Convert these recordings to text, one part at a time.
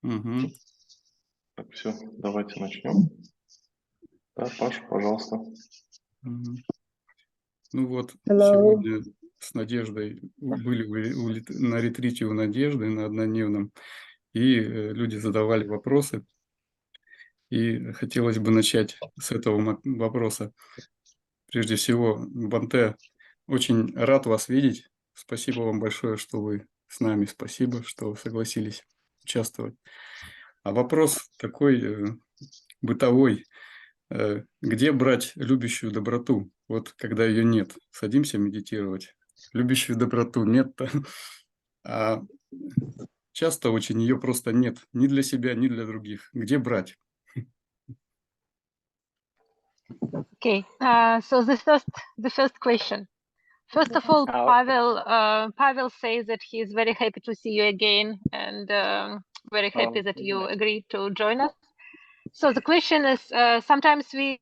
Угу. Так, все, давайте начнем. Да, Паша, пожалуйста. Угу. Ну вот, Hello. сегодня с Надеждой были на ретрите у Надежды на однодневном, и люди задавали вопросы. И хотелось бы начать с этого вопроса. Прежде всего, Бханте, очень рад вас видеть. Спасибо вам большое, что вы с нами. Спасибо, что согласились участвовать. А вопрос такой бытовой. Где брать любящую доброту? Вот когда ее нет, садимся медитировать. Любящую доброту нет, а часто очень ее просто нет ни для себя, ни для других. Где брать? Okay, so the first question. First of all, Pavel says that he is very happy to see you again and very happy that you agreed to join us. So the question is, sometimes we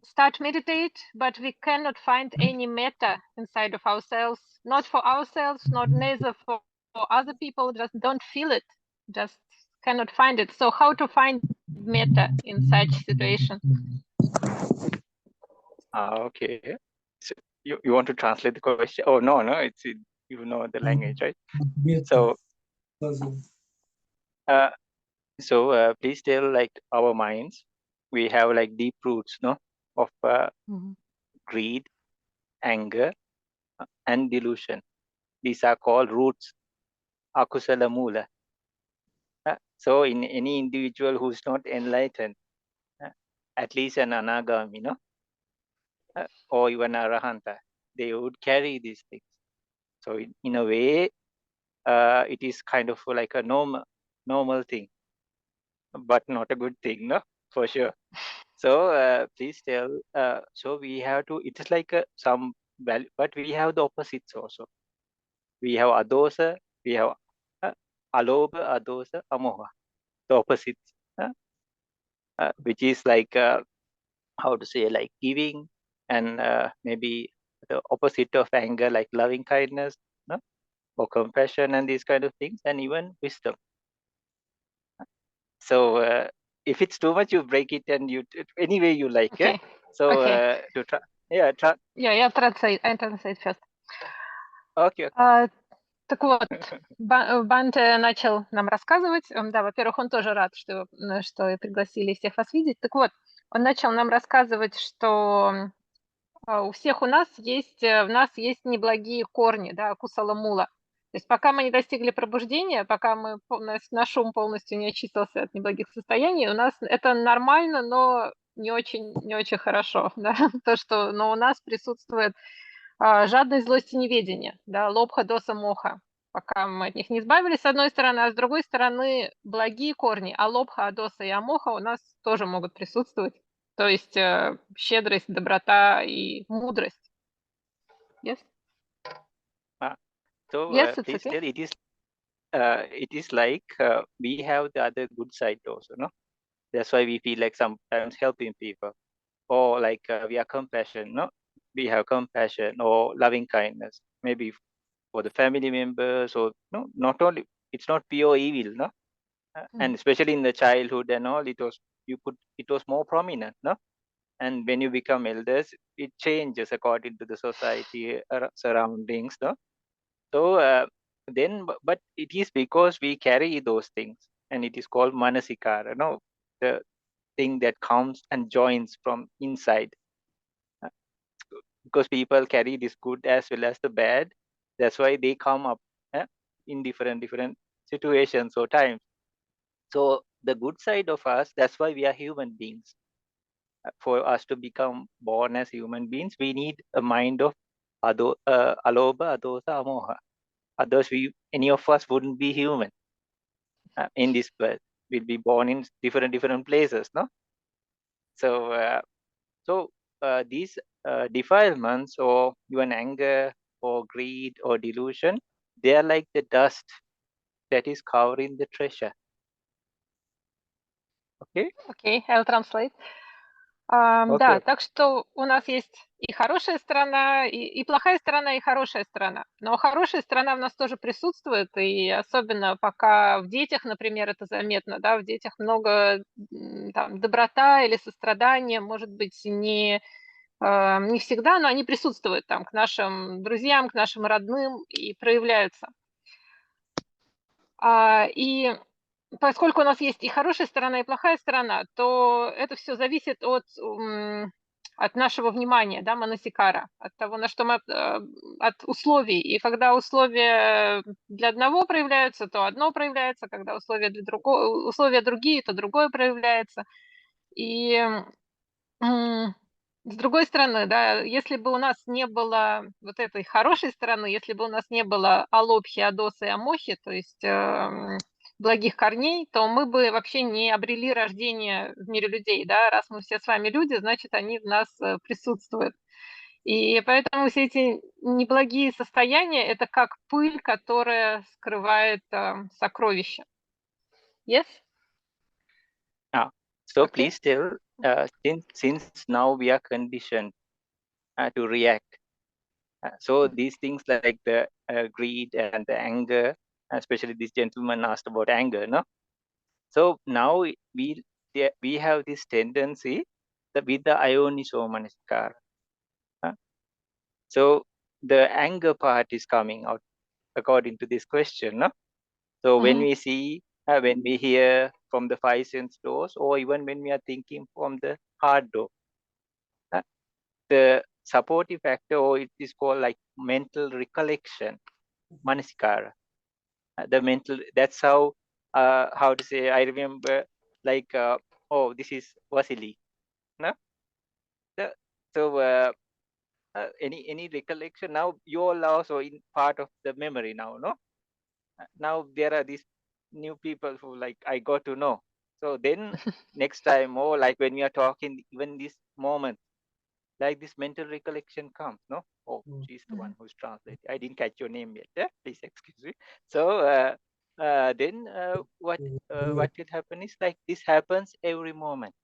start meditate, but we cannot find any metta inside of ourselves, not for ourselves, not neither for other people, just don't feel it, just cannot find it. So how to find metta in such situation? Okay. So you want to translate the question? Oh, no, it's you know the language, right? So, please tell like our minds, we have like deep roots, no, of greed, anger, and delusion. These are called roots, akusala mula. So in any individual who's not enlightened, at least an anagami, no, or even a arahanta, they would carry these things. So in a way, it is kind of like a normal thing, but not a good thing, no, for sure. So please tell. So we have to. It is like some value, but we have the opposites also. We have adosa. We have alobha, adosa, amoha. The opposites, which is like how to say, like giving, and maybe the opposite of anger, like loving kindness, no, or compassion, and these kind of things, and even wisdom. So if it's too much, you break it, and you any way you like. Okay. So Okay. to try, yeah, try. Yeah, I translate first. Okay. Так вот, Бханте начал нам рассказывать. Да, во-первых, он тоже рад, что пригласили всех вас видеть. Так вот, он начал нам рассказывать, что у всех в нас есть неблагие корни, да, кусала мула. То есть пока мы не достигли пробуждения, пока наш ум полностью не очистился от неблагих состояний, у нас это нормально, но не очень хорошо. Да? Но у нас присутствует жадность, злости, неведения, да, лобха, доса, моха. Пока мы от них не избавились, с одной стороны, а с другой стороны, благие корни, а лобха, адоса и амоха у нас тоже могут присутствовать. То есть щедрость, доброта и мудрость. Yes? So yes, it's please okay. tell, it is like we have the other good side also, no? That's why we feel like sometimes helping people, or like we are compassion, no? We have compassion or loving kindness, maybe for the family members, or no, not only, it's not pure evil, no? And especially in the childhood and all, it was more prominent, no? And when you become elders, it changes according to the society surroundings, no? So but it is because we carry those things, and it is called manasikara, no? The thing that comes and joins from inside. Because people carry this good as well as the bad, that's why they come up in different situations or times. So the good side of us, that's why we are human beings. For us to become born as human beings, we need a mind of alobha, adosa, amoha. Others, any of us wouldn't be human in this birth. We'll be born in different places, no? So these defilements, or even anger or greed or delusion, they are like the dust that is covering the treasure. Okay? Okay, I'll translate. Да, Okay. так что у нас есть и хорошая сторона, и плохая сторона, и хорошая сторона. Но хорошая сторона в нас тоже присутствует, и особенно пока в детях, например, это заметно, да, в детях много там доброта или сострадание, может быть, не всегда, но они присутствуют там к нашим друзьям, к нашим родным и проявляются. И поскольку у нас есть и хорошая сторона, и плохая сторона, то это все зависит от нашего внимания, да, манасикара, от того, на что мы, от условий. И когда условия для одного проявляются, то одно проявляется, когда условия для другого, условия другие, то другое проявляется. И с другой стороны, да, если бы у нас не было вот этой хорошей стороны, если бы у нас не было алобхи, адосы и амохи, то есть благих корней, то мы бы вообще не обрели рождение в мире людей, да, раз мы все с вами люди, значит, они в нас присутствуют. И поэтому все эти неблагие состояния – это как пыль, которая скрывает сокровища. Yes? So Okay. please tell, since now we are conditioned to react. So these things like the greed and the anger, especially this gentleman asked about anger, no? So now we have this tendency with the Ioniso Manasikara. So the anger part is coming out according to this question, no? So when we see, when we hear from the five sense doors, or even when we are thinking from the heart door, the supportive factor, or it is called like mental recollection, manasikara. The mental, that's how to say, I remember like, oh, this is Vasily, no? So any recollection, now you all are also in part of the memory now, no? Now there are these new people who like I got to know. So then next time, or like when we are talking, even this moment, like this mental recollection comes, no? Oh, she's the one who's translating. I didn't catch your name yet. Please excuse me. So then what will happen is like this happens every moment.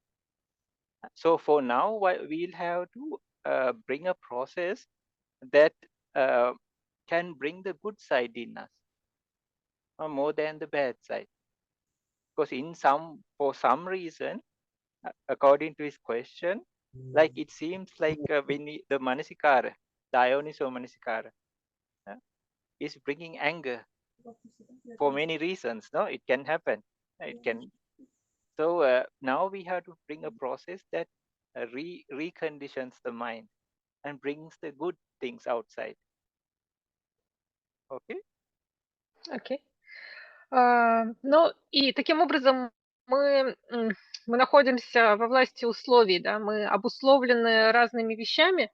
So for now, we'll have to bring a process that can bring the good side in us, more than the bad side. Because for some reason, according to his question, like it seems like when the manasikara, the Ioniso manasikara, is bringing anger for many reasons. No, it can happen. It can. So now we have to bring a process that reconditions the mind and brings the good things outside. Okay. Окей. Ну, и таким образом мы находимся во власти условий, да, мы обусловлены разными вещами.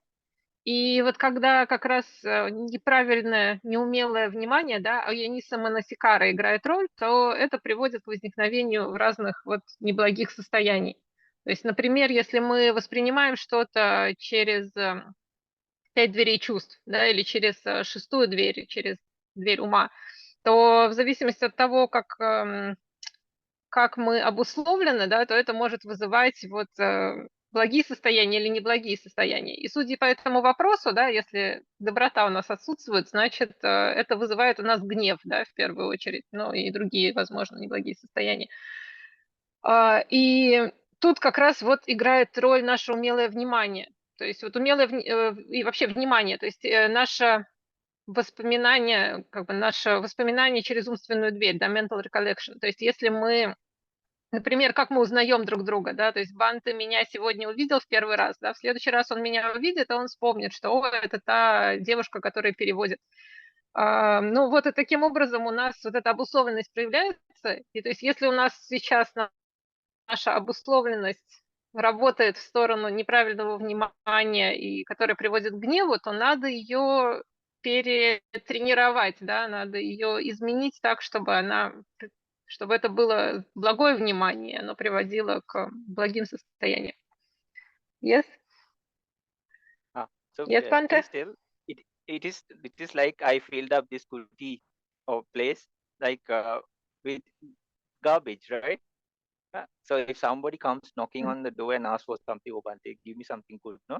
И вот когда как раз неправильное, неумелое внимание, да, аяниса манасикара играет роль, то это приводит к возникновению разных вот неблагих состояний. То есть, например, если мы воспринимаем что-то через 5 дверей чувств, да, или через 6-ю дверь, через дверь ума, то в зависимости от того, как мы обусловлены, да, то это может вызывать вот благие состояния или неблагие состояния. И судя по этому вопросу, да, если доброта у нас отсутствует, значит, это вызывает у нас гнев, да, в первую очередь, ну и другие, возможно, неблагие состояния. И тут как раз вот играет роль наше умелое внимание. То есть вот умелое и вообще внимание, то есть наше воспоминание, как бы наше воспоминание через умственную дверь, да, mental recollection. То есть если мы, например, как мы узнаем друг друга, да, то есть Бханте меня сегодня увидел в первый раз, да, в следующий раз он меня увидит, и он вспомнит, что, о, это та девушка, которая переводит. Ну вот и таким образом у нас вот эта обусловленность проявляется. И то есть если у нас сейчас наша обусловленность работает в сторону неправильного внимания, и которая приводит к гневу, то надо ее перетренировать, да, надо ее изменить так, чтобы это было благое внимание, оно приводило к благим состояниям. Yes? So Yes, Bhante? still, it is like I filled up this kuti or place like with garbage, right? So if somebody comes knocking on the door and asks for something, oh Bhante, give me something good, no?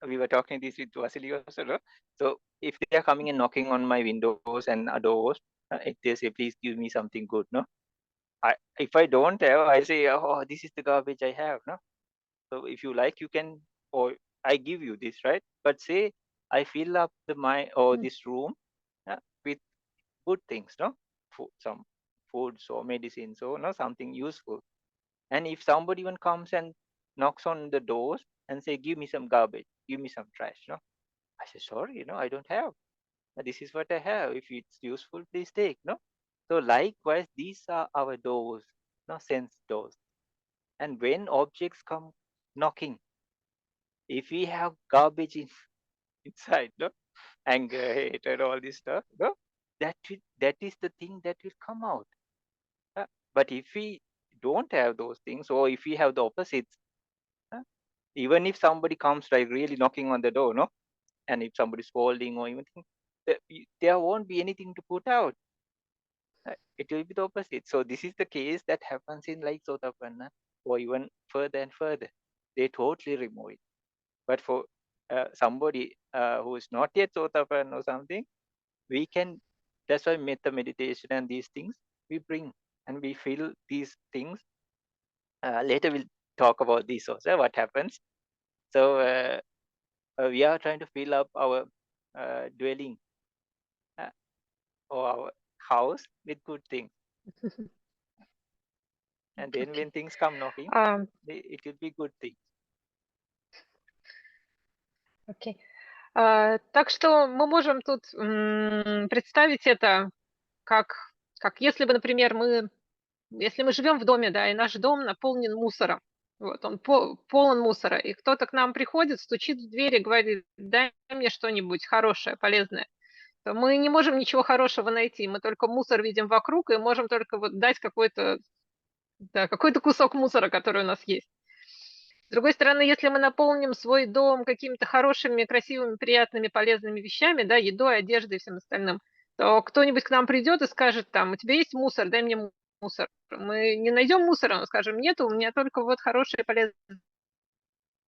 We were talking this with Vasily also, no? So if they are coming and knocking on my windows and doors, if they say, please give me something good, no? If I don't have, I say, oh, this is the garbage I have, no? So if you like, you can, or I give you this, right? But say I fill up this room with good things, no? Some foods or medicines or no, something useful. And if somebody even comes and knocks on the doors and say, give me some garbage, give me some trash, no? I say, sorry, I don't have. This is what I have. If it's useful, please take, no? So likewise, these are our doors, no, sense doors. And when objects come knocking, if we have garbage inside, no, anger, hatred, all this stuff, no, that is the thing that will come out. But if we don't have those things, or if we have the opposites, even if somebody comes like really knocking on the door, no, and if somebody's scolding or even there won't be anything to put out. It will be the opposite. So this is the case that happens in like Sotapanna or even further and further. They totally remove it. But for somebody who is not yet Sotapanna or something, we can, that's why metta meditation and these things we bring and we feel these things. Later we'll talk about this also, what happens. So we are trying to fill up our dwelling or our house with good things. And then when things come knocking, it will be good things. Окей. Так что мы можем тут представить это как если бы, например, если мы живем в доме, да, и наш дом наполнен мусором, вот, он полон мусора, и кто-то к нам приходит, стучит в дверь и говорит, дай мне что-нибудь хорошее, полезное, то мы не можем ничего хорошего найти, мы только мусор видим вокруг и можем только вот дать какой-то кусок мусора, который у нас есть. С другой стороны, если мы наполним свой дом какими-то хорошими, красивыми, приятными, полезными вещами, да, едой, одеждой и всем остальным, то кто-нибудь к нам придет и скажет, там, у тебя есть мусор, дай мне мусор. Мы не найдем мусора, мы скажем, нет, у меня только вот хорошие, полезные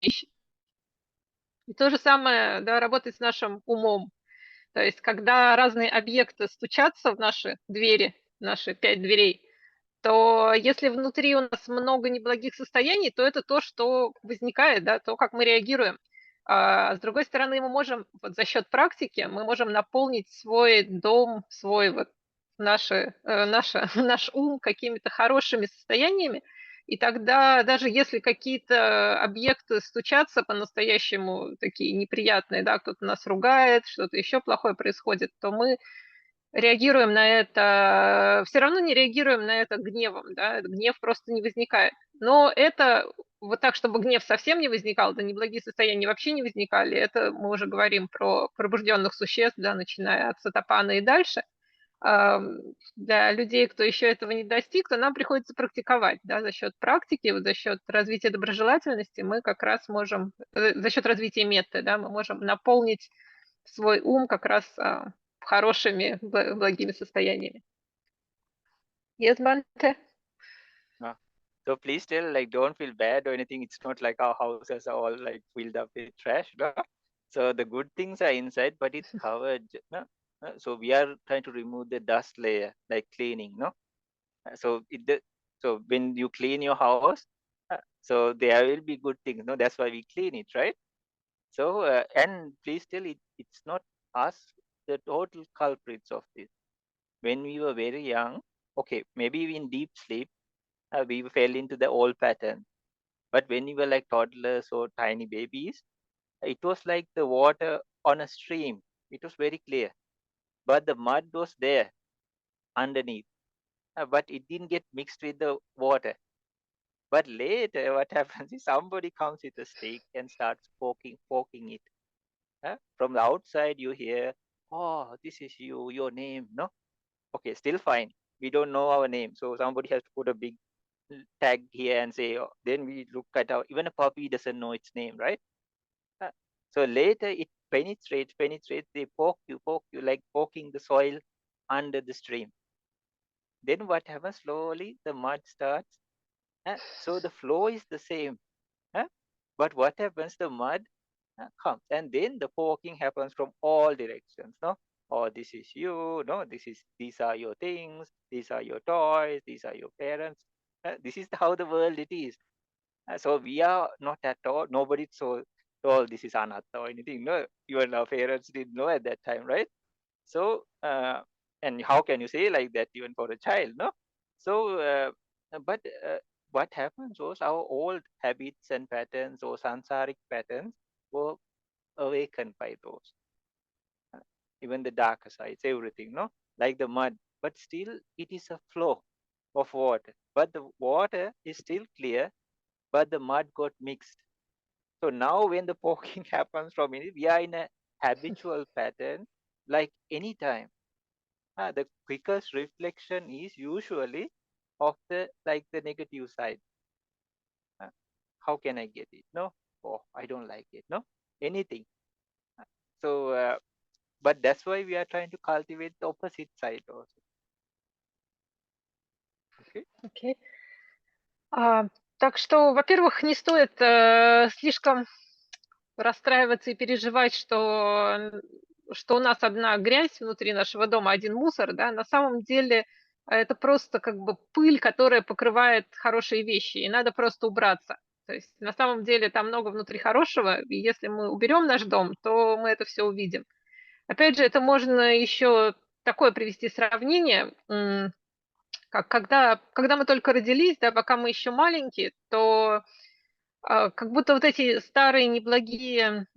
вещи. И то же самое, да, работает с нашим умом. То есть, когда разные объекты стучатся в наши двери, наши 5 дверей, то если внутри у нас много неблагих состояний, то это то, что возникает, да, то, как мы реагируем. А с другой стороны, мы можем вот за счет практики мы можем наполнить свой дом, свой вот наш ум какими-то хорошими состояниями, и тогда даже если какие-то объекты стучатся по-настоящему такие неприятные, да, кто-то нас ругает, что-то еще плохое происходит, то мы реагируем на это, все равно не реагируем на это гневом, да, гнев просто не возникает. Но это вот так, чтобы гнев совсем не возникал, да, неблагие состояния вообще не возникали, это мы уже говорим про пробужденных существ, да, начиная от сотапана и дальше. Для людей, кто еще этого не достиг, то нам приходится практиковать, да, за счет практики, вот за счет развития доброжелательности мы как раз можем, за счет развития метты, да, мы можем наполнить свой ум как раз хорошими, благими состояниями. Yes, Bhante? So please tell, like, don't feel bad or anything. It's not like our houses are all like filled up with trash. No? So the good things are inside, but it's covered. No? So we are trying to remove the dust layer, like cleaning. No. So so when you clean your house, so there will be good things. No, that's why we clean it, right? So and please tell it's not us the total culprits of this. When we were very young, okay, maybe in deep sleep, we fell into the old pattern. But when we were like toddlers or tiny babies, it was like the water on a stream. It was very clear. But the mud was there underneath. But it didn't get mixed with the water. But later, what happens is somebody comes with a stick and starts poking it. From the outside, you hear, oh, this is you, your name, no? Okay, still fine. We don't know our name. So somebody has to put a big tag here and say, oh, then we look at even a puppy doesn't know its name, right? So later it penetrates, they poke you like poking the soil under the stream. Then what happens? Slowly the mud starts So the flow is the same. But what happens? The mud comes, and then the poking happens from all directions. No, oh, this is you. No, these are your things. These are your toys. These are your parents. This is how the world it is. So we are not at all. Nobody told this is anatta or anything. No, even our parents didn't know at that time, right? So and how can you say like that even for a child? No. So but what happens was our old habits and patterns or sansaric patterns were awakened by those. Even the darker sides, everything, no? Like the mud. But still it is a flow of water. But the water is still clear, but the mud got mixed. So now when the poking happens from it, we are in a habitual pattern like any time. The quickest reflection is usually of the negative side. How can I get it? No, oh, I don't like it. No, anything. So, but that's why we are trying to cultivate the opposite side also. Okay. Окей. Так что, во-первых, не стоит слишком расстраиваться и переживать, что у нас одна грязь внутри нашего дома, один мусор, да. На самом деле это просто как бы пыль, которая покрывает хорошие вещи, и надо просто убраться. То есть на самом деле там много внутри хорошего, и если мы уберем наш дом, то мы это все увидим. Опять же, это можно еще такое привести сравнение, как когда мы только родились, да, пока мы еще маленькие, то как будто вот эти старые неблагие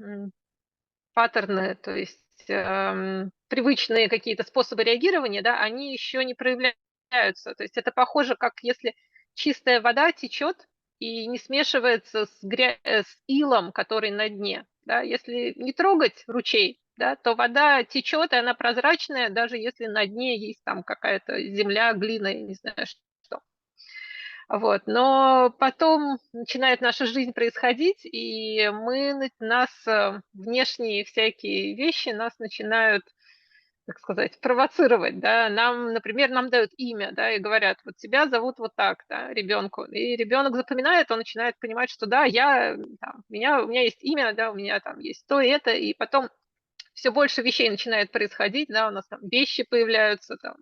паттерны, то есть привычные какие-то способы реагирования, да, они еще не проявляются. То есть это похоже, как если чистая вода течет и не смешивается с илом, который на дне. Да. Если не трогать ручей, да, то вода течет, и она прозрачная, даже если на дне есть там какая-то земля, глина, я не знаю что. Вот. Но потом начинает наша жизнь происходить, и внешние всякие вещи нас начинают, так сказать, провоцировать, да. Например, нам дают имя, да, и говорят: вот тебя зовут вот так, да, ребенку. И ребенок запоминает, он начинает понимать, что да, у меня есть имя, да, у меня там есть то и это, и потом все больше вещей начинает происходить, да, у нас там вещи появляются, там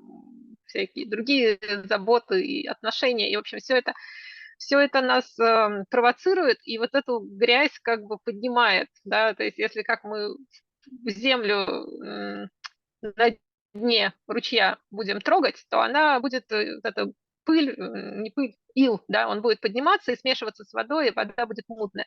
всякие другие заботы и отношения, и, в общем, все это нас провоцирует, и вот эту грязь как бы поднимает, да, то есть если как мы в землю на дне ручья будем трогать, то она будет, вот эта пыль, не пыль, ил, да, он будет подниматься и смешиваться с водой, и вода будет мутная.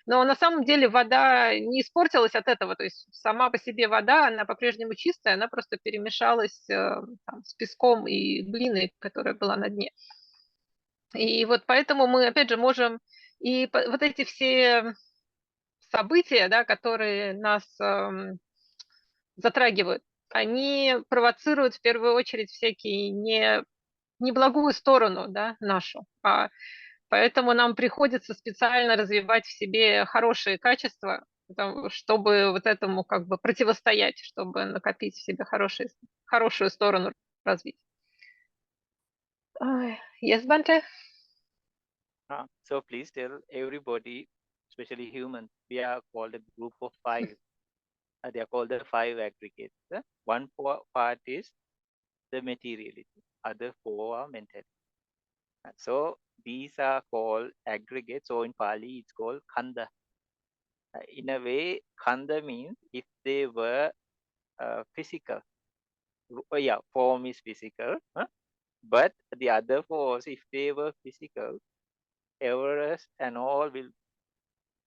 Но на самом деле вода не испортилась от этого, то есть сама по себе вода, она по-прежнему чистая, она просто перемешалась там, с песком и глиной, которая была на дне. И вот поэтому мы, опять же, можем и вот эти все события, да, которые нас затрагивают, они провоцируют в первую очередь всякие неблагую сторону, да, нашу. Поэтому нам приходится специально развивать в себе хорошие качества, чтобы вот этому как бы противостоять, чтобы накопить в себе хорошую сторону развить. Yes, Bhante? So please tell everybody, especially humans, we are called a group of 5. They are called the 5 aggregates. One part is the materiality, other 4 are mental. So these are called aggregates, so in Pali it's called khanda. In a way, khanda means if they were physical. Form is physical, but the other 4, if they were physical, Everest and all will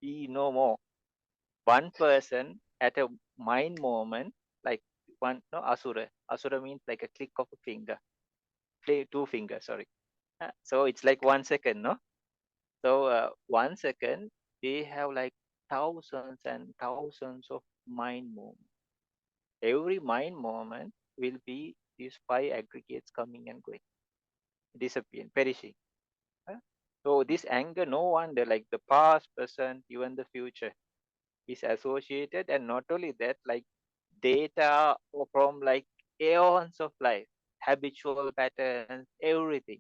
be no more. One person at a mind moment, like asura. Asura means like a click of a finger. 2 fingers, sorry. So it's like 1 second, no? So 1 second, they have like thousands and thousands of mind movements. Every mind moment will be these 5 aggregates coming and going, disappearing, perishing. So this anger, no wonder, like the past, present, even the future is associated, and not only that, like data from like aeons of life, habitual patterns, everything.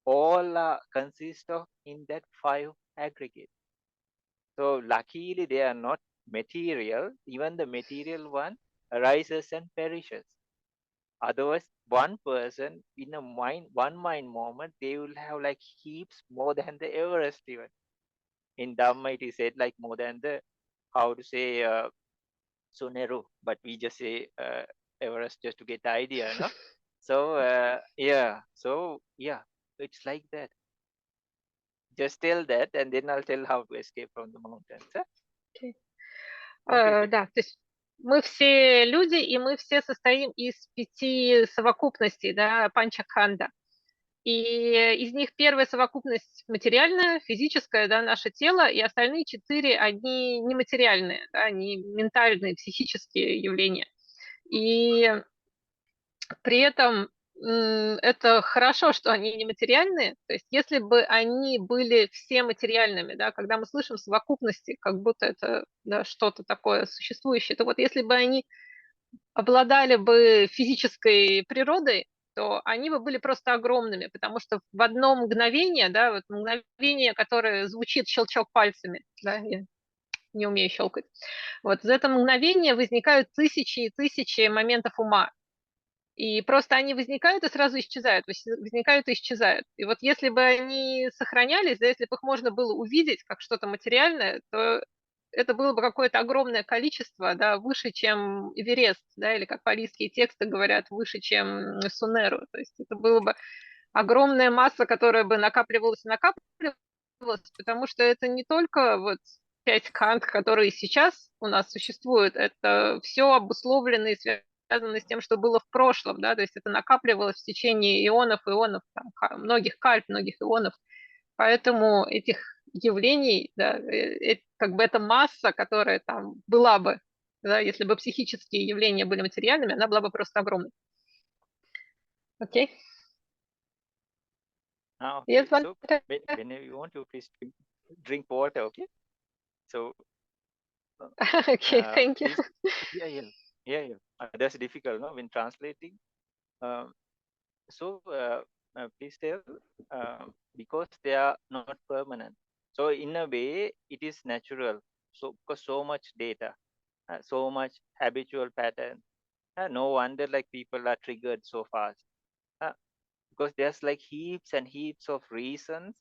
all consist of in that 5 aggregate. So luckily they are not material. Even the material one arises and perishes. Otherwise, one person in a one mind moment, they will have like heaps more than the Everest even. In Dhamma, it is said like more than the, how to say, Suneru, but we just say Everest just to get the idea, no? So, it's like that. Just tell that, and then I'll tell how to escape from the mountains. Huh? Окей. Okay. Да, то есть мы все люди, и мы все состоим из 5 совокупностей, да, панчакханда. И из них первая совокупность материальная, физическая, да, наше тело, и остальные 4, они нематериальные, да, они ментальные, психические явления. И при этом это хорошо, что они нематериальные. То есть если бы они были все материальными, да, когда мы слышим совокупности, как будто это, да, что-то такое существующее, то вот если бы они обладали бы физической природой, то они бы были просто огромными, потому что в одно мгновение, да, вот мгновение, которое звучит щелчок пальцами, да, я не умею щелкать, вот за это мгновение возникают тысячи и тысячи моментов ума. И просто они возникают и сразу исчезают, возникают и исчезают. И вот если бы они сохранялись, да, если бы их можно было увидеть как что-то материальное, то это было бы какое-то огромное количество, да, выше, чем Эверест, да, или как палийские тексты говорят, выше, чем Сунеру. То есть это было бы огромная масса, которая бы накапливалась и накапливалась, потому что это не только вот 5 кант, которые сейчас у нас существуют, это все обусловлено и связано с тем, что было в прошлом, да, то есть это накапливалось в течение ионов, там, многих кальп, многих ионов. Поэтому этих явлений, да, как бы эта масса, которая там была бы, да, если бы психические явления были материальными, она была бы просто огромной. Окей? Okay. Yes, So Bhante? whenever you want to, please drink water. Okay. So Okay, thank you. please, yeah. That's difficult, no? When translating. So please tell, because they are not permanent. So in a way, it is natural. So because so much data, so much habitual pattern, no wonder like people are triggered so fast. Because there's like heaps and heaps of reasons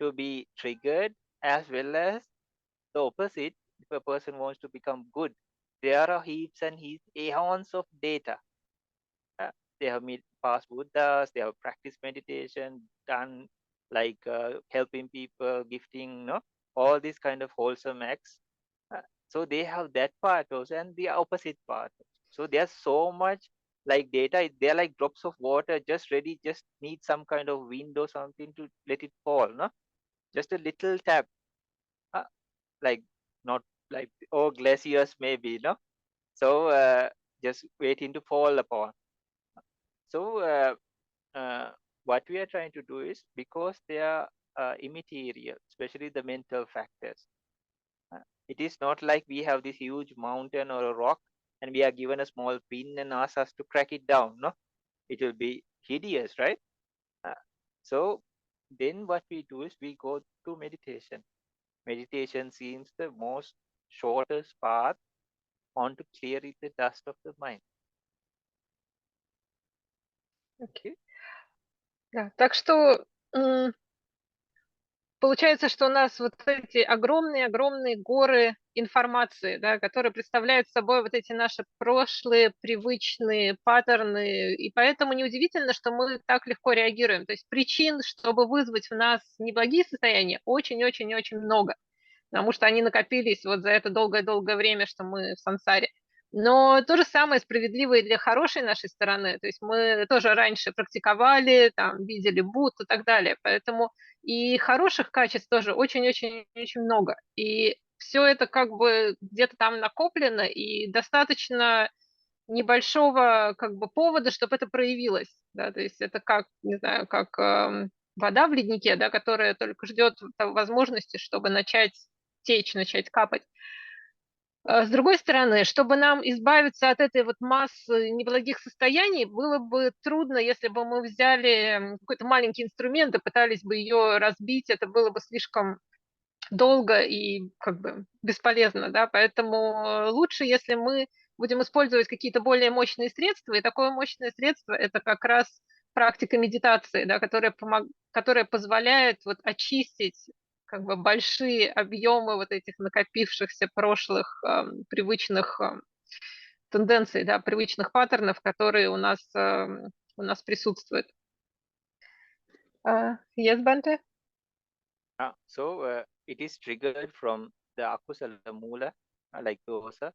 to be triggered, as well as the opposite. If a person wants to become good, there are heaps and heaps, eons of data. They have met past Buddhas, they have practiced meditation, done like helping people, gifting, no, all these kind of wholesome acts. So they have that part also, and the opposite part. So there's so much like data, they're like drops of water just ready, just need some kind of wind or something to let it fall, no? Just a little tap, like not like, or glaciers maybe, no? So just waiting to fall upon. So what we are trying to do is, because they are immaterial, especially the mental factors, it is not like we have this huge mountain or a rock and we are given a small pin and ask us to crack it down, no? It will be hideous, right? So then what we do is we go to meditation. Meditation seems the most shortest path on to clear the dust of the mind. Okay. Да, так что получается, что у нас вот эти огромные-огромные горы информации, да, которые представляют собой вот эти наши прошлые привычные паттерны, и поэтому неудивительно, что мы так легко реагируем. То есть причин, чтобы вызвать в нас неблагие состояния, очень-очень-очень много, потому что они накопились вот за это долгое-долгое время, что мы в сансаре. Но то же самое справедливо и для хорошей нашей стороны. То есть мы тоже раньше практиковали, там, видели Будд и так далее. Поэтому и хороших качеств тоже очень-очень-очень много. И все это как бы где-то там накоплено, и достаточно небольшого как бы повода, чтобы это проявилось. Да? То есть это как, не знаю, как вода в леднике, да, которая только ждет возможности, чтобы начать течь, начать капать. С другой стороны, чтобы нам избавиться от этой вот массы неблагих состояний, было бы трудно, если бы мы взяли какой-то маленький инструмент и пытались бы ее разбить, это было бы слишком долго и как бы бесполезно, да, поэтому лучше, если мы будем использовать какие-то более мощные средства, и такое мощное средство – это как раз практика медитации, да, которая позволяет вот очистить как бы большие объемы вот этих накопившихся прошлых привычных тенденций, да, привычных паттернов, которые у нас присутствуют. Yes, Bhante? So it is triggered from the akusala mula, like dosa,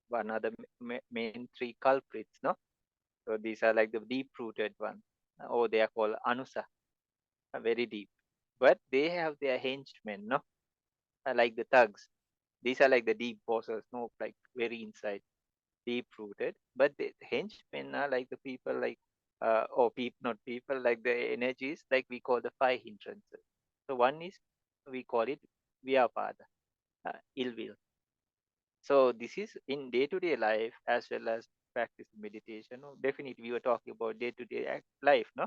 one of the main three culprits, no? So these are like the deep-rooted ones, or they are called anusa, very deep. But they have their henchmen, no? Like the thugs. These are like the deep bosses, no? Like very inside, deep-rooted. But the henchmen are like the people like, or people, not people, like the energies, like we call the five hindrances. So one is, we call it vyapada, ill will. So this is in day-to-day life as well as practice meditation. Definitely we were talking about day-to-day life, no?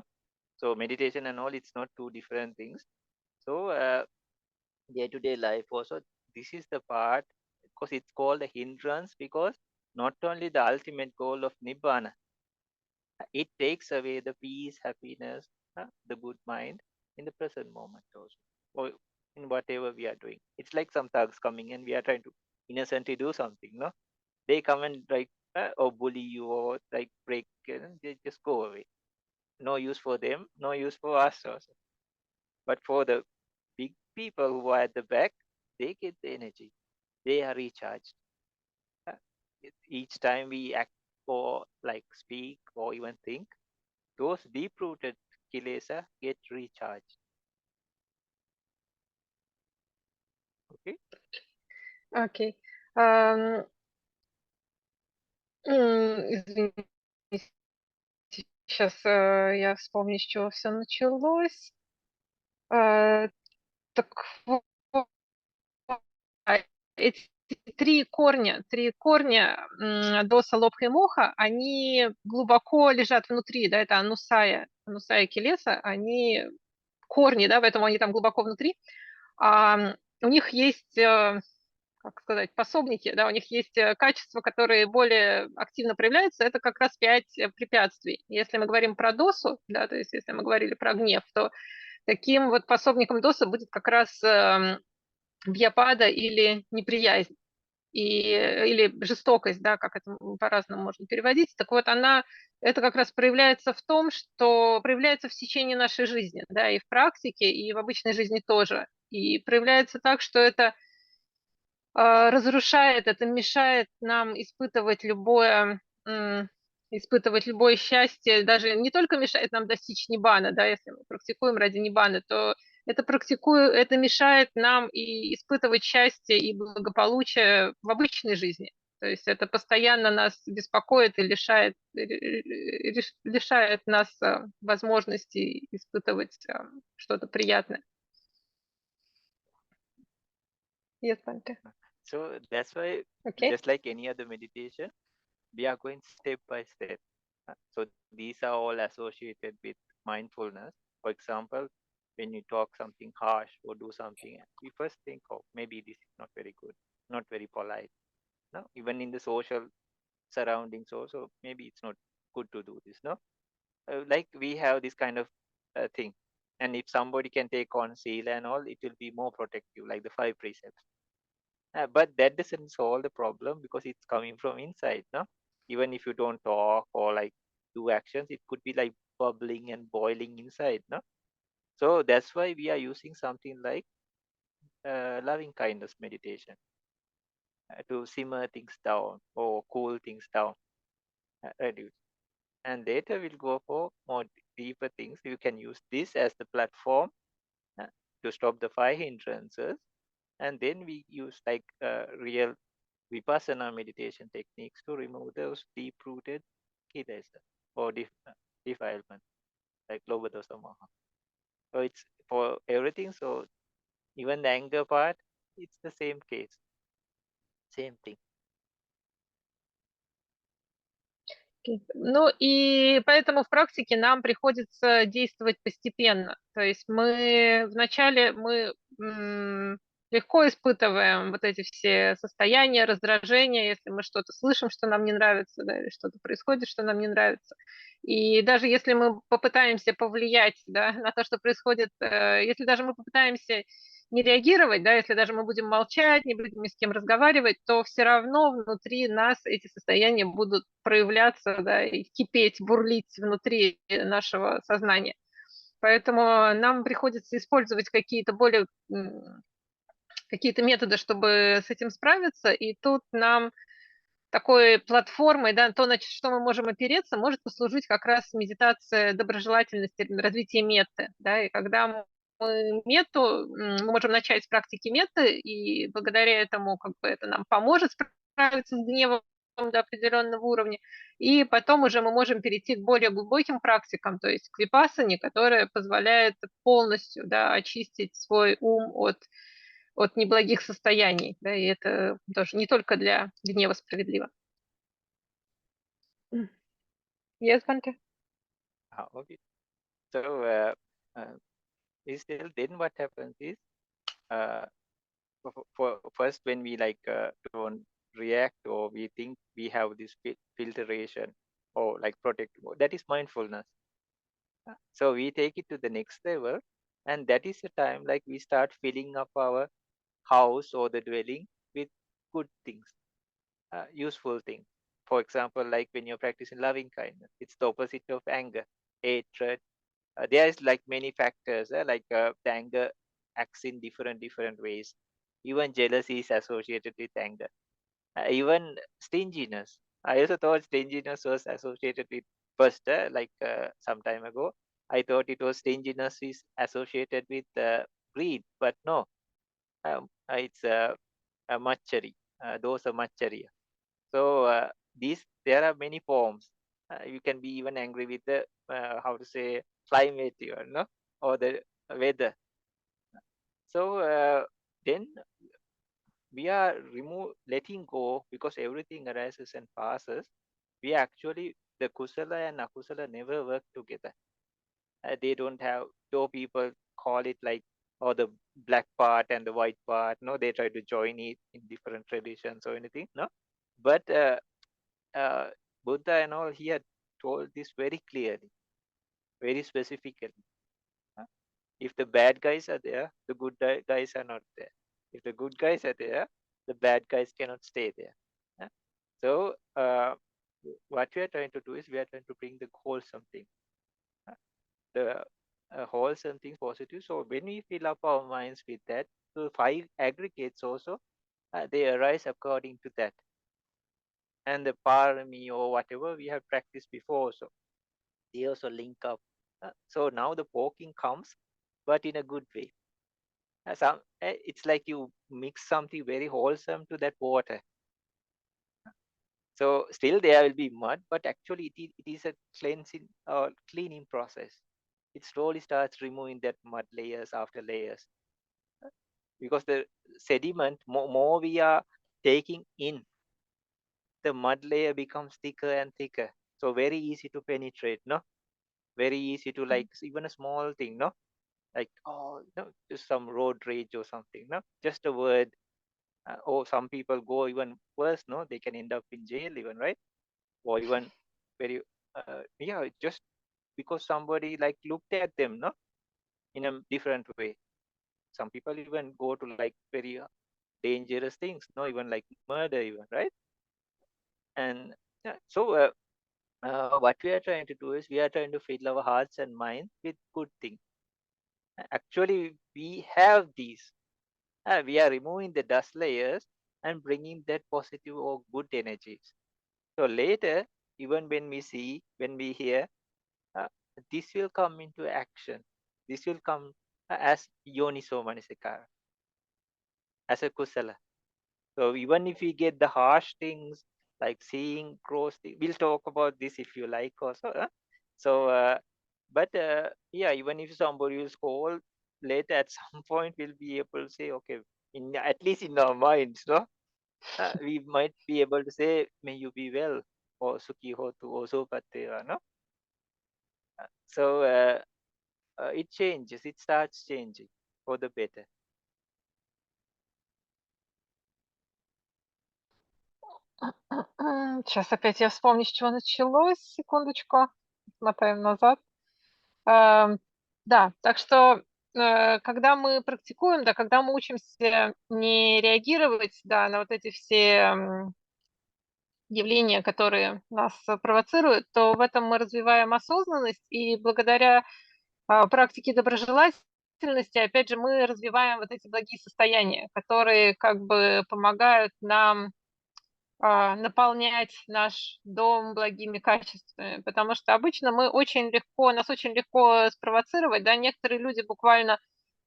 So meditation and all, it's not two different things. So day-to-day life also, this is the part, because it's called a hindrance, because not only the ultimate goal of Nibbana, it takes away the peace, happiness, the good mind in the present moment also, or in whatever we are doing. It's like some thugs coming and we are trying to innocently do something, no? They come and like or bully you or like break, they just go away. No use for them, no use for us also. But for the big people who are at the back, they get the energy. They are recharged. Each time we act or like speak or even think, those deep-rooted kilesa get recharged. Okay? Окей. Извините, сейчас я вспомню, с чего все началось. Так вот, эти три корня доса, лобха и моха, они глубоко лежат внутри, да, это анусая келеса, они корни, да, поэтому они там глубоко внутри. У них есть, как сказать, пособники, да, у них есть качества, которые более активно проявляются, это как раз 5 препятствий. Если мы говорим про досу, да, то есть если мы говорили про гнев, то таким вот пособником досы будет как раз бьяпада или неприязнь, или жестокость, да, как это по-разному можно переводить. Так вот, это как раз проявляется в том, что проявляется в течение нашей жизни, да, и в практике, и в обычной жизни тоже. И проявляется так, что это разрушает, это мешает нам испытывать любое счастье, даже не только мешает нам достичь ниббана, да, если мы практикуем ради ниббана, то это мешает нам и испытывать счастье и благополучие в обычной жизни. То есть это постоянно нас беспокоит и лишает нас возможности испытывать что-то приятное. Yes, Bhante. So that's why, Okay. just like any other meditation, we are going step by step. So these are all associated with mindfulness. For example, when you talk something harsh or do something, we first think, oh, maybe this is not very good, not very polite. No, even in the social surroundings also, maybe it's not good to do this. No, like we have this kind of thing, and if somebody can take on seal and all, it will be more protective, like the 5 precepts. But that doesn't solve the problem because it's coming from inside. No, even if you don't talk or like do actions, it could be like bubbling and boiling inside. No, so that's why we are using something like loving kindness meditation to simmer things down or cool things down, reduce. And later we'll go for more deeper things. You can use this as the platform to stop the 5 hindrances, and then we use like real vipassana meditation techniques to remove those deep-rooted kilesa or defilement, like loba dosa moha. So it's for everything. So even the anger part, it's the same case. Same thing. Ну и поэтому в практике нам приходится действовать постепенно. То есть вначале мы легко испытываем вот эти все состояния, раздражения, если мы что-то слышим, что нам не нравится, да, или что-то происходит, что нам не нравится. И даже если мы попытаемся повлиять, да, на то, что происходит, если даже мы попытаемся не реагировать, да, если даже мы будем молчать, не будем ни с кем разговаривать, то все равно внутри нас эти состояния будут проявляться, да, и кипеть, бурлить внутри нашего сознания. Поэтому нам приходится использовать какие-то методы, чтобы с этим справиться, и тут нам такой платформой, да, то, на что мы можем опереться, может послужить как раз медитация доброжелательности, развитие метты, да, и когда мы можем начать с практики метты, и благодаря этому как бы это нам поможет справиться с гневом до определенного уровня, и потом уже мы можем перейти к более глубоким практикам, то есть к випассане, которая позволяет полностью, да, очистить свой ум от неблагих состояний, да, и это тоже не только для гнева справедливо. Yes, Bhante? Okay. So, still then what happens is, for first when we like don't react, or we think we have this filtration or like protect mode, that is mindfulness. So we take it to the next level, and that is the time like we start filling up our house or the dwelling with good things, useful things. For example, like when you're practicing loving kindness, it's the opposite of anger, hatred. There is like many factors, like the anger acts in different ways. Even jealousy is associated with anger. Even stinginess. I also thought stinginess was associated with first, some time ago. I thought it was stinginess is associated with greed, but no, it's a machari. Those are machari. So there are many forms. You can be even angry with the climate, or the weather. So then we are letting go, because everything arises and passes. We actually, the kusala and akusala never work together. They don't have, though people call it like, or the black part and the white part. No, they try to join it in different traditions or anything. No, but Buddha and all, he had told this very clearly, very specifically. If the bad guys are there, the good guys are not there. If the good guys are there, the bad guys cannot stay there. So what we are trying to do is we are trying to bring the wholesome thing, the wholesome thing, positive. So when we fill up our minds with that, the 5 aggregates also, they arise according to that. And the parami or whatever we have practiced before, so they also link up. So now the poking comes, but in a good way. It's like you mix something very wholesome to that water. So still there will be mud, but actually it is a cleansing or cleaning process. It slowly starts removing that mud layers after layers. Because the sediment, more we are taking in, the mud layer becomes thicker and thicker. So very easy to penetrate, no? Very easy to like, even a small thing, no? Like, just some road rage or something, no? Just a word. Or some people go even worse, no? They can end up in jail even, right? Or even very, just because somebody like looked at them, no? In a different way. Some people even go to like very dangerous things, no? Even like murder even, right? And so what we are trying to do is we are trying to fill our hearts and minds with good things. Actually, we have these. We are removing the dust layers and bringing that positive or good energies. So later, even when we see, when we hear, this will come into action. This will come as yoniso manasikara, as a kusala. So even if we get the harsh things like seeing gross things, we'll talk about this if you like also. So, but even if somebody will scold later, at some point we'll be able to say, okay, at least in our minds, no, we might be able to say, may you be well, or sukhi hotu, or sopateva, no? So it changes, it starts changing for the better. Сейчас опять я вспомню, с чего началось. Секундочку. Смотаем назад. Да, так что когда мы практикуем, да, когда мы учимся не реагировать, да, на вот эти все явления, которые нас провоцируют, то в этом мы развиваем осознанность, и благодаря практике доброжелательности, опять же, мы развиваем вот эти благие состояния, которые как бы помогают нам наполнять наш дом благими качествами, потому что обычно нас очень легко спровоцировать, да, некоторые люди буквально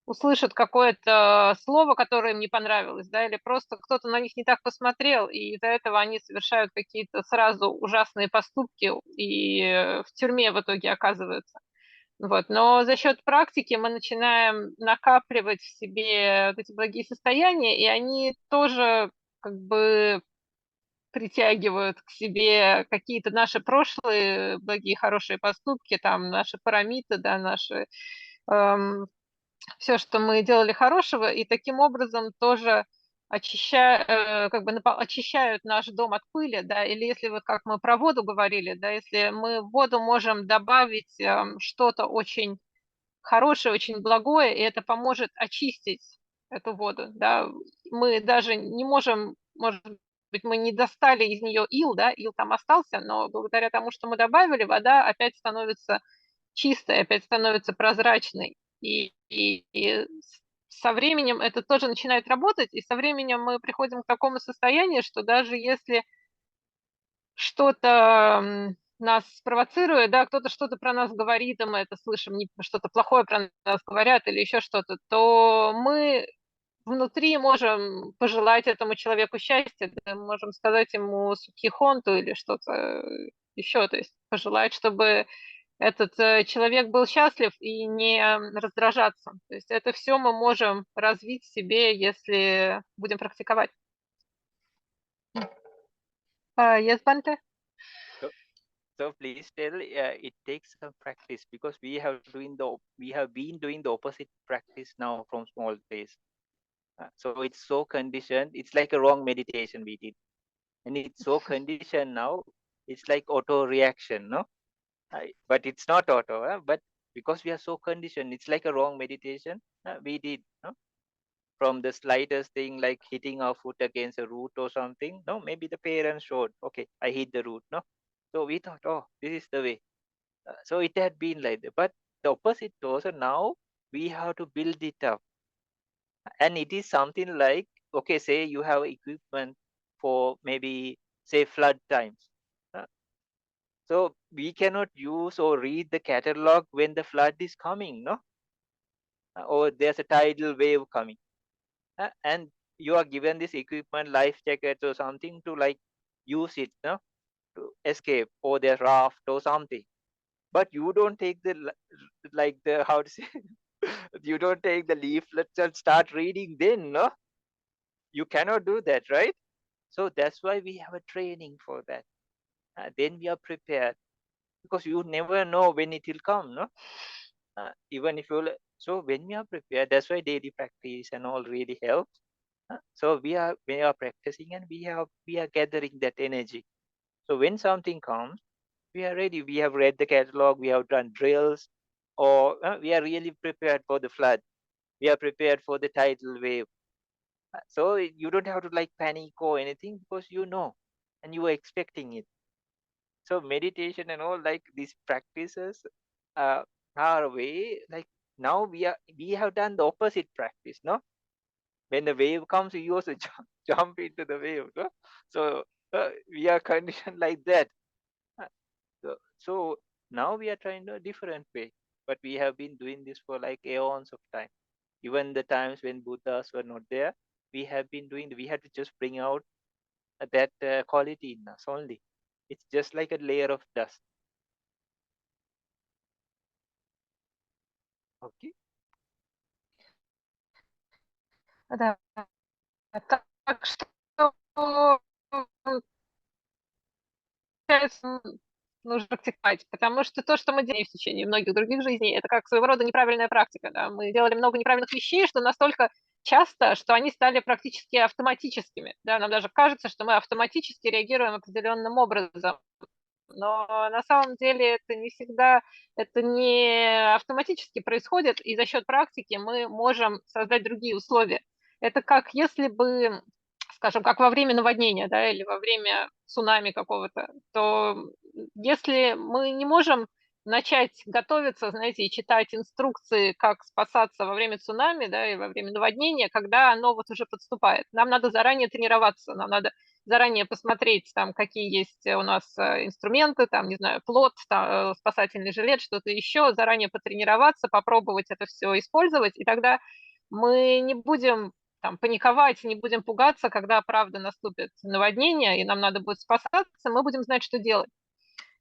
услышат какое-то слово, которое им не понравилось, да, или просто кто-то на них не так посмотрел, и из-за этого они совершают какие-то сразу ужасные поступки и в тюрьме в итоге оказываются. Вот. Но за счет практики мы начинаем накапливать в себе вот эти благие состояния, и они тоже как бы притягивают к себе какие-то наши прошлые благие, хорошие поступки, там, наши парамиты, да, наши все, что мы делали хорошего, и таким образом тоже очищают наш дом от пыли, да, или если вот как мы про воду говорили, да, если мы в воду можем добавить что-то очень хорошее, очень благое, и это поможет очистить эту воду, да, мы даже не можем, может быть, мы не достали из нее ил, да, ил там остался, но благодаря тому, что мы добавили, вода опять становится чистой, опять становится прозрачной. И со временем это тоже начинает работать, и со временем мы приходим к такому состоянию, что даже если что-то нас провоцирует, да, кто-то что-то про нас говорит, и мы это слышим, что-то плохое про нас говорят или еще что-то, то мы внутри можем пожелать этому человеку счастья, да, мы можем сказать ему сукхихонту или что-то еще, то есть пожелать, чтобы этот человек был счастлив и не раздражаться. То есть это все мы можем развить в себе, если будем практиковать. Yes, Bhante? So please tell, it takes some practice, because we have been doing the opposite practice now from small days. So it's so conditioned. It's like a wrong meditation we did, and it's so conditioned now. It's like auto reaction, no? But it's not auto, but because we are so conditioned, it's like a wrong meditation we did, no? From the slightest thing like hitting our foot against a root or something, no? Maybe the parents showed, okay, I hit the root, no? So we thought, oh, this is the way. So it had been like that. But the opposite also, now we have to build it up. And it is something like, okay, say you have equipment for maybe, say, flood times. So we cannot use or read the catalog when the flood is coming, no? Or there's a tidal wave coming. And you are given this equipment, life jackets or something to like use it, no? To escape, or there's raft or something. But you don't take how to say, you don't take the leaflets and start reading then, no? You cannot do that, right? So that's why we have a training for that. Then we are prepared, because you never know when it will come, no? Even if you, so when we are prepared, that's why daily practice and all really helps. So we are practicing, and we are gathering that energy. So when something comes, we are ready. We have read the catalog, we have done drills, or we are really prepared for the flood. We are prepared for the tidal wave. So you don't have to like panic or anything, because you know, and you are expecting it. So meditation and all like these practices are a way, like now we have done the opposite practice, no? When the wave comes, we also jump into the wave, no? So we are conditioned like that. So now we are trying a different way, but we have been doing this for like aeons of time. Even the times when Buddhas were not there, we have been doing. We had to just bring out that quality in us only. It's just like a layer of dust. Okay. Да. Так что получается, нужно практиковать, потому что то, что мы делаем в течение многих других жизней, это как своего рода неправильная практика. Да? Мы делали много неправильных вещей, что настолько часто, что они стали практически автоматическими. Да? Нам даже кажется, что мы автоматически реагируем определенным образом. Но на самом деле это не всегда, это не автоматически происходит, и за счет практики мы можем создать другие условия. Это как если бы, скажем, как во время наводнения, да, или во время цунами какого-то, то если мы не можем начать готовиться, знаете, и читать инструкции, как спасаться во время цунами, да, и во время наводнения, когда оно вот уже подступает. Нам надо заранее тренироваться, нам надо заранее посмотреть, там, какие есть у нас инструменты, там, не знаю, плот, спасательный жилет, что-то еще, заранее потренироваться, попробовать это все использовать, и тогда мы не будем там, паниковать, не будем пугаться, когда, правда, наступит наводнение, и нам надо будет спасаться, мы будем знать, что делать.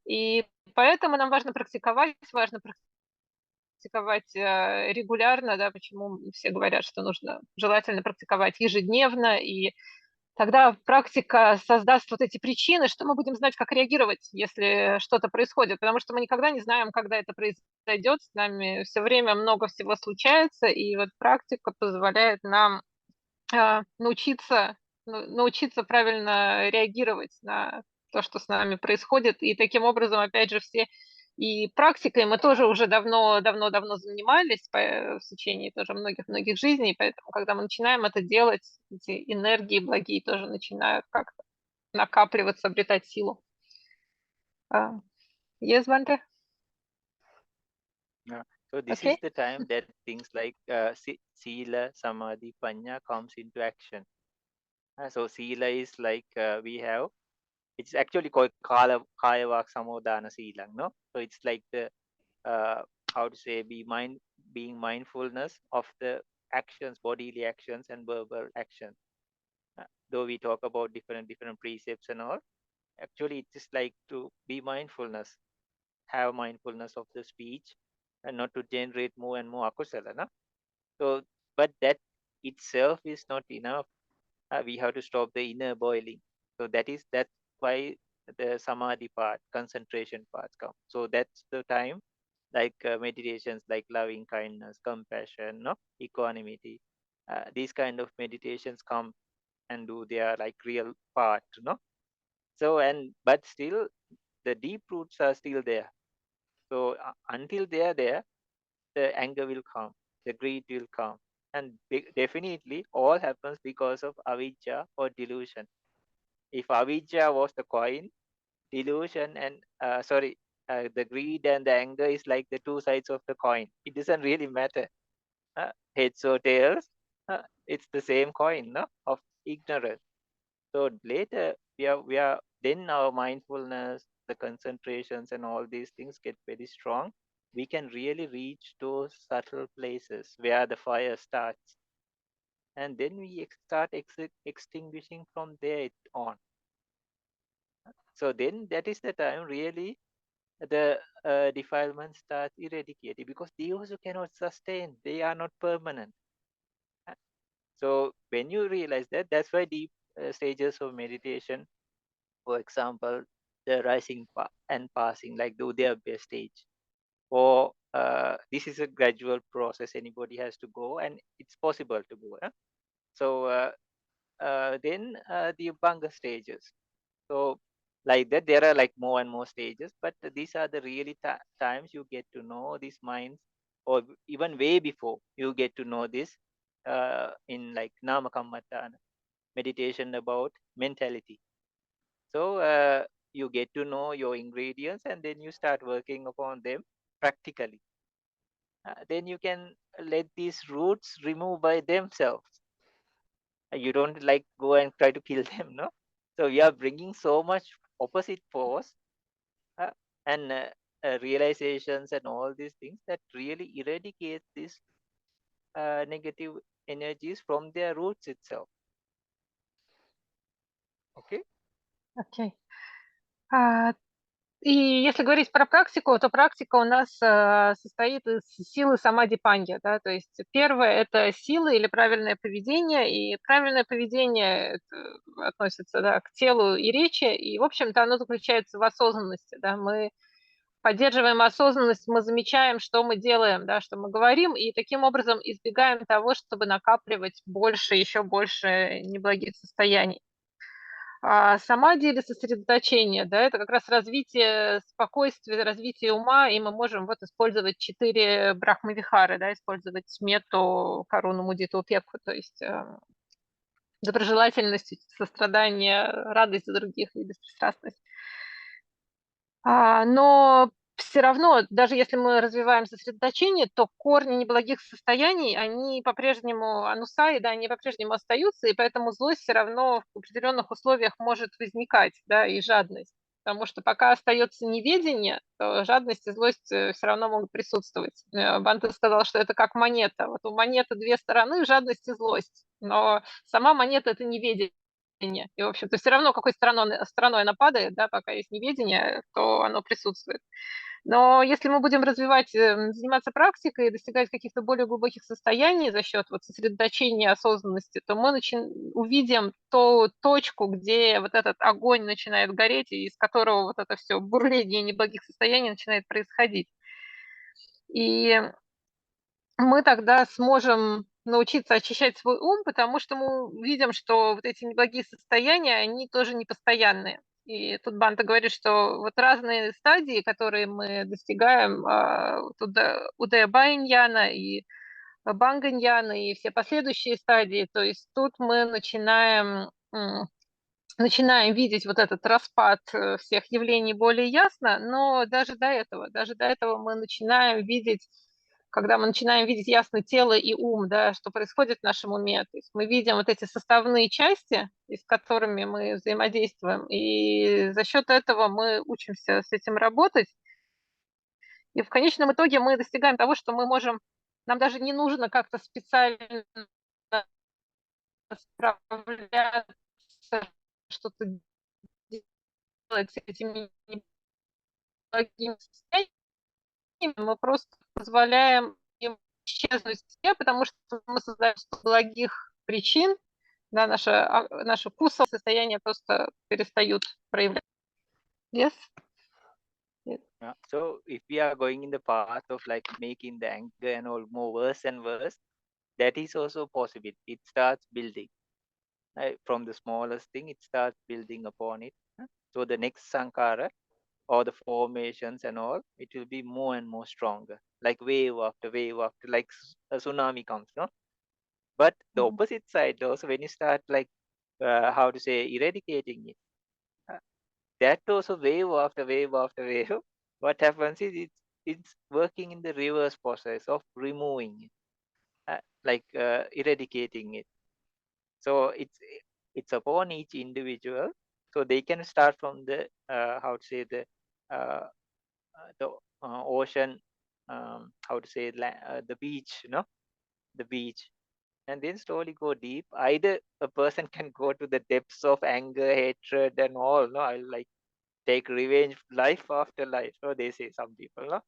И поэтому нам важно практиковать регулярно, да, почему все говорят, что нужно желательно практиковать ежедневно, и тогда практика создаст вот эти причины, что мы будем знать, как реагировать, если что-то происходит, потому что мы никогда не знаем, когда это произойдет, с нами все время много всего случается, и вот практика позволяет нам научиться правильно реагировать на то, что с нами происходит, и таким образом, опять же, все и практикой мы тоже уже давно занимались в течение тоже многих жизней, поэтому, когда мы начинаем это делать, эти энергии благие тоже начинают как-то накапливаться, обретать силу. Yes, Bhante? So this Okay. is the time that things like sila, samadhi, panya comes into action. So sila is like we have. It's actually called kaya vak samodana sila, no? So it's like the how to say being mindfulness of the actions, bodily actions and verbal actions. Though we talk about different precepts and all, actually it is like to be mindfulness, have mindfulness of the speech, and not to generate more and more akusala. No? So, but that itself is not enough. We have to stop the inner boiling. So that's why the samadhi part, concentration parts come. So that's the time, like meditations like loving kindness, compassion, no, equanimity. These kind of meditations come and do their like real part, no. So but still the deep roots are still there. So until they are there, the anger will come, the greed will come, and definitely all happens because of avijja or delusion. If avijja was the coin, delusion and the greed and the anger is like the two sides of the coin. It doesn't really matter, heads or tails. It's the same coin, no, of ignorance. So later we are then our mindfulness, the concentrations and all these things get very strong. We can really reach those subtle places where the fire starts, and then we start extinguishing from there on. So then that is the time really the defilement starts eradicating, because they also cannot sustain, they are not permanent. So when you realize that, that's why deep stages of meditation, for example, the rising and passing, like the Udayabhya stage, or this is a gradual process anybody has to go, and it's possible to go. So then the Bhanga stages. So like that, there are like more and more stages, but these are the really times you get to know these minds, or even way before you get to know this in like Namakammatana, meditation about mentality. So you get to know your ingredients, and then you start working upon them practically. Then you can let these roots remove by themselves. You don't like go and try to kill them, no? So we are bringing so much opposite force and realizations and all these things that really eradicate these negative energies from their roots itself. Okay. Okay. И если говорить про практику, то практика у нас состоит из силы самадипанья, да, то есть первое – это сила или правильное поведение, и правильное поведение относится, да, к телу и речи, и, в общем-то, оно заключается в осознанности, да, мы поддерживаем осознанность, мы замечаем, что мы делаем, да, что мы говорим, и таким образом избегаем того, чтобы накапливать больше, еще больше неблагих состояний. Самадхи или сосредоточение, да, это как раз развитие спокойствия, развитие ума, и мы можем вот использовать 4 брахмавихары, да, использовать мету, каруну, мудиту, упекху, то есть доброжелательность, сострадание, радость за других и беспристрастность. Но все равно, даже если мы развиваем сосредоточение, то корни неблагих состояний, они по-прежнему, анусаи, да, они по-прежнему остаются, и поэтому злость все равно в определенных условиях может возникать, да, и жадность. Потому что пока остается неведение, то жадность и злость все равно могут присутствовать. Бханте сказал, что это как монета. Вот у монеты 2 стороны, жадность и злость. Но сама монета – это неведение. И, в общем-то, все равно какой стороной она падает, да, пока есть неведение, то оно присутствует. Но если мы будем развивать, заниматься практикой и достигать каких-то более глубоких состояний за счет вот сосредоточения осознанности, то мы увидим ту точку, где вот этот огонь начинает гореть, и из которого вот это все бурление неблагих состояний начинает происходить. И мы тогда сможем научиться очищать свой ум, потому что мы видим, что вот эти неблагие состояния, они тоже непостоянные. И тут Бханте говорит, что вот разные стадии, которые мы достигаем, удая-бхаяньяна и бханганьяна, и все последующие стадии, то есть тут мы начинаем видеть вот этот распад всех явлений более ясно, но даже до этого мы начинаем видеть, когда мы начинаем видеть ясно тело и ум, да, что происходит в нашем уме. То есть мы видим вот эти составные части, с которыми мы взаимодействуем, и за счет этого мы учимся с этим работать. И в конечном итоге мы достигаем того, что мы можем, нам даже не нужно как-то специально справляться, что-то делать с этими неблагими состояниями, мы просто позволяем им исчезнуть в себе, потому что мы создаем благих причин, да, наши вкусовые состояния просто перестают проявляться. Yes? So if we are going in the path of like making the anger and all more worse and worse, that is also possible. It starts building. Right? From the smallest thing, it starts building upon it. So the next sankhara or the formations and all, it will be more and more stronger, like wave after wave after, like a tsunami comes, no? But the opposite side also, when you start like, how to say, eradicating it, that also wave after wave after wave, what happens is it's working in the reverse process of removing it, eradicating it. So it's upon each individual. So they can start from the how to say the ocean, how to say the beach, you know, the beach, and then slowly go deep. Either a person can go to the depths of anger, hatred, and all. No, I'll like take revenge, life after life. So they say some people, no.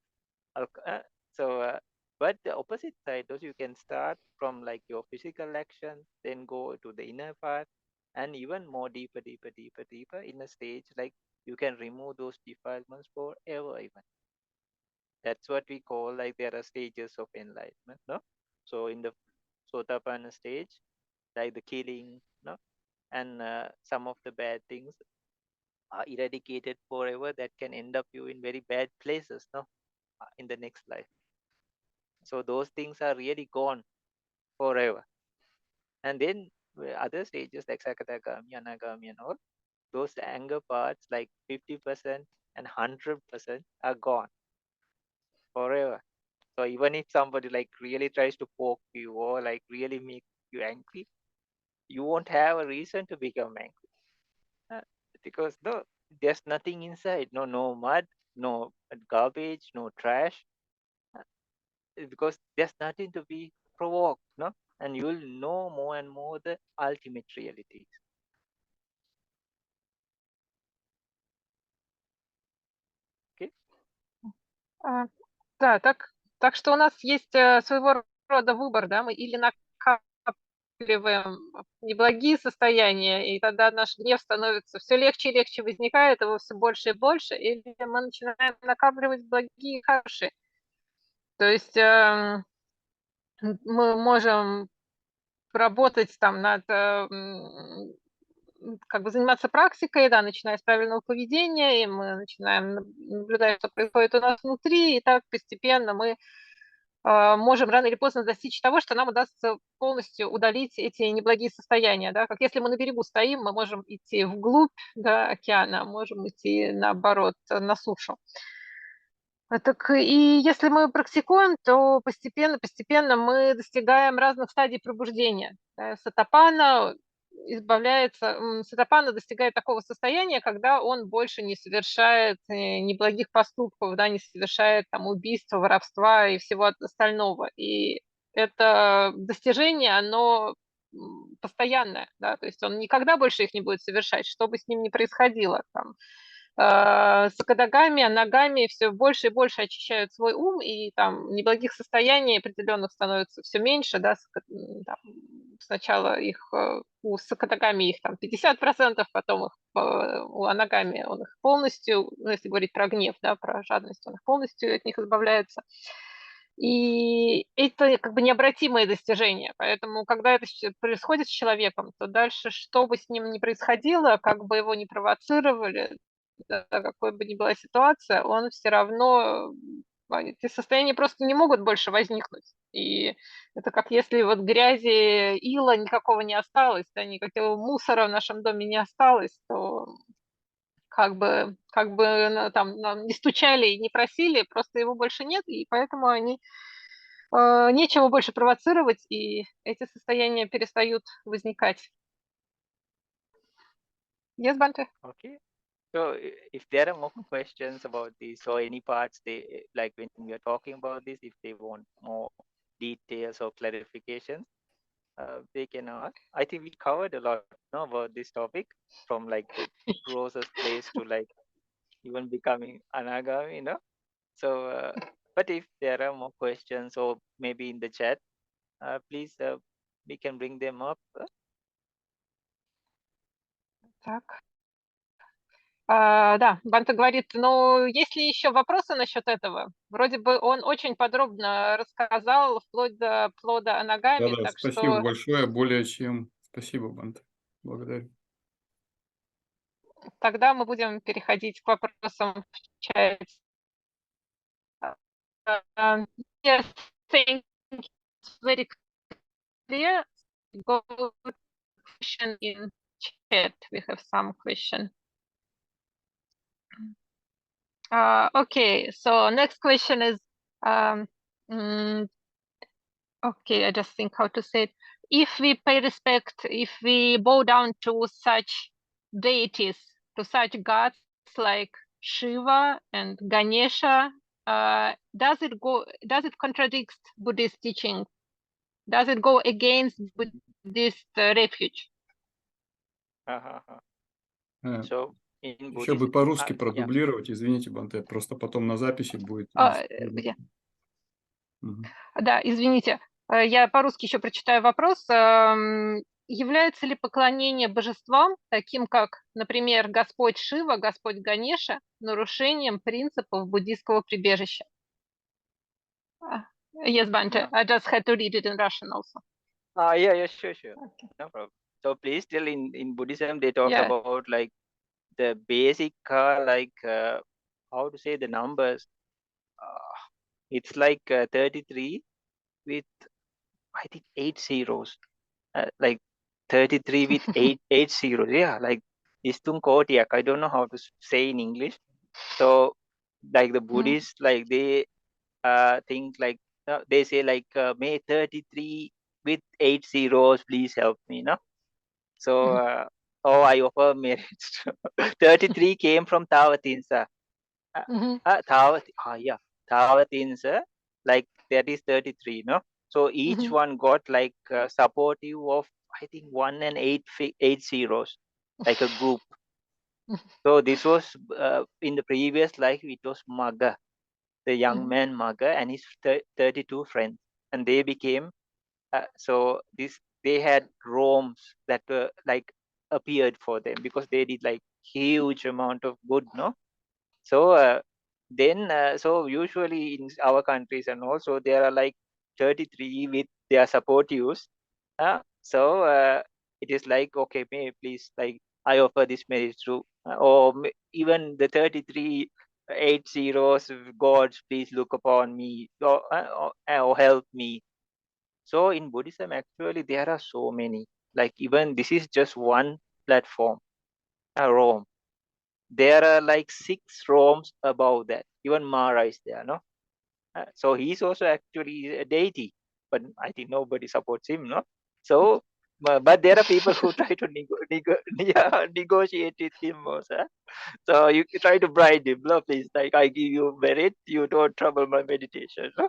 But the opposite side, those you can start from like your physical action, then go to the inner part, and even more deeper in a stage, like you can remove those defilements forever even. That's what we call like there are stages of enlightenment, no? So in the Sotapanna stage, like the killing, no? And some of the bad things are eradicated forever, that can end up you in very bad places, no? In the next life. So those things are really gone forever. And then other stages like Sakatagami, Anagami and all, those anger parts like 50% and 100% are gone forever. So even if somebody like really tries to poke you or like really make you angry, you won't have a reason to become angry. Because no, there's nothing inside. No mud, no garbage, no trash. Because there's nothing to be provoked, no? And you'll know more and more the ultimate realities. Да, так что у нас есть своего рода выбор, да, мы или накапливаем неблагие состояния, и тогда наш гнев становится все легче и легче возникает, его все больше и больше, или мы начинаем накапливать благие и хорошие. То есть мы можем работать там над как бы заниматься практикой, да, начиная с правильного поведения, и мы начинаем наблюдать, что происходит у нас внутри, и так постепенно мы можем рано или поздно достичь того, что нам удастся полностью удалить эти неблагие состояния, да, как если мы на берегу стоим, мы можем идти вглубь, да, океана, можем идти, наоборот, на сушу. Так и если мы практикуем, то постепенно мы достигаем разных стадий пробуждения. Сатапана Сатапана достигает такого состояния, когда он больше не совершает неблагих поступков, да, не совершает там убийства, воровства и всего остального. И это достижение, оно постоянное, да, то есть он никогда больше их не будет совершать, что бы с ним ни происходило. Там, с кадагами, ногами все больше и больше очищают свой ум, и там неблагих состояний определенных становится все меньше, да, там, сначала их у сакатагами их там 50%, потом их у анагами он их полностью, ну, если говорить про гнев, да, про жадность, он их полностью от них избавляется. И это как бы необратимое достижение. Поэтому, когда это происходит с человеком, то дальше, что бы с ним ни происходило, как бы его ни провоцировали, да, какой бы ни была ситуация, он все равно, эти состояния просто не могут больше возникнуть. И это как если вот грязи, ила никакого не осталось, да, никакого мусора в нашем доме не осталось, то как бы там нам не стучали и не просили, просто его больше нет, и поэтому они нечего больше провоцировать, и эти состояния перестают возникать. Yes, Bhante? Okay. So if there are more questions about this or any parts they like when we are talking about this, if they want more details or clarifications, they can ask. I think we covered a lot about this topic, from like the process place to like even becoming anagami, So, but if there are more questions or maybe in the chat, please we can bring them up. Так. Да, Банта говорит, ну, есть ли еще вопросы насчет этого? Вроде бы он очень подробно рассказал, вплоть до плода анагами, Да-да, так спасибо что большое, более чем. Спасибо, Бханте. Благодарю. тогда мы будем переходить к вопросам в чате. Yes, thank you. It's very clear. Go to question in chat. We have some question. Okay, so next question is, okay, I just think how to say it. If we pay respect, if we bow down to such deities, to such gods like Shiva and Ganesha, does it contradict Buddhist teaching? Does it go against Buddhist refuge? So in Еще бы Buddhism, по-русски yeah. продублировать, извините, Бханте, просто потом на записи будет. Мгм. Да, извините, я по-русски еще прочитаю вопрос. Является ли поклонение божествам, таким как, например, Господь Шива, Господь Ганеша, нарушением принципов буддийского прибежища? Yes, Bhante, I just had to read it in Russian also. Yeah, sure. Okay. No problem. So please tell in Buddhism they talk Yeah. about like the basic like how to say the numbers. It's like 33 with I think 8 zeros. Like 33 with 8 zeros. Yeah, like Istung Kotiak. I don't know how to say in English. So like the Buddhists, like they think like they say like may 33 with 8 zeros, please help me, So I offer merits. 33 came from Tawatinsa. Tawatinsa, like that is 33, So each one got like supportive of I think 1 and 8 zeros, like a group. So this was in the previous life it was Magga. the young man Maga and his 32 friends, and they became they had roams that were like appeared for them because they did like huge amount of good, no? So so usually in our countries and also there are like 33 with their supporters. It is like, okay, may please, like, I offer this marriage to, even the 33 8 zeros, gods, please look upon me, or help me. So in Buddhism, actually, there are so many. Like, even this is just one platform, a Rome. There are like 6 Romes above that. Even Mara is there, no? So he's also actually a deity, but I think nobody supports him, no? So, but there are people who try to negotiate with him also. So you try to bribe him, no, please, like, I give you merit, you don't trouble my meditation. No?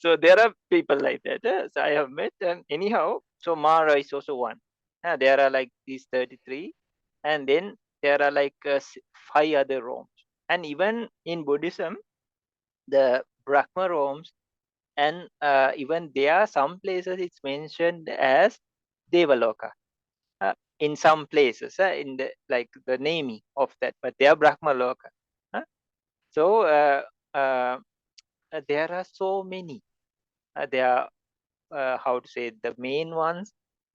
So there are people like that. So I have met, and anyhow, so Mara is also one. There are like these 33, and then there are like 5 other Romes. And even in Buddhism, the Brahma Romes, and even there are some places it's mentioned as Devaloka. In some places, in the like the naming of that, but they are Brahma Loka. So there are so many. There are, how to say, the main ones,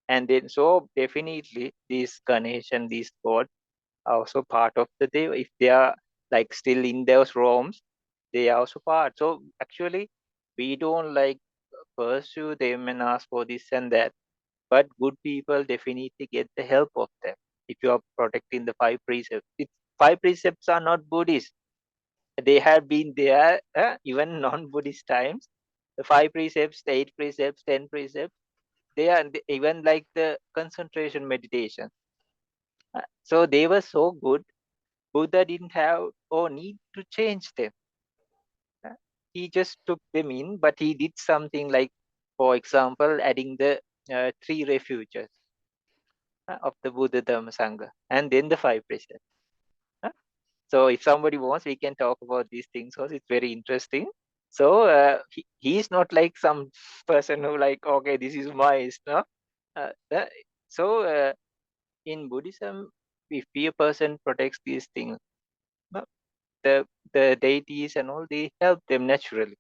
and then so definitely these Ganesh and these gods are also part of the Deva. If they are like still in those realms, they are also part. So actually, we don't like pursue them and ask for this and that, but good people definitely get the help of them if you are protecting the 5 precepts. 5 precepts are not Buddhist. They have been there even non-Buddhist times. The 5 precepts, the 8 precepts, 10 precepts, they are even like the concentration meditation. So they were so good, Buddha didn't have or need to change them. He just took them in, but he did something like, for example, adding the 3 refuges of the Buddha Dhamma Sangha, and then the 5 precepts. So if somebody wants, we can talk about these things because it's very interesting. So he's not like some person who like, okay, this is my, no? So in Buddhism, if a person protects these things, no, the deities and all, they help them naturally.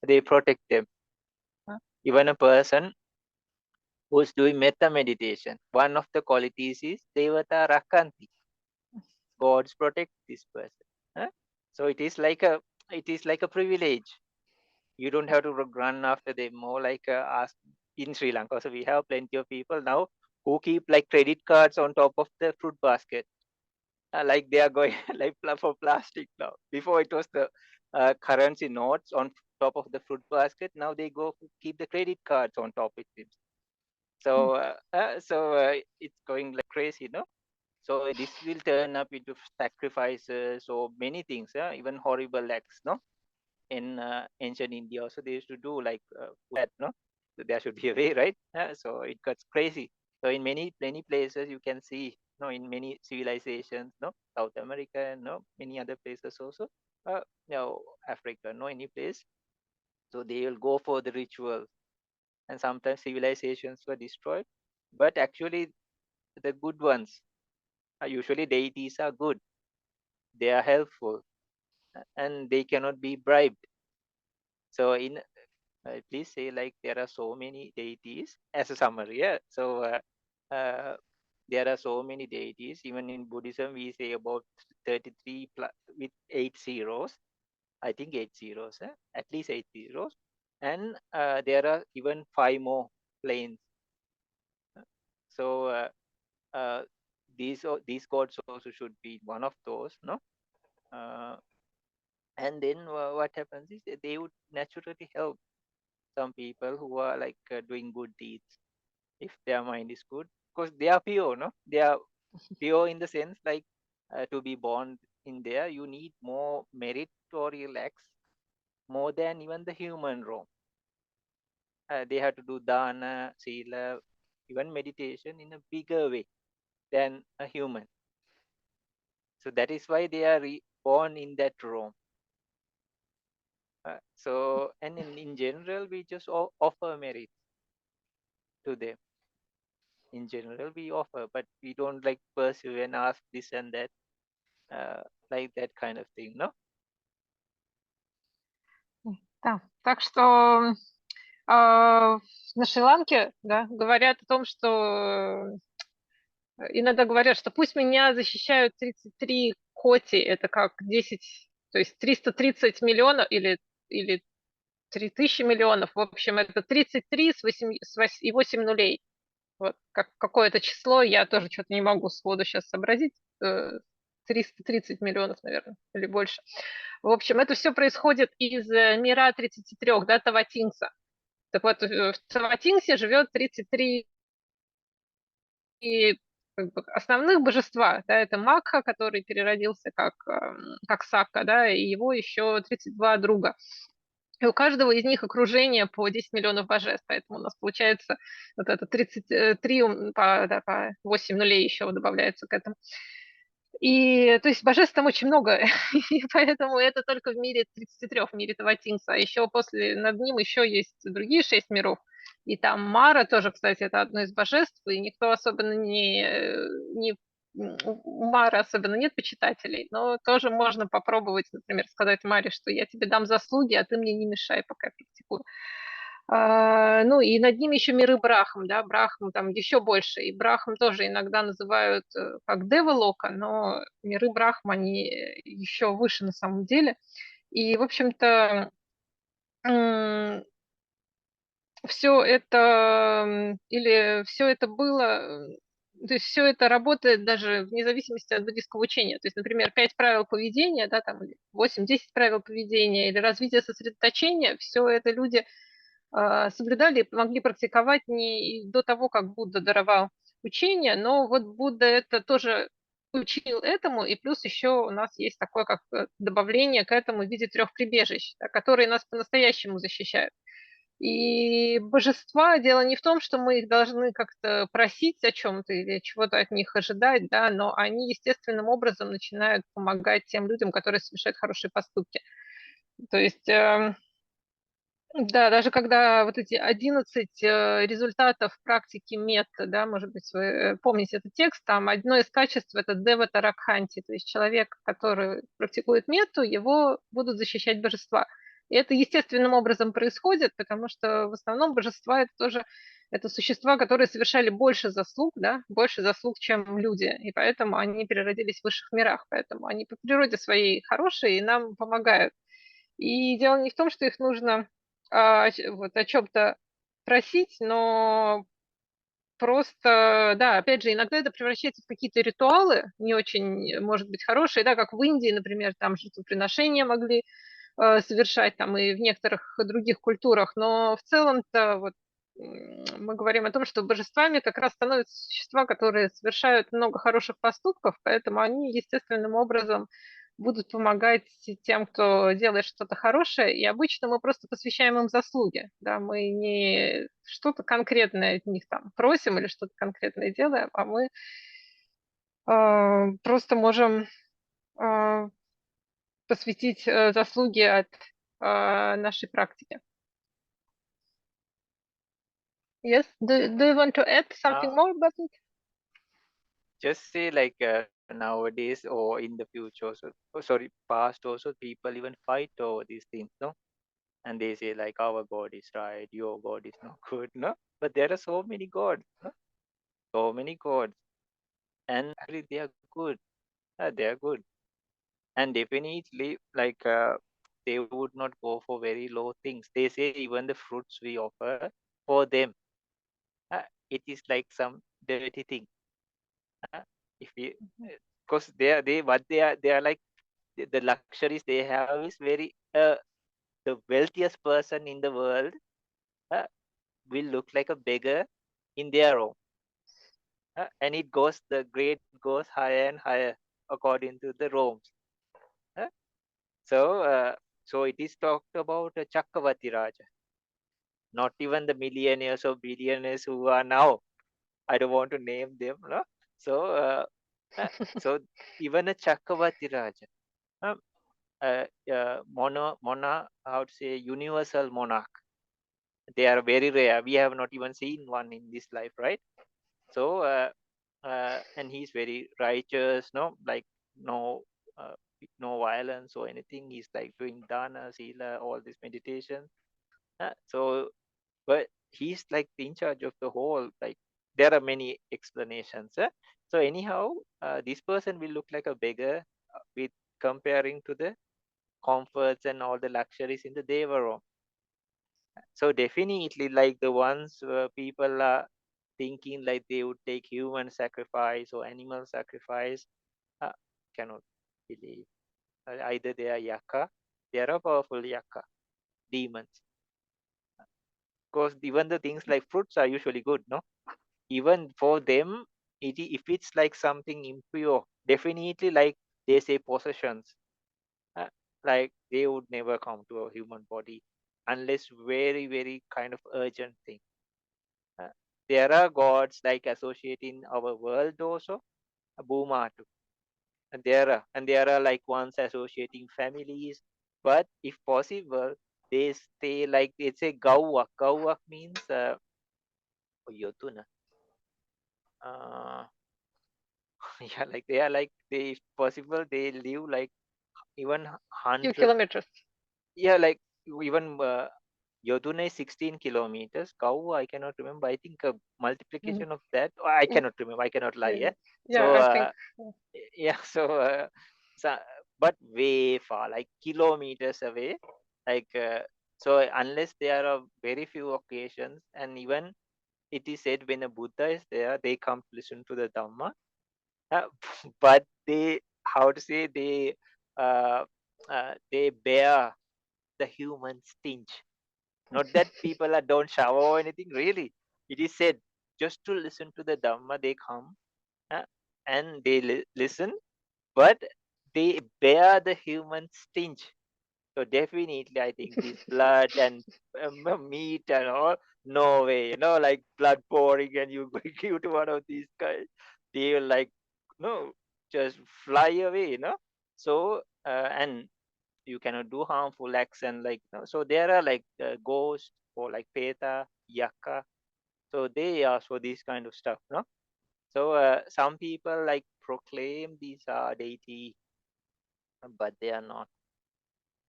They protect them. Even a person who's doing metta meditation, one of the qualities is Devata Rakanti. Gods protect this person. So it is like a privilege. You don't have to run after them. More like ask in Sri Lanka. So we have plenty of people now who keep like credit cards on top of the fruit basket, like they are going like for plastic now. Before it was the currency notes on top of the fruit basket. Now they go keep the credit cards on top of it. So it's going like crazy, no? So this will turn up into sacrifices or many things, even horrible acts, no? In ancient India also they used to do like that, no? So there should be a way, right? So it gets crazy. So in many places you can see, no, in many civilizations, no, South America, no, many other places also, Africa, no, any place. So they will go for the rituals, and sometimes civilizations were destroyed, but actually the good ones, usually deities are good, they are helpful, and they cannot be bribed. So in please say, like, there are so many deities as a summary. There are so many deities. Even in Buddhism, we say about 33 with 8 zeros. I think 8 zeros, at least 8 zeros. And there are even 5 more planes. So these gods also should be one of those, no? And then what happens is that they would naturally help some people who are like doing good deeds if their mind is good, because they are pure, no? They are pure in the sense like to be born in there, you need more meritorial acts more than even the human realm. They have to do dana, sila, even meditation in a bigger way than a human. So that is why they are born in that realm. So, and in general, we just offer merit to them. In general, we offer, but we don't like pursue and ask this and that, like that kind of thing, no? Да. Так что на Шри-Ланке, да, говорят о том, что иногда говорят, что пусть меня защищают 33 коти, это как 10, то есть 330 миллионов или 3000 миллионов, в общем, это 33 и 8 нулей. Вот как какое-то число, я тоже что-то не могу сходу сейчас сообразить, 330 миллионов, наверное, или больше. В общем, это все происходит из мира 33, да, Таватинса. Так вот, в Таватинсе живет 33 как бы основных божества, да, это Макха, который переродился как Сакка, да, и его еще 32 друга. И у каждого из них окружение по 10 миллионов божеств, поэтому у нас получается вот это 33, по 8 нулей еще добавляется к этому. И, то есть, божеств там очень много, и поэтому это только в мире 33, в мире Таватинса. А еще над ним еще есть другие 6 миров. И там Мара тоже, кстати, это одно из божеств, и никто особенно у Мары особенно нет почитателей, но тоже можно попробовать, например, сказать Маре, что я тебе дам заслуги, а ты мне не мешай, пока я практикую. Ну и над ним еще миры Брахм, да, Брахм там еще больше, и Брахм тоже иногда называют как Девалока, но миры Брахм, они еще выше на самом деле. И, в общем-то, все это, или все это было, то есть все это работает даже вне зависимости от буддийского учения. То есть, например, 5 правил поведения, да, там, 8-10 правил поведения или развитие сосредоточения, все это люди соблюдали и могли практиковать не до того, как Будда даровал учение, но вот Будда это тоже учил этому, и плюс еще у нас есть такое, как добавление к этому в виде 3 прибежищ, да, которые нас по-настоящему защищают. И божества, дело не в том, что мы их должны как-то просить о чем-то или чего-то от них ожидать, да, но они естественным образом начинают помогать тем людям, которые совершают хорошие поступки. То есть да, даже когда вот эти 11 результатов практики Метта, да, может быть, вы помните этот текст, там одно из качеств – это девата ракханти, то есть человек, который практикует Метту, его будут защищать божества. И это естественным образом происходит, потому что в основном божества – это тоже это существа, которые совершали больше заслуг, да, больше заслуг, чем люди, и поэтому они переродились в высших мирах, поэтому они по природе своей хорошие и нам помогают. И дело не в том, что их нужно вот о чем-то просить, но просто, да, опять же, иногда это превращается в какие-то ритуалы, не очень, может быть, хорошие, да, как в Индии, например, там жертвоприношения могли совершать, там и в некоторых других культурах, но в целом-то вот мы говорим о том, что божествами как раз становятся существа, которые совершают много хороших поступков, поэтому они естественным образом будут помогать тем, кто делает что-то хорошее, и обычно мы просто посвящаем им заслуги, да, мы не что-то конкретное от них там просим или что-то конкретное делаем, а мы просто можем посвятить заслуги от нашей практики. Yes, do you want to add something more about it? Just say like nowadays or in the future, past also, people even fight over these things, no? And they say like our God is right, your God is not good, no? But there are so many gods, no? So many gods, and actually they are good. They are good, and definitely like they would not go for very low things. They say even the fruits we offer for them, it is like some dirty thing. If we, because they are like the luxuries they have is very the wealthiest person in the world will look like a beggar in their room, and the grade goes higher and higher according to the rooms. So it is talked about Chakravarti Raja, not even the millionaires or billionaires who are now. I don't want to name them, no? So so even a Chakravarti Raja, how to say, universal monarch. They are very rare. We have not even seen one in this life, right? So, and he's very righteous, no, like no, no violence or anything. He's like doing dana, sila, all this meditation. So, but he's like in charge of the whole. Like there are many explanations. So anyhow, this person will look like a beggar with comparing to the comforts and all the luxuries in the Deva realm. So definitely, like the ones people are thinking like they would take human sacrifice or animal sacrifice, cannot believe. Either they are yaka, they are a powerful yaka, demons. Because even the things like fruits are usually good, no? Even for them, if it's like something impure, definitely like they say possessions, like they would never come to a human body unless very, very kind of urgent thing. There are gods like associating our world also, Bhumatu. And there are like ones associating families. But if possible, they stay like they say Gauwak. Gauwak means Yotuna. Yeah, like they are like they if possible they live like even Few 100. kilometers. Yeah, like even Yoduna is 16 kilometers. Kau, I cannot remember. I think a multiplication of that. I cannot remember. I cannot lie. Yeah. Yeah, So I think. yeah. So but way far, like kilometers away. Like so, unless there are very few occasions, and even it is said when a Buddha is there, they come to listen to the Dhamma. But they, how to say, they bear the human stench. Not that people don't shower or anything, really. It is said just to listen to the Dhamma, they come and they listen, but they bear the human stench. So definitely, I think this blood and meat and all, no way, like blood pouring and you give to one of these guys, they will like, no, just fly away, So, and you cannot do harmful acts and like so there are like ghosts or like peta yaka, so they ask for this kind of stuff, so some people like proclaim these are deity, but they are not.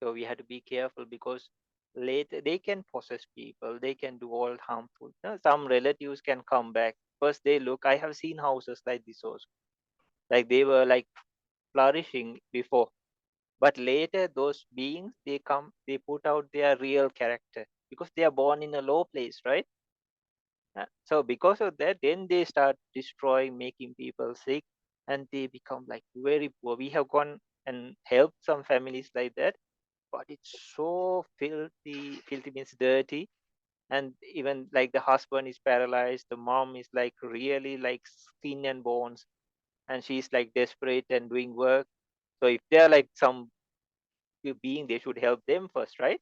So we have to be careful because later they can possess people, they can do all harmful, some relatives can come back. First they look, I have seen houses like this also, like they were like flourishing before. But later, those beings, they put out their real character because they are born in a low place, right? So because of that, then they start destroying, making people sick, and they become like very poor. We have gone and helped some families like that, but it's so filthy. Filthy means dirty, and even like the husband is paralyzed, the mom is like really like skin and bones, and she's like desperate and doing work. So if they're like some being, they should help them first, right?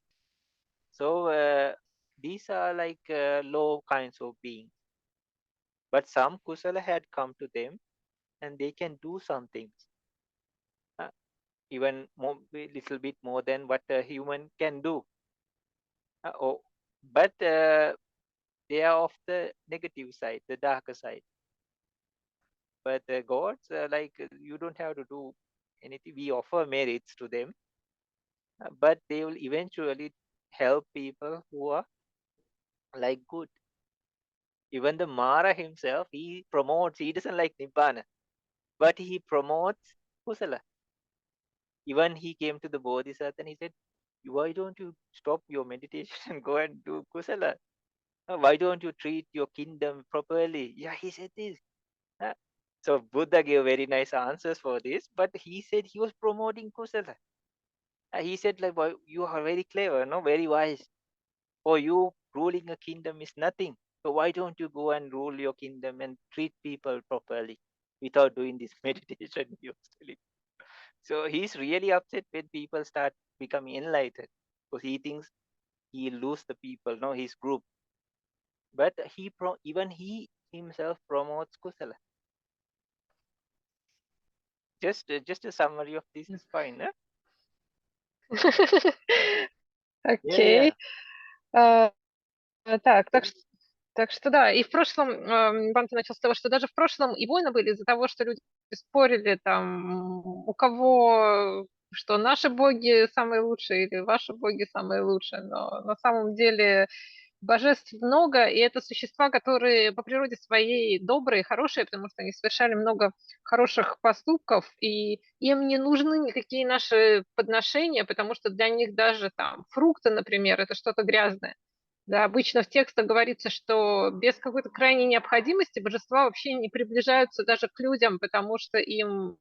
So these are like low kinds of beings, but some kusala had come to them and they can do some things, uh, even more, a little bit more than what a human can do. But they are of the negative side, the darker side. But the gods, like you don't have to do anything. We offer merits to them, but they will eventually help people who are like good. Even the Mara himself, he doesn't like Nibbana, but he promotes Kusala. Even he came to the Bodhisattva and he said, why don't you stop your meditation and go and do Kusala? Why don't you treat your kingdom properly? Yeah, he said this. So Buddha gave very nice answers for this, but he said he was promoting Kusala. He said, like, well, you are very clever, no, very wise. For you, ruling a kingdom is nothing. So why don't you go and rule your kingdom and treat people properly without doing this meditation? He was telling. So he's really upset when people start becoming enlightened because he thinks he'll lose the people, no, his group. But even he himself promotes kusala. Just a summary of this is fine. Окей. Так что да, и в прошлом, Бханте начал с того, что даже в прошлом и войны были из-за того, что люди спорили там, у кого, что наши боги самые лучшие или ваши боги самые лучшие, но на самом деле божеств много, и это существа, которые по природе своей добрые, хорошие, потому что они совершали много хороших поступков, и им не нужны никакие наши подношения, потому что для них даже там фрукты, например, это что-то грязное. Да, обычно в текстах говорится, что без какой-то крайней необходимости божества вообще не приближаются даже к людям, потому что им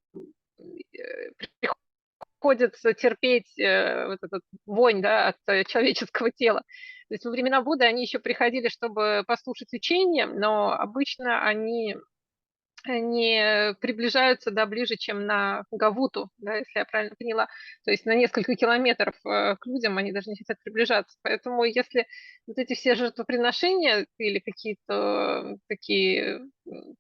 приходится терпеть вот этот вонь, да, от человеческого тела. То есть во времена Будды они еще приходили, чтобы послушать учения, но обычно они не приближаются, да, ближе, чем на Гавуту, да, если я правильно поняла. То есть на несколько километров к людям они даже не хотят приближаться. Поэтому если вот эти все жертвоприношения или какие-то такие,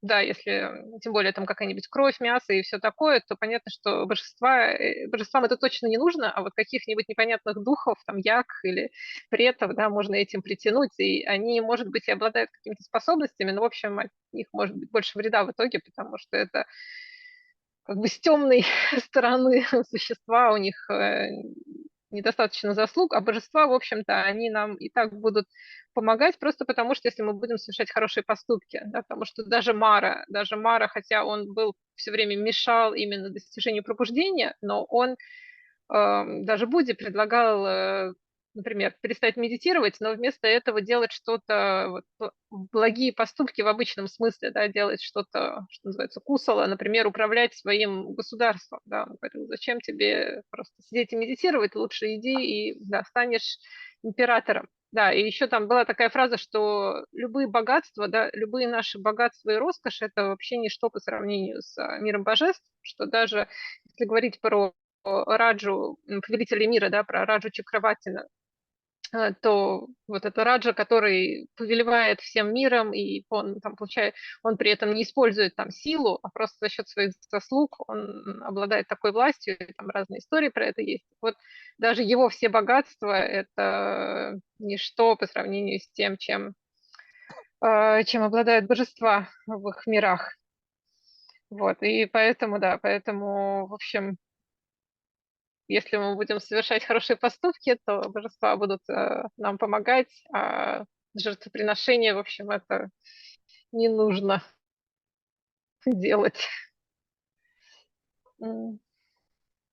да, если тем более там какая-нибудь кровь, мясо и все такое, то понятно, что божествам это точно не нужно, а вот каких-нибудь непонятных духов, там, як или претов, да, можно этим притянуть, и они, может быть, и обладают какими-то способностями, но, в общем, от них может быть больше вреда в итоге, потому что это как бы с темной стороны существа, у них недостаточно заслуг, а божества, в общем-то, они нам и так будут помогать, просто потому что если мы будем совершать хорошие поступки, да, потому что даже Мара, хотя он был все время мешал именно достижению пробуждения, но он даже Будде предлагал, например, перестать медитировать, но вместо этого делать что-то, вот, благие поступки в обычном смысле, да, делать что-то, что называется, кусала, например, управлять своим государством. Да. Он говорил, зачем тебе просто сидеть и медитировать, лучше иди и да, станешь императором. Да, и еще там была такая фраза, что любые богатства, да, любые наши богатства и роскошь – это вообще ничто по сравнению с миром божеств, что даже если говорить про Раджу, повелителя мира, да, про Раджу Чакраватина, то вот это Раджа, который повелевает всем миром, и он там получает, он при этом не использует там силу, а просто за счет своих заслуг он обладает такой властью, и там разные истории про это есть. Вот даже его все богатства – это ничто по сравнению с тем, чем обладают божества в их мирах. Вот, и поэтому, да, в общем, если мы будем совершать хорошие поступки, то божества будут нам помогать, а жертвоприношение, в общем, это не нужно делать.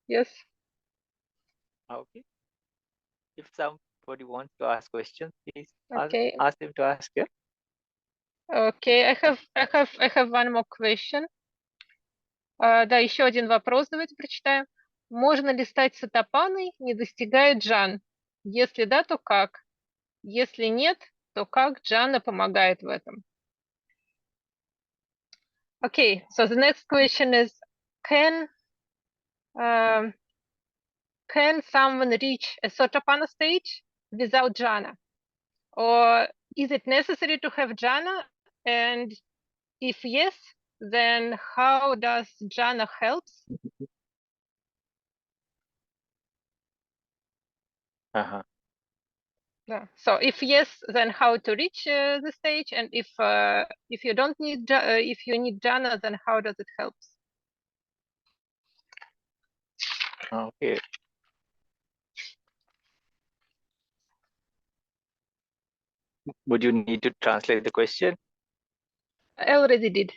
Yes. Okay. If somebody wants to ask questions, please Okay. ask them to ask. Yeah? Okay. I have one more question. Да, еще один вопрос, давайте прочитаем. Можно ли стать сатапаной, не достигая джан? Если да, то как? Если нет, то как джана помогает в этом? Okay, so the next question is, can someone reach a Sotapanna stage without jhana? Or is it necessary to have jhana? And if yes, then how does jhana help? Uh-huh. Yeah. So if yes, then how to reach the stage? And if you don't need, if you need jhana, then how does it help? Okay. Would you need to translate the question? I already did.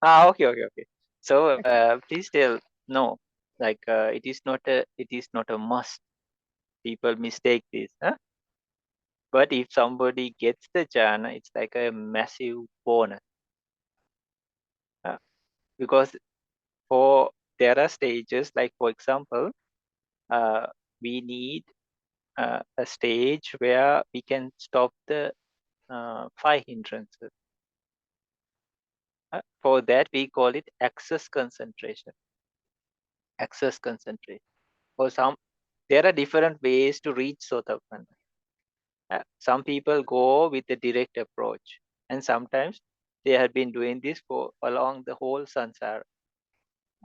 Okay. So please tell no, like it is not a must. People mistake this, huh? But if somebody gets the jhana, it's like a massive bonus. Because there are stages, like for example, we need a stage where we can stop the 5 hindrances. For that, we call it access concentration. Access concentration. There are different ways to reach Sotapanna. Some people go with a direct approach, and sometimes they have been doing this for along the whole samsara.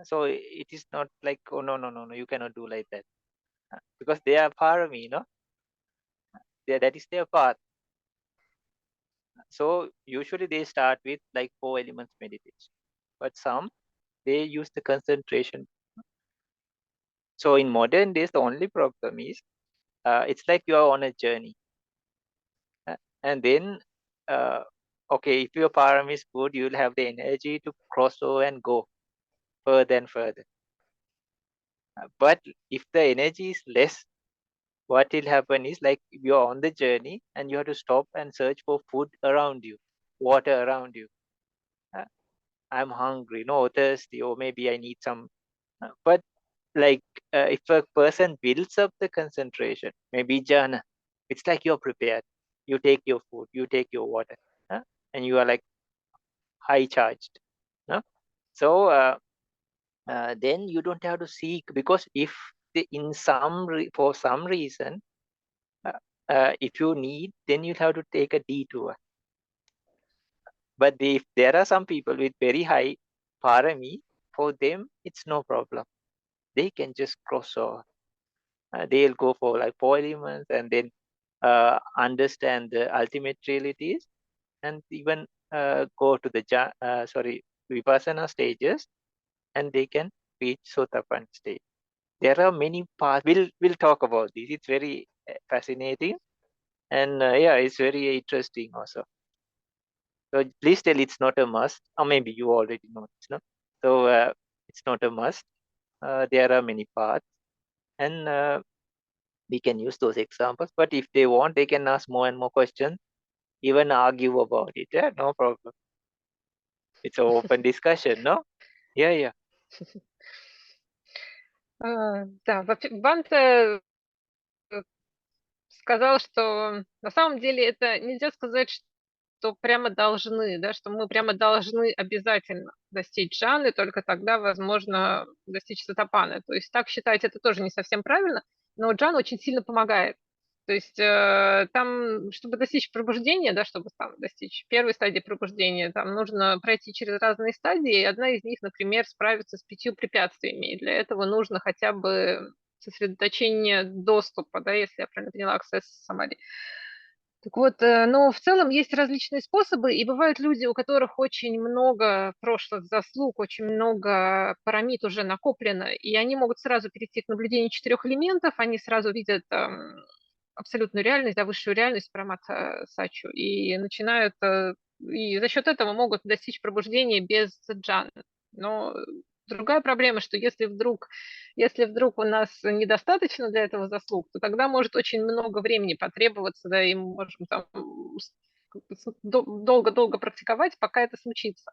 So it is not like, oh, no, no, no, no, you cannot do like that. Because they are parami, no? That is their path. So usually they start with like 4 elements meditation. But some, they use the concentration. So in modern days, the only problem is, it's like you are on a journey. And then, okay, if your param is good, you'll have the energy to cross over and go further and further. But if the energy is less, what will happen is like you're on the journey and you have to stop and search for food around you, water around you. I'm hungry, no, thirsty, or maybe I need some. But like if a person builds up the concentration, maybe jhana, it's like you're prepared. You take your food, you take your water, and you are like high charged. So then you don't have to seek, because if for some reason, if you need, then you have to take a detour. But if there are some people with very high parami, for them it's no problem. They can just cross over. They'll go for like 4 elements and then understand the ultimate realities, and even go to the vipassana stages, and they can reach sotapan stage. There are many paths. We'll talk about this. It's very fascinating, and yeah, it's very interesting also. So please tell it's not a must, or maybe you already know this, no? So it's not a must. There are many paths, and we can use those examples. But if they want, they can ask more and more questions, even argue about it. Yeah, no problem. It's an open discussion, no? Yeah. Да, Бханте сказал, что на самом деле это нельзя сказать, что прямо должны, да, что мы прямо должны обязательно достичь джаны, только тогда возможно достичь сатапаны. То есть так считать это тоже не совсем правильно, но джана очень сильно помогает. То есть там, чтобы достичь пробуждения, да, чтобы там достичь первой стадии пробуждения, там нужно пройти через разные стадии, и одна из них, например, справиться с 5 препятствиями. И для этого нужно хотя бы сосредоточение доступа, да, если я правильно поняла, access самади. Так вот, но в целом есть различные способы, и бывают люди, у которых очень много прошлых заслуг, очень много парамид уже накоплено, и они могут сразу перейти к наблюдению 4 элементов, они сразу видят абсолютную реальность, да, высшую реальность праматха сачу, и начинают, и за счет этого могут достичь пробуждения без джаны. Но другая проблема, что если вдруг у нас недостаточно для этого заслуг, то тогда может очень много времени потребоваться, да, и мы можем там долго-долго практиковать, пока это случится.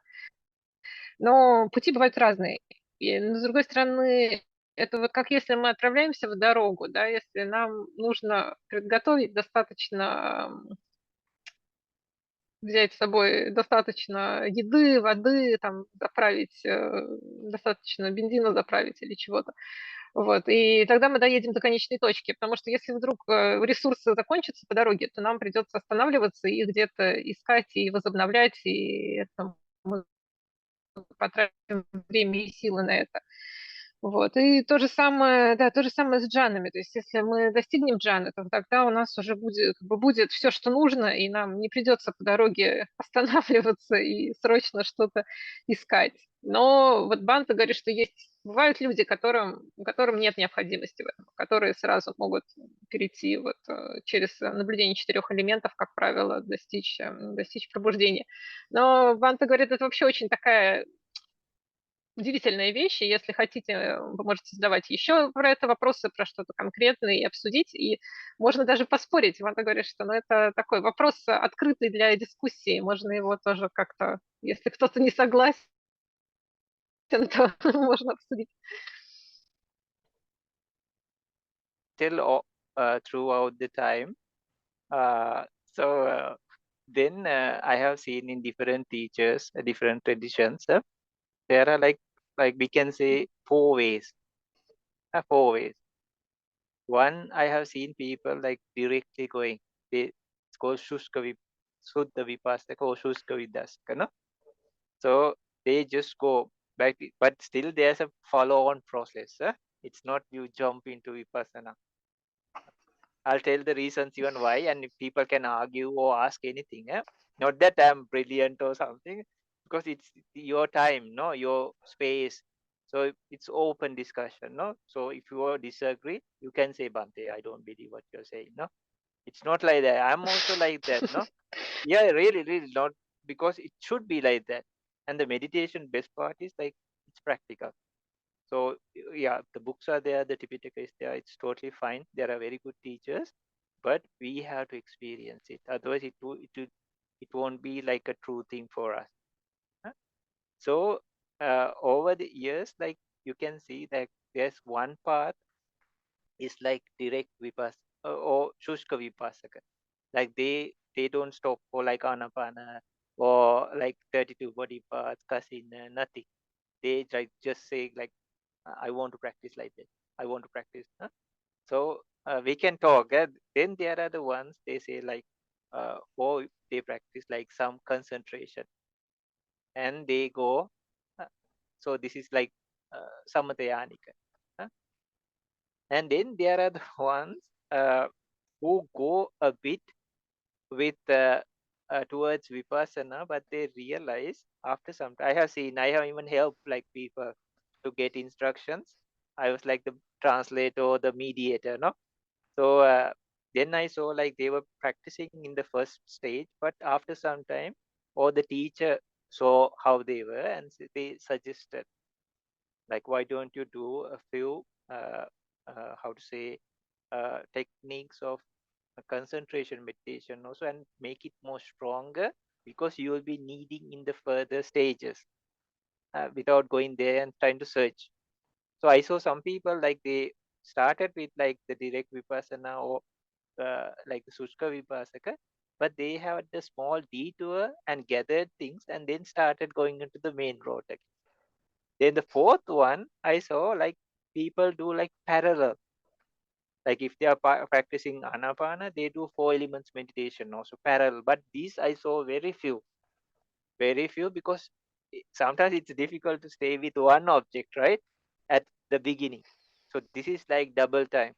Но пути бывают разные. И, с другой стороны, это вот как если мы отправляемся в дорогу, да, если нам нужно подготовить достаточно, взять с собой достаточно еды, воды, там, заправить, достаточно бензина заправить или чего-то. Вот, и тогда мы доедем до конечной точки, потому что если вдруг ресурсы закончатся по дороге, то нам придется останавливаться и где-то искать и возобновлять, и это мы потратим время и силы на это. Вот. И то же самое, да, то же самое с джанами. То есть если мы достигнем джаны, то тогда у нас уже будет все, что нужно, и нам не придется по дороге останавливаться и срочно что-то искать. Но вот Бханте говорит, что бывают люди, которым нет необходимости в этом, которые сразу могут перейти вот через наблюдение 4 элементов, как правило, достичь пробуждения. Но Бханте говорит, это вообще очень такая удивительные вещи. Если хотите, вы можете задавать еще про это вопросы, про что-то конкретное и обсудить. И можно даже поспорить. Ванда говорит, что это такой вопрос открытый для дискуссии. Можно его тоже как-то, если кто-то не согласен, то можно обсудить. Till throughout the time. Then I have seen in different teachers, different traditions, there are like we can say 4 ways. 4 ways. One, I have seen people like directly going. It's called Shuddha Vipassaka or Shuddha Vidassaka, no? So they just go but still there's a follow-on process. It's not you jump into vipassana. I'll tell the reasons even why, and if people can argue or ask anything. Not that I'm brilliant or something, because it's your time, no, your space. So it's open discussion, no. So if you disagree, you can say, Bhante, I don't believe what you're saying, no. It's not like that. I'm also like that, no. Yeah, really, really not, because it should be like that. And the meditation best part is like it's practical. So yeah, the books are there, the Tipitaka is there, it's totally fine. There are very good teachers, but we have to experience it. Otherwise, it won't be like a true thing for us. So over the years, like you can see that there's one path is like direct vipassana or shushka vipassaka. Like they don't stop for like anapana or like 32 body parts, kasina, nothing. They like just say like, I want to practice like that. I want to practice. So we can talk. Then there are the ones they say like, or they practice like some concentration, and they go. So this is like samatayanika. And then there are the ones who go a bit with towards vipassana, but they realize after some time. I have even helped like people to get instructions. I was like the translator, the mediator, no. So then I saw like they were practicing in the first stage, but after some time, or the teacher saw how they were, and they suggested like, why don't you do a few how to say techniques of concentration meditation also, and make it more stronger, because you will be needing in the further stages without going there and trying to search. So I saw some people like they started with like the direct vipassana or like the Sushka Vipassaka, but they had a small detour and gathered things and then started going into the main road again. Then the fourth one, I saw like people do like parallel. Like if they are practicing Anapana, they do 4 elements meditation also parallel. But these I saw very few, because sometimes it's difficult to stay with one object, right? At the beginning. So this is like double time.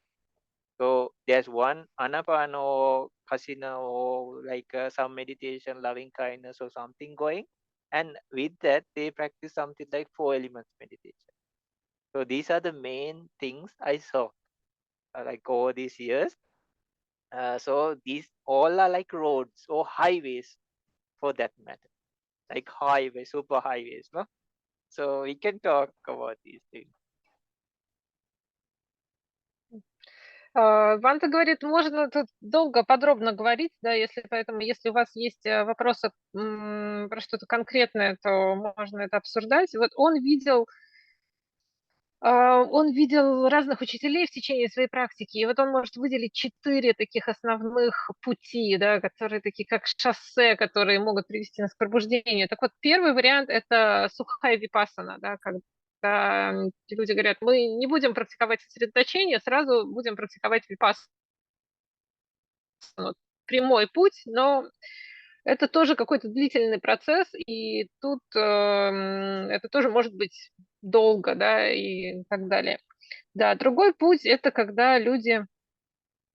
So there's one anapana or kasina or like some meditation, loving kindness or something going. And with that, they practice something like 4 elements meditation. So these are the main things I saw like over these years. So these all are like roads or highways for that matter, like highways, super highways, no? So we can talk about these things. Бханте говорит, можно тут долго, подробно говорить, да, поэтому, если у вас есть вопросы про что-то конкретное, то можно это обсуждать. Вот он видел разных учителей в течение своей практики, и вот он может выделить 4 таких основных пути, да, которые такие как шоссе, которые могут привести нас к пробуждению. Так вот, первый вариант – это сухая випассана, да, когда люди говорят, мы не будем практиковать сосредоточение, сразу будем практиковать випассану. Прямой путь, но это тоже какой-то длительный процесс, и тут это тоже может быть долго, да, и так далее. Да, другой путь – это когда люди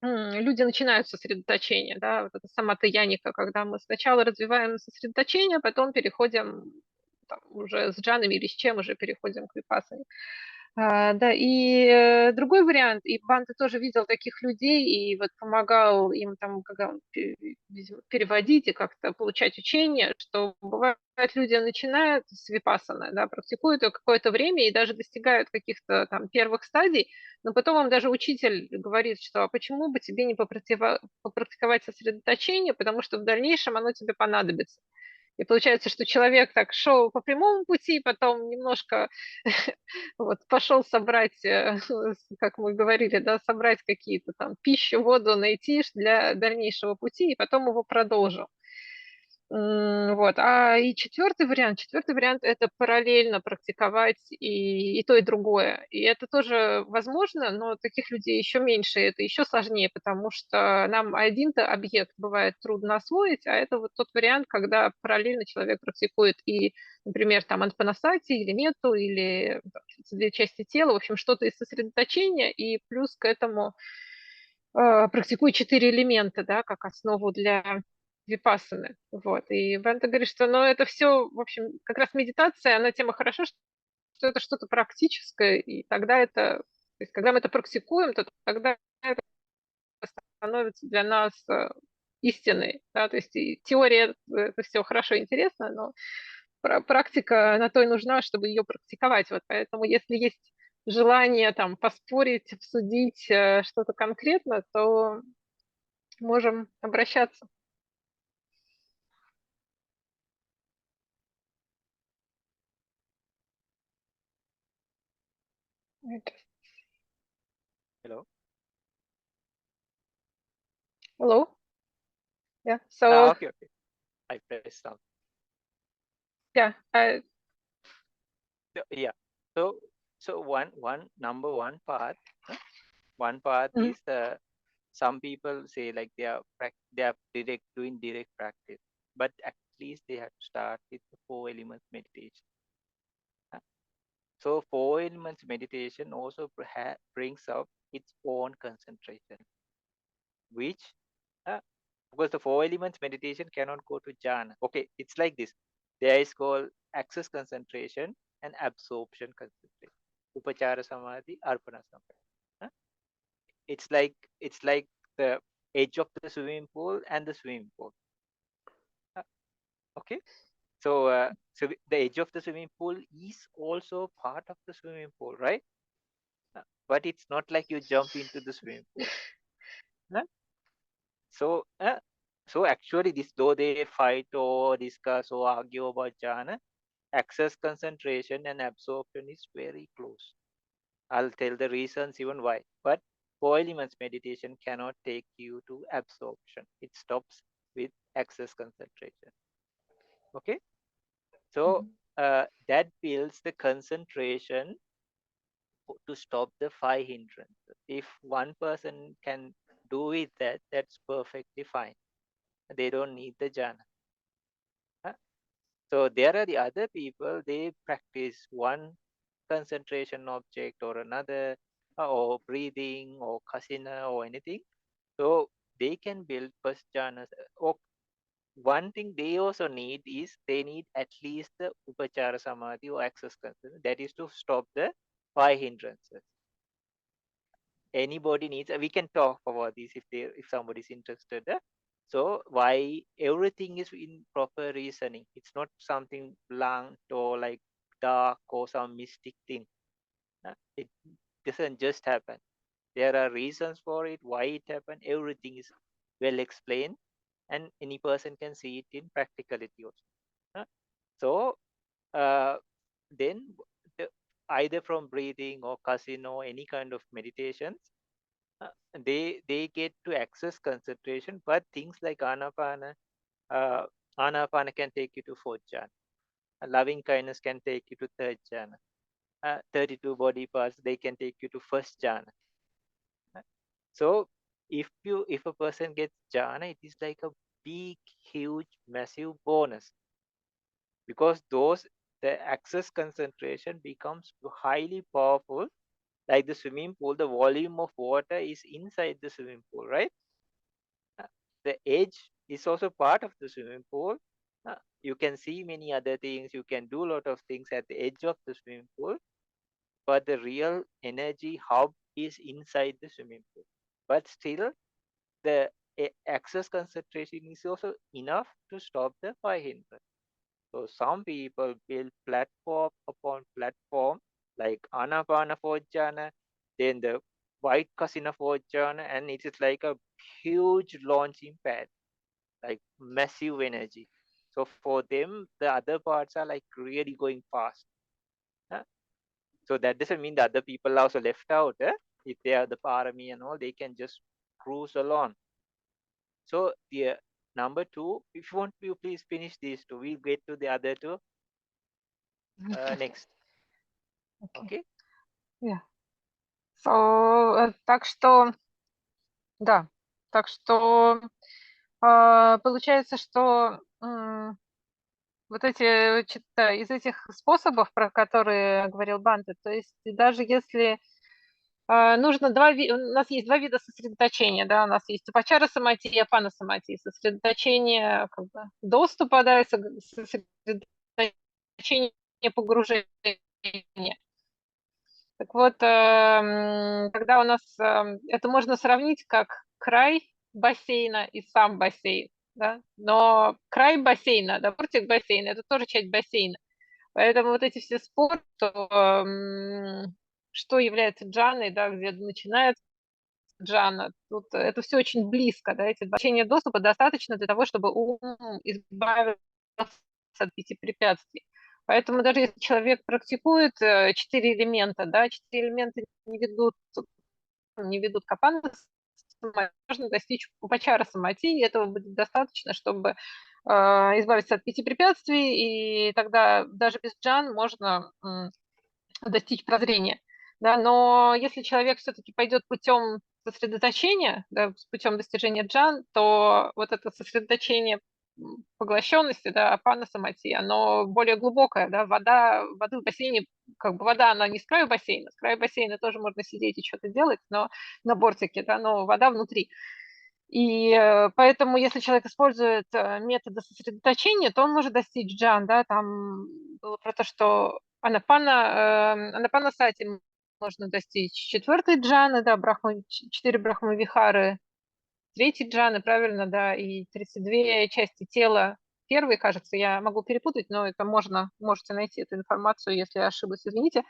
начинают сосредоточение, да, вот это самата-яника, когда мы сначала развиваем сосредоточение, потом переходим там, уже с джанами или с чем уже переходим к випассане. Да, и другой вариант, и Бханте тоже видел таких людей, и вот помогал им там, когда он переводить и как-то получать учение, что бывает, люди начинают с випассаны, да, практикуют ее какое-то время и даже достигают каких-то там первых стадий, но потом им даже учитель говорит, что а почему бы тебе не попрактиковать сосредоточение, потому что в дальнейшем оно тебе понадобится. И получается, что человек так шел по прямому пути, потом немножко вот, пошел собрать, как мы говорили, да, собрать какие-то там пищу, воду найти для дальнейшего пути, и потом его продолжил. Вот. И четвертый вариант – это параллельно практиковать и то, и другое. И это тоже возможно, но таких людей еще меньше, это еще сложнее, потому что нам один-то объект бывает трудно освоить, а это вот тот вариант, когда параллельно человек практикует и, например, там анапанасати или метту, или там, две части тела, в общем, что-то из сосредоточения, и плюс к этому практикует 4 элемента, да, как основу для випассаны. Вот. И Бханте говорит, что ну, это все, в общем, как раз медитация, она тема хорошо, что это что-то практическое, и тогда это, то есть, когда мы это практикуем, то тогда это становится для нас истиной. Да? То есть и теория, это все хорошо, интересно, но практика на то и нужна, чтобы ее практиковать. Вот поэтому, если есть желание там поспорить, обсудить что-то конкретно, то можем обращаться. Hello. Hello? Yeah. So Okay. I pressed some. yeah, Yeah. So one number one path. One path Mhm. is some people say like they are doing direct practice, but at least they have to start with the 4 elements meditation. So 4 elements meditation also brings up its own concentration, which because the 4 elements meditation cannot go to jhana. Okay, it's like this. There is called access concentration and absorption concentration. Upachara samadhi, arpana samadhi. It's like the edge of the swimming pool and the swimming pool. Okay, so the edge of the swimming pool is also part of the swimming pool, right? But it's not like you jump into the swimming pool. So actually, this though they fight or discuss or argue about jhana, access concentration and absorption is very close. I'll tell the reasons even why. But 4 elements meditation cannot take you to absorption. It stops with access concentration. Okay, so that builds the concentration to stop the 5 hindrances. If one person can do it, that's perfectly fine. They don't need the jhana. So there are the other people, they practice one concentration object or another, or breathing or kasina or anything. So they can build first jhanas. Or one thing they also need is they need at least the upachara samadhi or access concentration. That is to stop the 5 hindrances. Anybody needs, we can talk about this if somebody is interested. So why everything is in proper reasoning. It's not something blunt or like dark or some mystic thing. It doesn't just happen. There are reasons for it, why it happened. Everything is well explained, and any person can see it in practicality also. So then either from breathing or casino, any kind of meditations, they get to access concentration. But things like anapana can take you to 4th jhana. Loving kindness can take you to 3rd jhana. 32 body parts, they can take you to 1st jhana. So if a person gets jhana, it is like a big, huge, massive bonus, because the access concentration becomes highly powerful. Like the swimming pool, the volume of water is inside the swimming pool, right? The edge is also part of the swimming pool. You can see many other things. You can do a lot of things at the edge of the swimming pool, but the real energy hub is inside the swimming pool. But still, the access concentration is also enough to stop the 5 hindrances. So some people build platform upon platform, like Anapana 4th jhana, then the white kasina 4th jhana, and it is like a huge launching pad, like massive energy. So for them, the other parts are like really going fast. So that doesn't mean the other people are also left out. If they are the parami and all, they can just cruise along. So number two, if you want, you please finish these two. We'll get to the other two next. Okay? Yeah. So, так что, да, так что получается, что вот эти, из этих способов, про которые говорил Бханте, то есть даже если нужно у нас есть два вида сосредоточения, да, у нас есть упачара самати и апана самати, сосредоточение как бы доступа, да, и сосредоточение погружения. Так вот, когда у нас это можно сравнить как край бассейна и сам бассейн, да, но край бассейна, да, бортик бассейна, это тоже часть бассейна. Поэтому вот эти все споры, что является джаной, да, где начинается джана, тут это все очень близко, да, эти значения доступа достаточно для того, чтобы ум избавился от 5 препятствий. Поэтому даже если человек практикует 4 элемента, да, 4 элемента не ведут к апанна самати, можно достичь упачара самати, и этого будет достаточно, чтобы избавиться от 5 препятствий, и тогда даже без джан можно достичь прозрения. Да, но если человек все-таки пойдет путем сосредоточения, да, путем достижения джан, то вот это сосредоточение поглощенности, да, апана самати, оно более глубокое, да, воды в бассейне, как бы вода, она не с краю бассейна, с краю бассейна тоже можно сидеть и что-то делать, но на бортике, да, но вода внутри. И поэтому, если человек использует методы сосредоточения, то он может достичь джан, да, там было про то, что анапана сати можно достичь 4-й джаны, да, 4 брахмавихары, 3-й джаны, правильно, да, и 32 части тела. Первый, кажется, я могу перепутать, но это можете найти эту информацию, если я ошиблась, извините.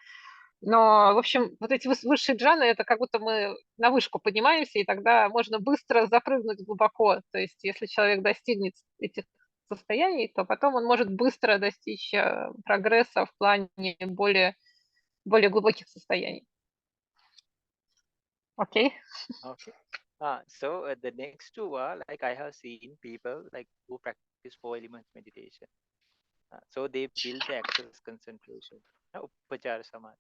Но, в общем, вот эти высшие джаны, это как будто мы на вышку поднимаемся, и тогда можно быстро запрыгнуть глубоко. То есть если человек достигнет этих состояний, то потом он может быстро достичь прогресса в плане более глубоких состояний. Окей? Okay. So the next two are like I have seen people like who practice 4 elements meditation. So they build the access concentration, upachara samadhi.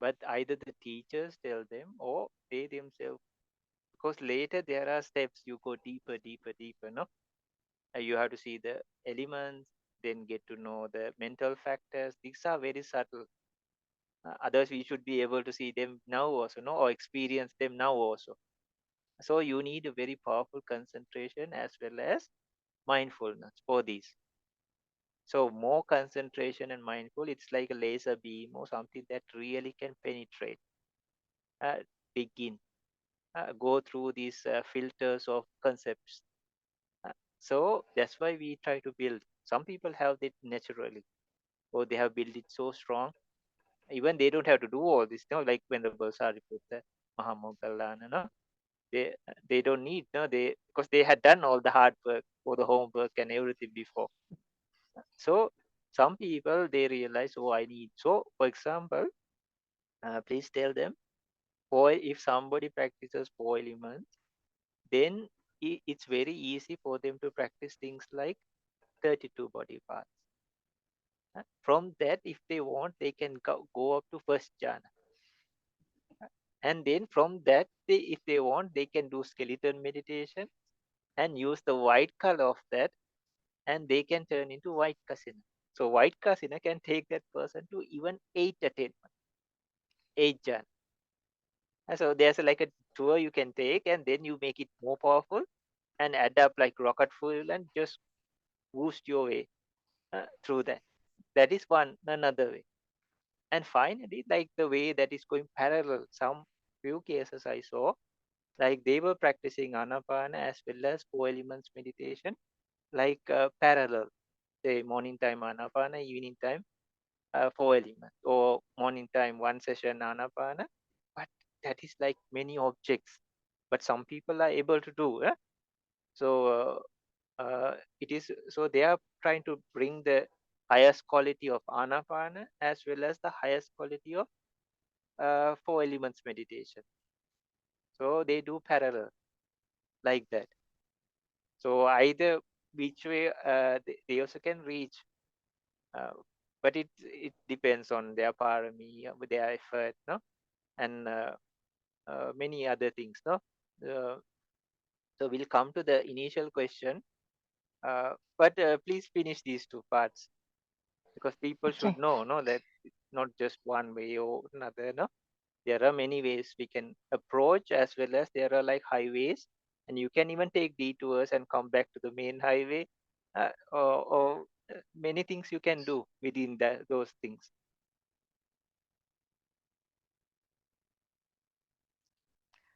But either the teachers tell them or they themselves, because later there are steps, you go deeper, no? You have to see the elements, then get to know the mental factors. These are very subtle. Others we should be able to see them now also, no, or experience them now also. So you need a very powerful concentration as well as mindfulness for these. So more concentration and mindful, it's like a laser beam or something that really can penetrate, begin, go through these filters of concepts. So that's why we try to build. Some people have it naturally, or they have built it so strong. Even they don't have to do all this, like when the Balsari put the Mahamoggallana, no? They don't need, no, because they had done all the hard work or the homework and everything before. So some people, they realize, oh, I need. So for example, please tell them, if somebody practices 4 elements, then it's very easy for them to practice things like 32 body parts. From that, if they want, they can go up to first jhana. And then from that, if they want, they can do skeleton meditation and use the white color of that, and they can turn into white kasina. So white kasina can take that person to even 8 attainment, 8 jhana. So there's like a tour you can take, and then you make it more powerful and add up like rocket fuel and just boost your way through that. That is another way. And finally, like the way that is going parallel, some few cases I saw, like they were practicing anapana as well as 4 elements meditation, like parallel. Say morning time anapana, evening time 4 elements, or morning time 1 session anapana. But that is like many objects. But some people are able to do. So it is, so they are trying to bring the highest quality of anapana as well as the highest quality of 4 elements meditation. So they do parallel like that. So either which way they also can reach, but it depends on their parami, their effort, no, and many other things, no. So we'll come to the initial question, but please finish these two parts, because people should know, no, that it's not just one way or another, no. There are many ways we can approach, as well as there are like highways, and you can even take detours and come back to the main highway, or many things you can do within those things.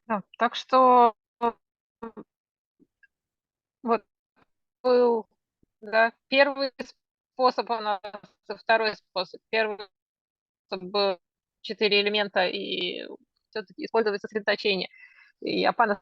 Да, так что вот был, да, первый способ у нас, второй способ. Первый способ был 4 элемента, и все-таки использовать сосредоточение и апана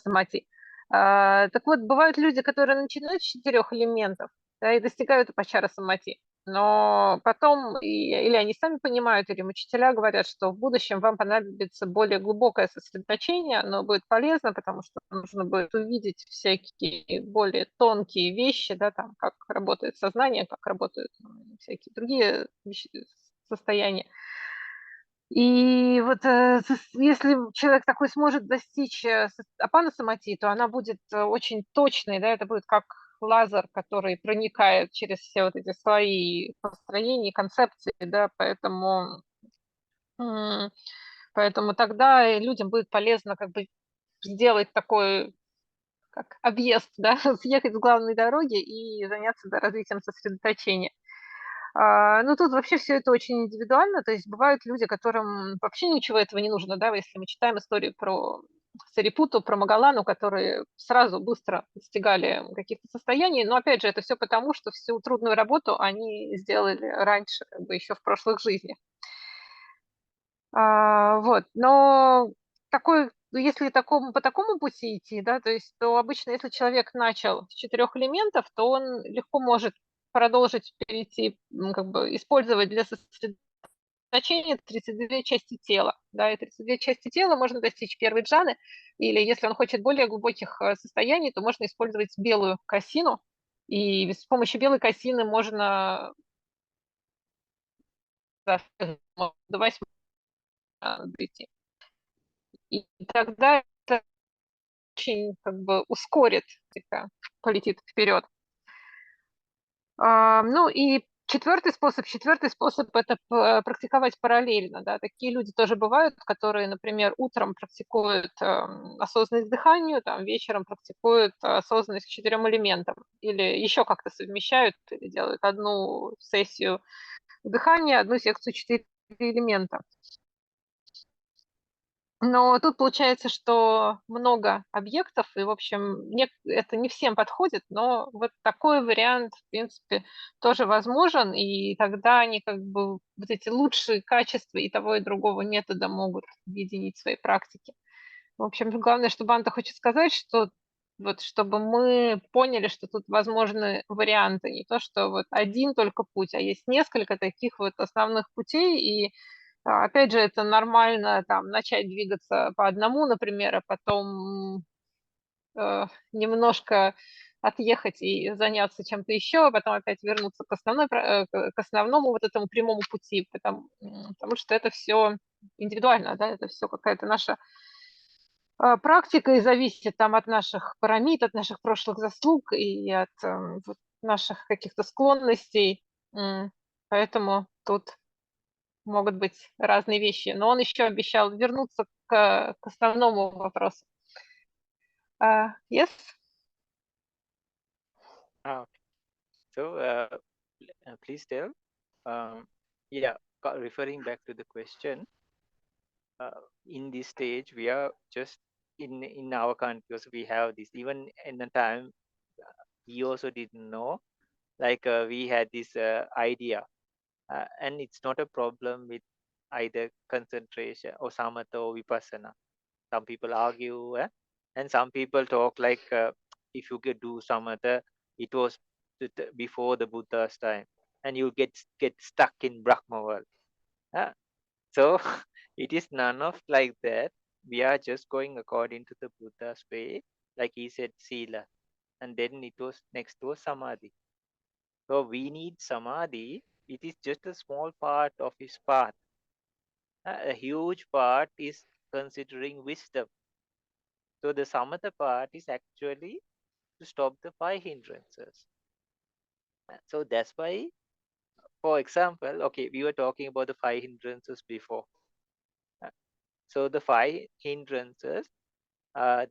самати. Так вот, бывают люди, которые начинают с 4 элементов, да, и достигают апачара самати, но потом или они сами понимают, или им учителя говорят, что в будущем вам понадобится более глубокое сосредоточение, оно будет полезно, потому что нужно будет увидеть всякие более тонкие вещи, да, там, как работает сознание, как работают всякие другие состояния. И вот если человек такой сможет достичь апана самати, то она будет очень точной, да, это будет как лазер, который проникает через все вот эти слои построений, концепции, да, поэтому тогда людям будет полезно как бы сделать такой как объезд, да, съехать с главной дороги и заняться развитием сосредоточения. Ну, тут вообще все это очень индивидуально, то есть бывают люди, которым вообще ничего этого не нужно, да, если мы читаем истории про Сарипуту, про Магалану, которые сразу быстро достигали каких-то состояний, но опять же это все потому, что всю трудную работу они сделали раньше, как бы еще в прошлых жизнях. Вот, но если по такому пути идти, да, то обычно, если человек начал с 4 элементов, то он легко может продолжить перейти, как бы использовать для сосредоточения 32 части тела, да, и 32 части тела можно достичь первой джаны, или если он хочет более глубоких состояний, то можно использовать белую касину, и с помощью белой касины можно до 8 дойти. И тогда это очень как бы ускорит, полетит вперед. Ну и четвертый способ – это практиковать параллельно. Да. Такие люди тоже бывают, которые, например, утром практикуют осознанность дыханию, там, вечером практикуют осознанность к 4 элементам. Или еще как-то совмещают, или делают одну сессию дыхания, одну секцию 4 элемента. Но тут получается, что много объектов, и, в общем, это не всем подходит, но вот такой вариант, в принципе, тоже возможен, и тогда они как бы вот эти лучшие качества и того, и другого метода могут объединить в своей практике. В общем, главное, что Бханте хочет сказать, что вот чтобы мы поняли, что тут возможны варианты, не то, что вот один только путь, а есть несколько таких вот основных путей, и опять же, это нормально там начать двигаться по одному, например, а потом немножко отъехать и заняться чем-то еще, а потом опять вернуться к основному вот этому прямому пути, потому что это все индивидуально, да, это все какая-то наша практика и зависит там от наших парамид, от наших прошлых заслуг и от вот наших каких-то склонностей. Поэтому тут могут быть разные вещи. Но он еще обещал вернуться к основному вопросу. Yes? So please tell. Yeah, referring back to the question, in this stage we are just in our country, because we have this. Even in the time we also didn't know, like we had this idea, and it's not a problem with either concentration or samatha or vipassana. Some people argue, and some people talk like if you could do samatha, it was before the Buddha's time, and you get stuck in Brahma world. So it is none of like that. We are just going according to the Buddha's way, like he said, sila. and then it was next to a samadhi. So we need samadhi. It is just a small part of his path. A huge part is considering wisdom. So the samatha part is actually to stop the 5 hindrances. So that's why, for example, okay, we were talking about the 5 hindrances before. So the 5 hindrances, there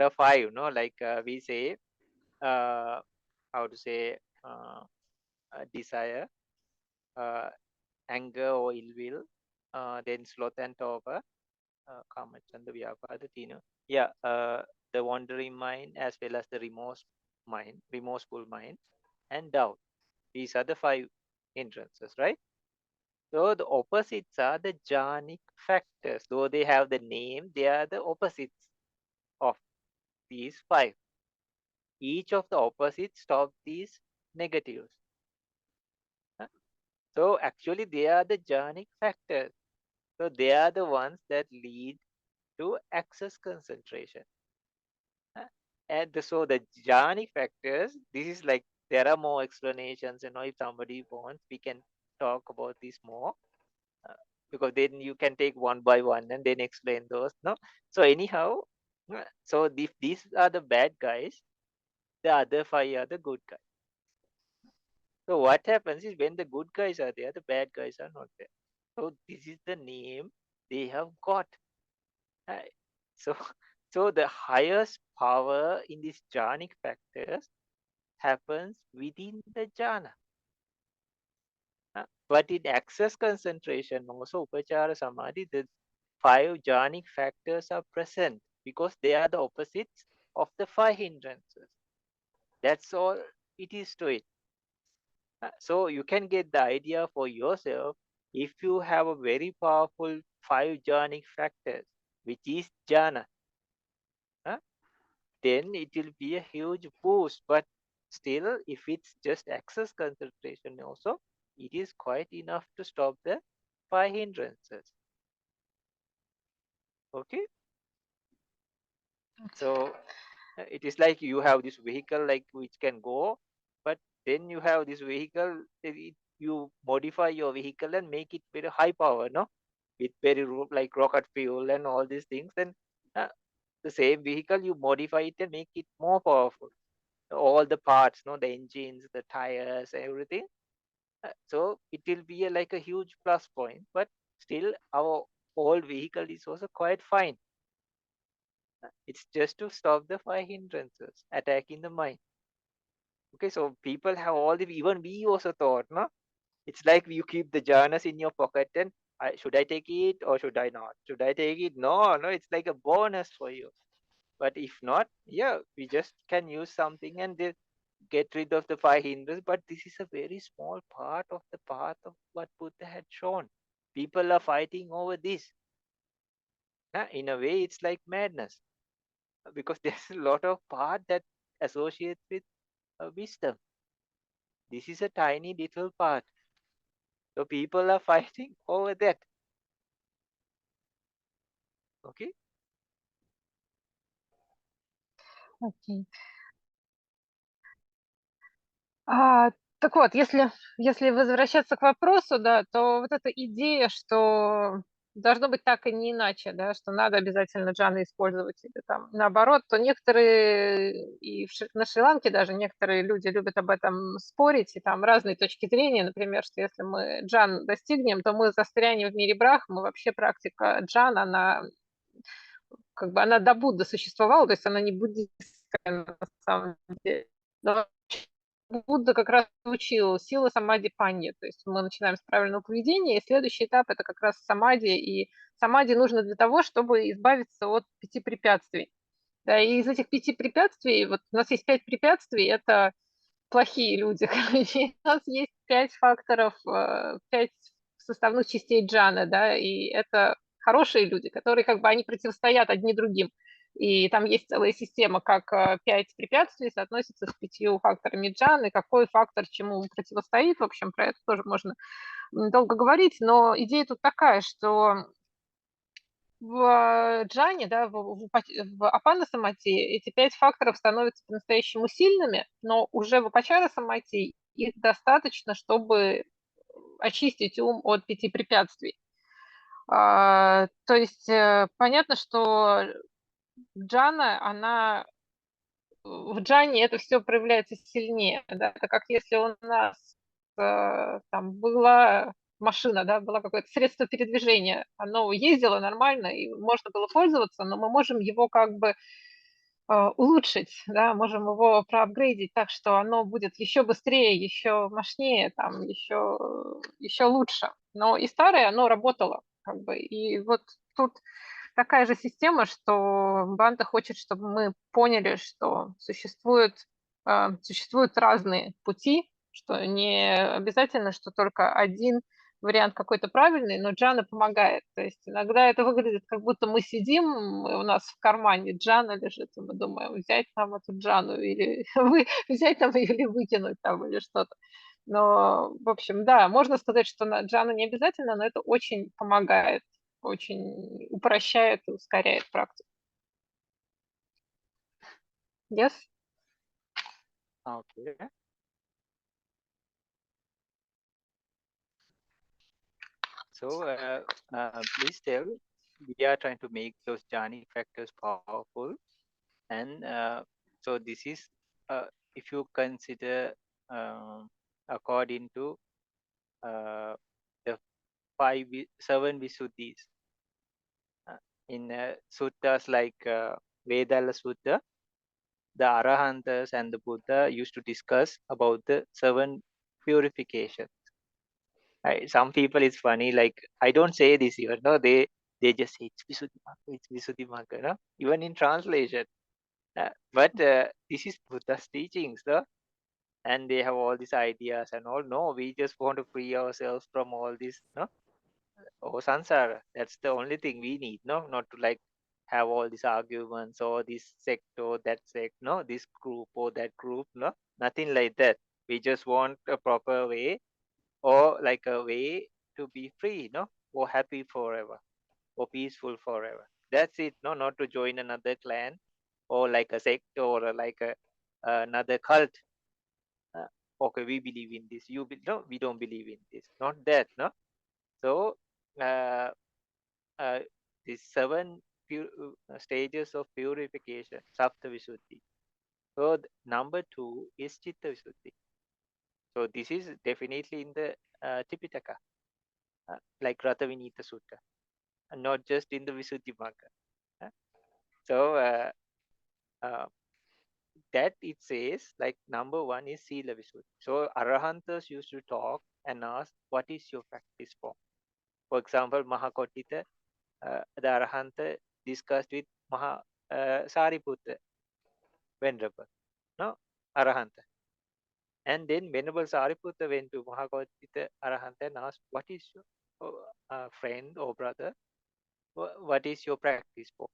are 5, no? Like we say, how to say, desire, anger or ill will, then sloth and torpor, kamachanda, vyapada, tina. Yeah, the wandering mind as well as the remorseful mind, and doubt. These are the 5 hindrances, right? So the opposites are the jhanic factors. Though they have the name, they are the opposites of these 5. Each of the opposites stop these negatives. So actually they are the jhanic factors. So they are the ones that lead to access concentration. And so the jhanic factors, this is like, there are more explanations, if somebody wants, we can talk about this more. Because then you can take one by one and then explain those, no? So anyhow, so if these are the bad guys, the other 5 are the good guys. So what happens is when the good guys are there, the bad guys are not there. So this is the name they have got. Right? So the highest power in these jhanic factors happens within the jhana. But in access concentration, also upachara samadhi, the 5 jhanic factors are present because they are the opposites of the 5 hindrances. That's all it is to it. So you can get the idea for yourself. If you have a very powerful 5 jhanic factors, which is jhana, then it will be a huge boost. But still, if it's just access concentration also, it is quite enough to stop the 5 hindrances. Okay? So it is like you have this vehicle like which can go, but then you have this vehicle, you modify your vehicle and make it very high power, no? With very like rocket fuel and all these things. Then the same vehicle, you modify it and make it more powerful. All the parts, no, the engines, the tires, everything. So it will be like a huge plus point, but still our old vehicle is also quite fine. It's just to stop the 5 hindrances attacking the mind. Okay, so people have all the, even we also thought, no? It's like you keep the jhanas in your pocket and should I take it or should I not? Should I take it? No, it's like a bonus for you. But if not, yeah, we just can use something and get rid of the 5 hindrances. But this is a very small part of the path of what Buddha had shown. People are fighting over this. In a way, it's like madness because there's a lot of part that associates with wisdom. This is a tiny little part. So people are fighting over that. Okay? Окей. Так вот, если возвращаться к вопросу, да, то вот эта идея, что должно быть так и не иначе, да, что надо обязательно джаны использовать или там наоборот, то некоторые, и на Шри-Ланке даже некоторые люди любят об этом спорить, и там разные точки зрения, например, что если мы джан достигнем, то мы застрянем в мире брахмы, вообще практика джан, она как бы она до Будды существовала, то есть она не буддистская на самом деле. Но Будда как раз учил силы самади паньи, то есть мы начинаем с правильного поведения, и следующий этап – это как раз самади, и самади нужно для того, чтобы избавиться от 5 препятствий. Да, и из этих 5 препятствий, вот у нас есть 5 препятствий, это плохие люди, короче, у нас есть 5 факторов, 5 составных частей джаны, да, и это хорошие люди, которые как бы они противостоят одни другим. И там есть целая система, как 5 препятствий соотносятся с 5 факторами джаны, какой фактор чему противостоит. В общем, про это тоже можно долго говорить, но идея тут такая, что в джане, да, в апана-самати эти 5 факторов становятся по-настоящему сильными, но уже в апачара-самати их достаточно, чтобы очистить ум от 5 препятствий. То есть понятно, что джана, в джане это все проявляется сильнее, да, это как если у нас там была машина, да, было какое-то средство передвижения, оно ездило нормально и можно было пользоваться, но мы можем его как бы улучшить, да, можем его проапгрейдить так, что оно будет еще быстрее, еще мощнее, там, еще лучше. Но и старое, оно работало, как бы, и вот тут такая же система, что Бханте хочет, чтобы мы поняли, что существуют разные пути, что не обязательно, что только один вариант какой-то правильный, но джана помогает. То есть иногда это выглядит, как будто мы сидим, у нас в кармане джана лежит, и мы думаем, взять там эту джану или взять там или выкинуть там или что-то. Но, в общем, да, можно сказать, что джана не обязательно, но это очень помогает, очень упрощает и ускоряет практику. Yes? Okay. So please tell, we are trying to make those jhani factors powerful, and so this is if you consider according to the 7 Visuddhis in suttas like Vedala Sutta, the Arahantas and the Buddha used to discuss about the 7 purifications. Some people, it's funny, like I don't say this even, no, they just say it's Visuddhimagga, it's Visuddhimagga, no? Even in translation. But this is Buddha's teachings, no? And they have all these ideas and all. No, we just want to free ourselves from all this, no? Oh, sansara. That's the only thing we need, no? Not to like have all these arguments or this sect or that sect, no? This group or that group, no? Nothing like that. We just want a proper way, or like a way to be free, no? Or happy forever, or peaceful forever. That's it, no? Not to join another clan or like a sect or like another cult. Okay, we believe in this. No, we don't believe in this. Not that, no? So these 7 stages of purification, Sapta Visuddhi. So number 2 is Chitta Visuddhi. So this is definitely in the Tipitaka, like Ratha Vinita Sutta, and not just in the Visuddhimagga. So that it says like number 1 is Sila Visuddhi. So Arahantas used to talk and ask, what is your practice form? For example, Mahakotita, the Arahanta discussed with Sariputta, Venerable, no, Arahanta. And then Venerable Sariputta went to Mahakotita Arahanta and asked, what is your friend or brother, what is your practice for?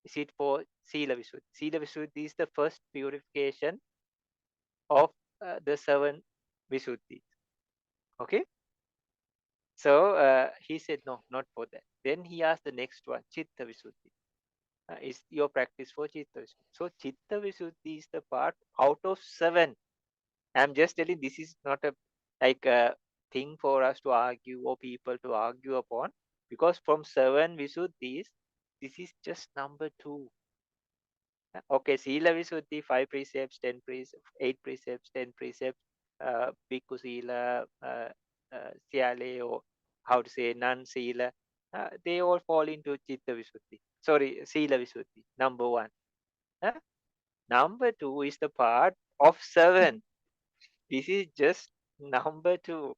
Is it for Sila Visuddhi? Sila Visuddhi is the first purification of the 7 Visuddhis. Okay? So he said, no, not for that. Then he asked the next one, Chitta Visuddhi. Is your practice for Chitta Visuddhi? So Chitta Visuddhi is the part out of 7. I'm just telling, this is not a like a thing for us to argue or people to argue upon, because from 7 Visuddhis, this is just number 2. Okay, Sila Visuddhi, 5 precepts, 10 precepts, 8 precepts, 10 precepts, Bhikkhu Sila, Siyale, or how to say, non Sila, they all fall into Chitta Visuddhi. Sorry, Sila Visuddhi, number 1. Number 2 is the part of 7. This is just number 2.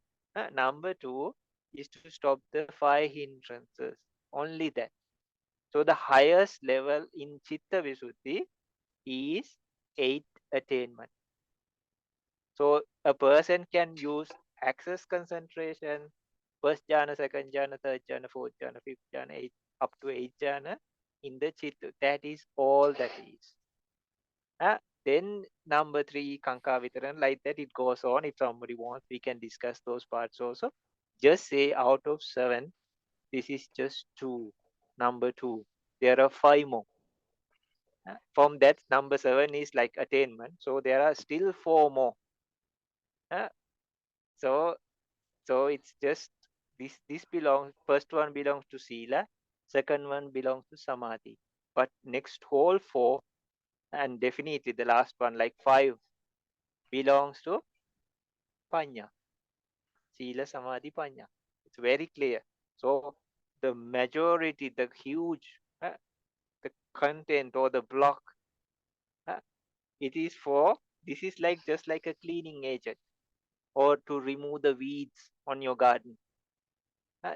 Number 2 is to stop the 5 hindrances. Only that. So the highest level in Chitta Visuddhi is 8 attainment. So a person can use access concentration, first jhana, second jhana, third jhana, fourth jhana, fifth jhana, 8, up to 8 jhana in the Chitta. That is all that is. Then number 3, Kanka Vitaran, like that it goes on. If somebody wants, we can discuss those parts also. Just say out of 7, this is just 2. number 2. There are 5 more. From that, number 7 is like attainment. So there are still 4 more. So it's just this belongs, first one belongs to Sila, second one belongs to Samadhi. But next whole 4, and definitely the last one, like 5, belongs to Panya. Sila, Samadhi, Panya. It's very clear. So the majority, the huge, the content or the block, it is for, this is like just like a cleaning agent or to remove the weeds on your garden.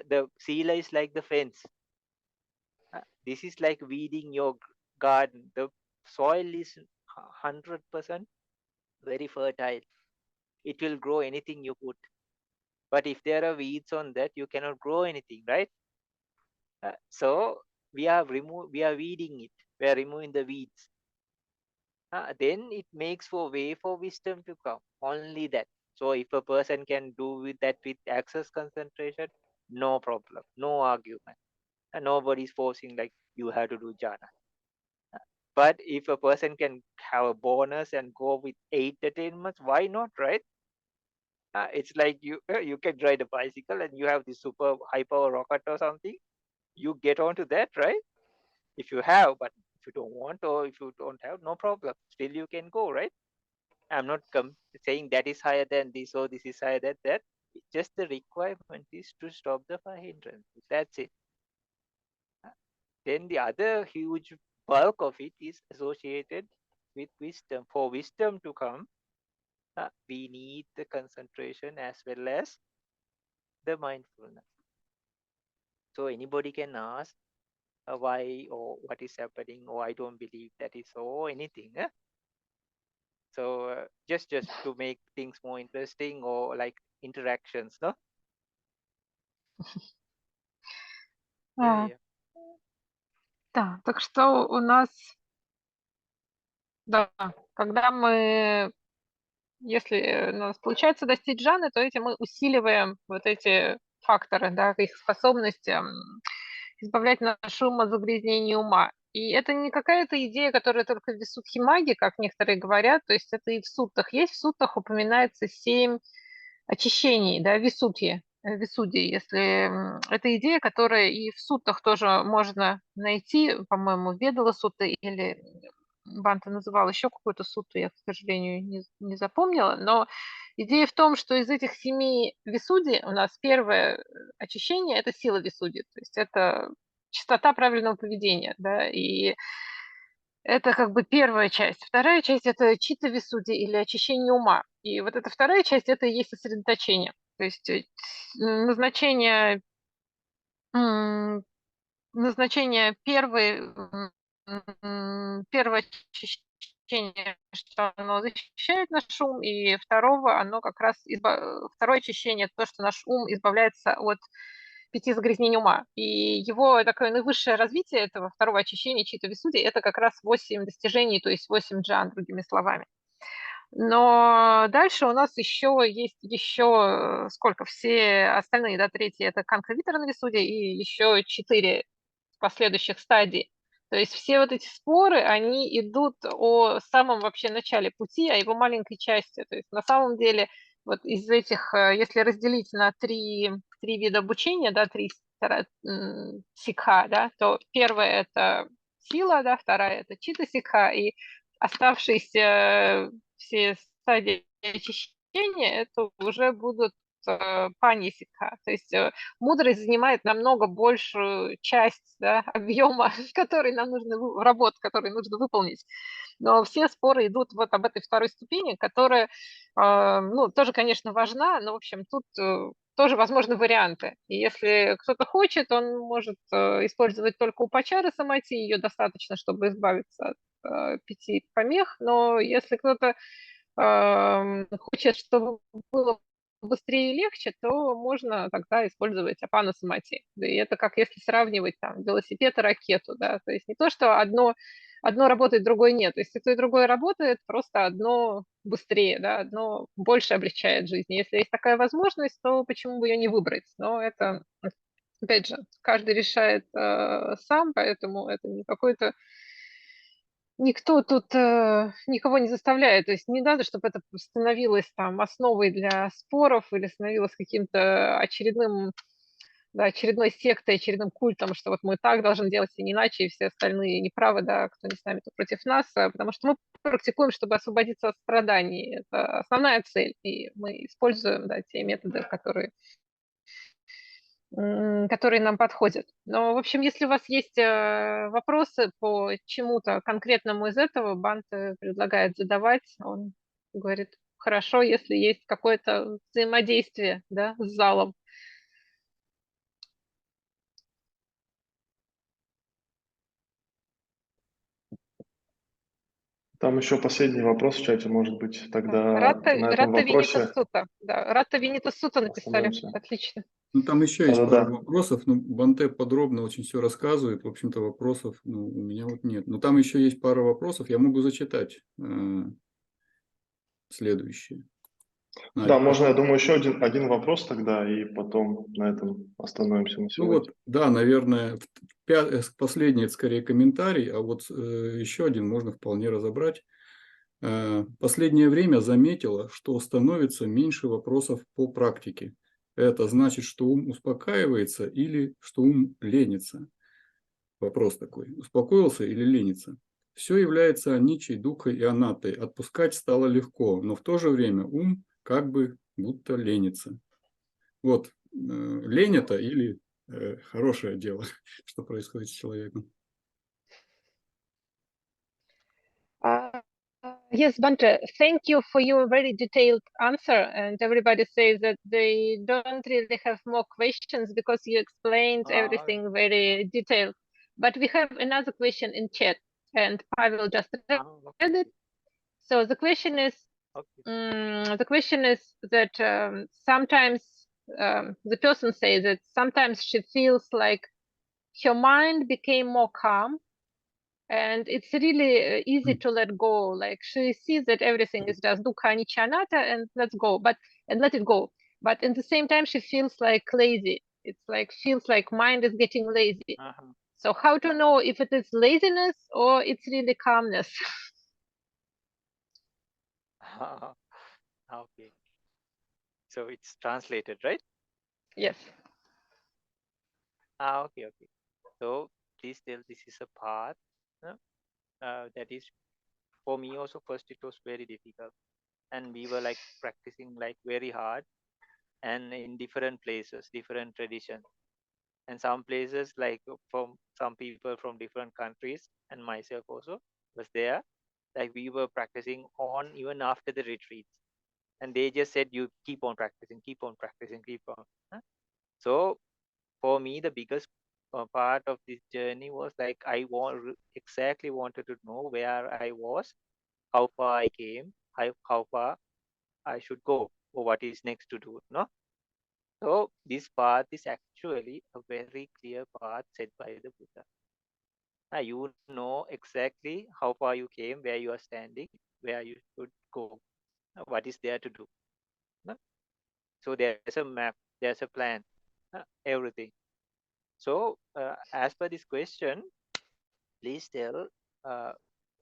The Sila is like the fence. This is like weeding your garden. The soil is 100% very fertile. It will grow anything you put. But if there are weeds on that, you cannot grow anything, right? So we are weeding it. We are removing the weeds. Then it makes for way for wisdom to come. Only that. So if a person can do with that with access concentration, no problem, no argument. Nobody's forcing like you have to do jhana. But if a person can have a bonus and go with 8 attainments, why not, right? It's like you can ride a bicycle and you have this super high power rocket or something. You get onto that, right? If you have, but if you don't want or if you don't have, no problem. Still you can go, right? I'm not saying that is higher than this or this is higher than that. It's just the requirement is to stop the 5 hindrances. That's it. Then the other huge bulk of it is associated with wisdom. For wisdom to come, we need the concentration as well as the mindfulness. So anybody can ask why or what is happening, or I don't believe that is or anything. So just to make things more interesting or like interactions, no? Yeah. Да, так что у нас, да, когда мы, если у нас получается достичь джаны, то этим мы усиливаем вот эти факторы, да, их способность избавлять наш ум от загрязнения ума. И это не какая-то идея, которая только в Висудхимагге, как некоторые говорят, то есть это и в суттах есть. В суттах упоминается 7 очищений, да, висудхи, если это идея, которая и в суттах тоже можно найти, по-моему, Ведала сутты или Бханте называл еще какую-то сутту, я, к сожалению, не запомнила, но идея в том, что из этих 7 висудий у нас первое очищение – это сила висуди, то есть это чистота правильного поведения, да, и это как бы первая часть. Вторая часть – это чита висуди или очищение ума. И вот эта вторая часть – это и есть сосредоточение. То есть назначение первое очищение, что оно защищает наш ум, и второго, оно как раз второе очищение, то, что наш ум избавляется от 5 загрязнений ума. И его такое наивысшее развитие этого второго очищения чита висуди – это как раз 8 достижений, то есть 8 джан, другими словами. Но дальше у нас еще есть сколько? Все остальные, да, третьи – это канха-витарана висуди и еще 4 последующих стадий. То есть все вот эти споры, они идут о самом вообще начале пути, о его маленькой части. То есть на самом деле вот из этих, если разделить на три вида обучения, да, 3 сикха, да, то первое – это сила, да, вторая – это чита сикха, и оставшиеся все стадии очищения – это уже будут пани сикха. То есть мудрость занимает намного большую часть, да, объема, который нам нужно, работ, который нужно выполнить. Но все споры идут вот об этой второй ступени, которая, ну, тоже, конечно, важна, но, в общем, тут тоже возможны варианты. И если кто-то хочет, он может использовать только упачары самати, ее достаточно, чтобы избавиться от 5 помех, но если кто-то хочет, чтобы было быстрее и легче, то можно тогда использовать апана самати. И это как если сравнивать там велосипед и ракету, да, то есть не то, что одно работает, другое нет. То есть и то, и другое работает, просто одно быстрее, да, одно больше облегчает жизнь. Если есть такая возможность, то почему бы ее не выбрать? Но это опять же, каждый решает сам, поэтому это не какой-то... Никто тут никого не заставляет, то есть не надо, чтобы это становилось там основой для споров или становилось каким-то очередным, да, очередной сектой, очередным культом, что вот мы так должны делать и не иначе, и все остальные неправы, да, кто не с нами, то против нас, потому что мы практикуем, чтобы освободиться от страданий. Это основная цель, и мы используем, да, те методы, которые нам подходят. Но, в общем, если у вас есть вопросы по чему-то конкретному из этого, Бханте предлагает задавать. Он говорит, хорошо, если есть какое-то взаимодействие, да, с залом. Там еще последний вопрос в чате, может быть, тогда Ратта на этом Винита вопросе Сута. Да, Ратта Винита Сута написали. остановимся. Отлично. Ну, там еще есть Да-да-да. пару вопросов, но Бханте подробно очень все рассказывает. В общем-то, вопросов у меня вот нет. Но там еще есть пара вопросов, я могу зачитать следующие. Да, можно, я думаю, еще один вопрос тогда, и потом на этом остановимся на Ну сегодня. вот, да, наверное, последний это скорее комментарий, а вот еще один можно вполне разобрать. Последнее время заметила, что становится меньше вопросов по практике. Это значит, что ум успокаивается или что ум ленится. Вопрос такой, успокоился или ленится? Все является аничей, духой и анаттой. Отпускать стало легко, но в то же время ум как бы будто ленится. Вот, лень это или хорошее дело, что происходит с человеком? Yes, Bhante, thank you for your very detailed answer. And everybody says that they don't really have more questions because you explained everything very detailed. But we have another question in chat, and Pavel just read it. So the question is, that sometimes the person says that sometimes she feels like her mind became more calm, and it's really easy to let go. Like she sees that everything is just dukkha, anicca, anatta, and let's go, and let it go. But in the same time, she feels like lazy. It's like feels like mind is getting lazy. So how to know if it is laziness or it's really calmness? Okay. So it's translated, right? Yes. Okay. So please tell this is a path that is, for me also first it was very difficult, and we were like practicing like very hard, and in different places, different traditions, and some places like from some people from different countries, and myself also was there. Like we were practicing on even after the retreats, and they just said you keep on practicing, keep on practicing, keep on. So for me, the biggest part of this journey was like I exactly wanted to know where I was, how far I came, how far I should go, or what is next to do. No, so this path is actually a very clear path set by the Buddha. You know exactly how far you came, where you are standing, where you should go, what is there to do. No? So there's a map, there's a plan, everything. So as per this question, please tell,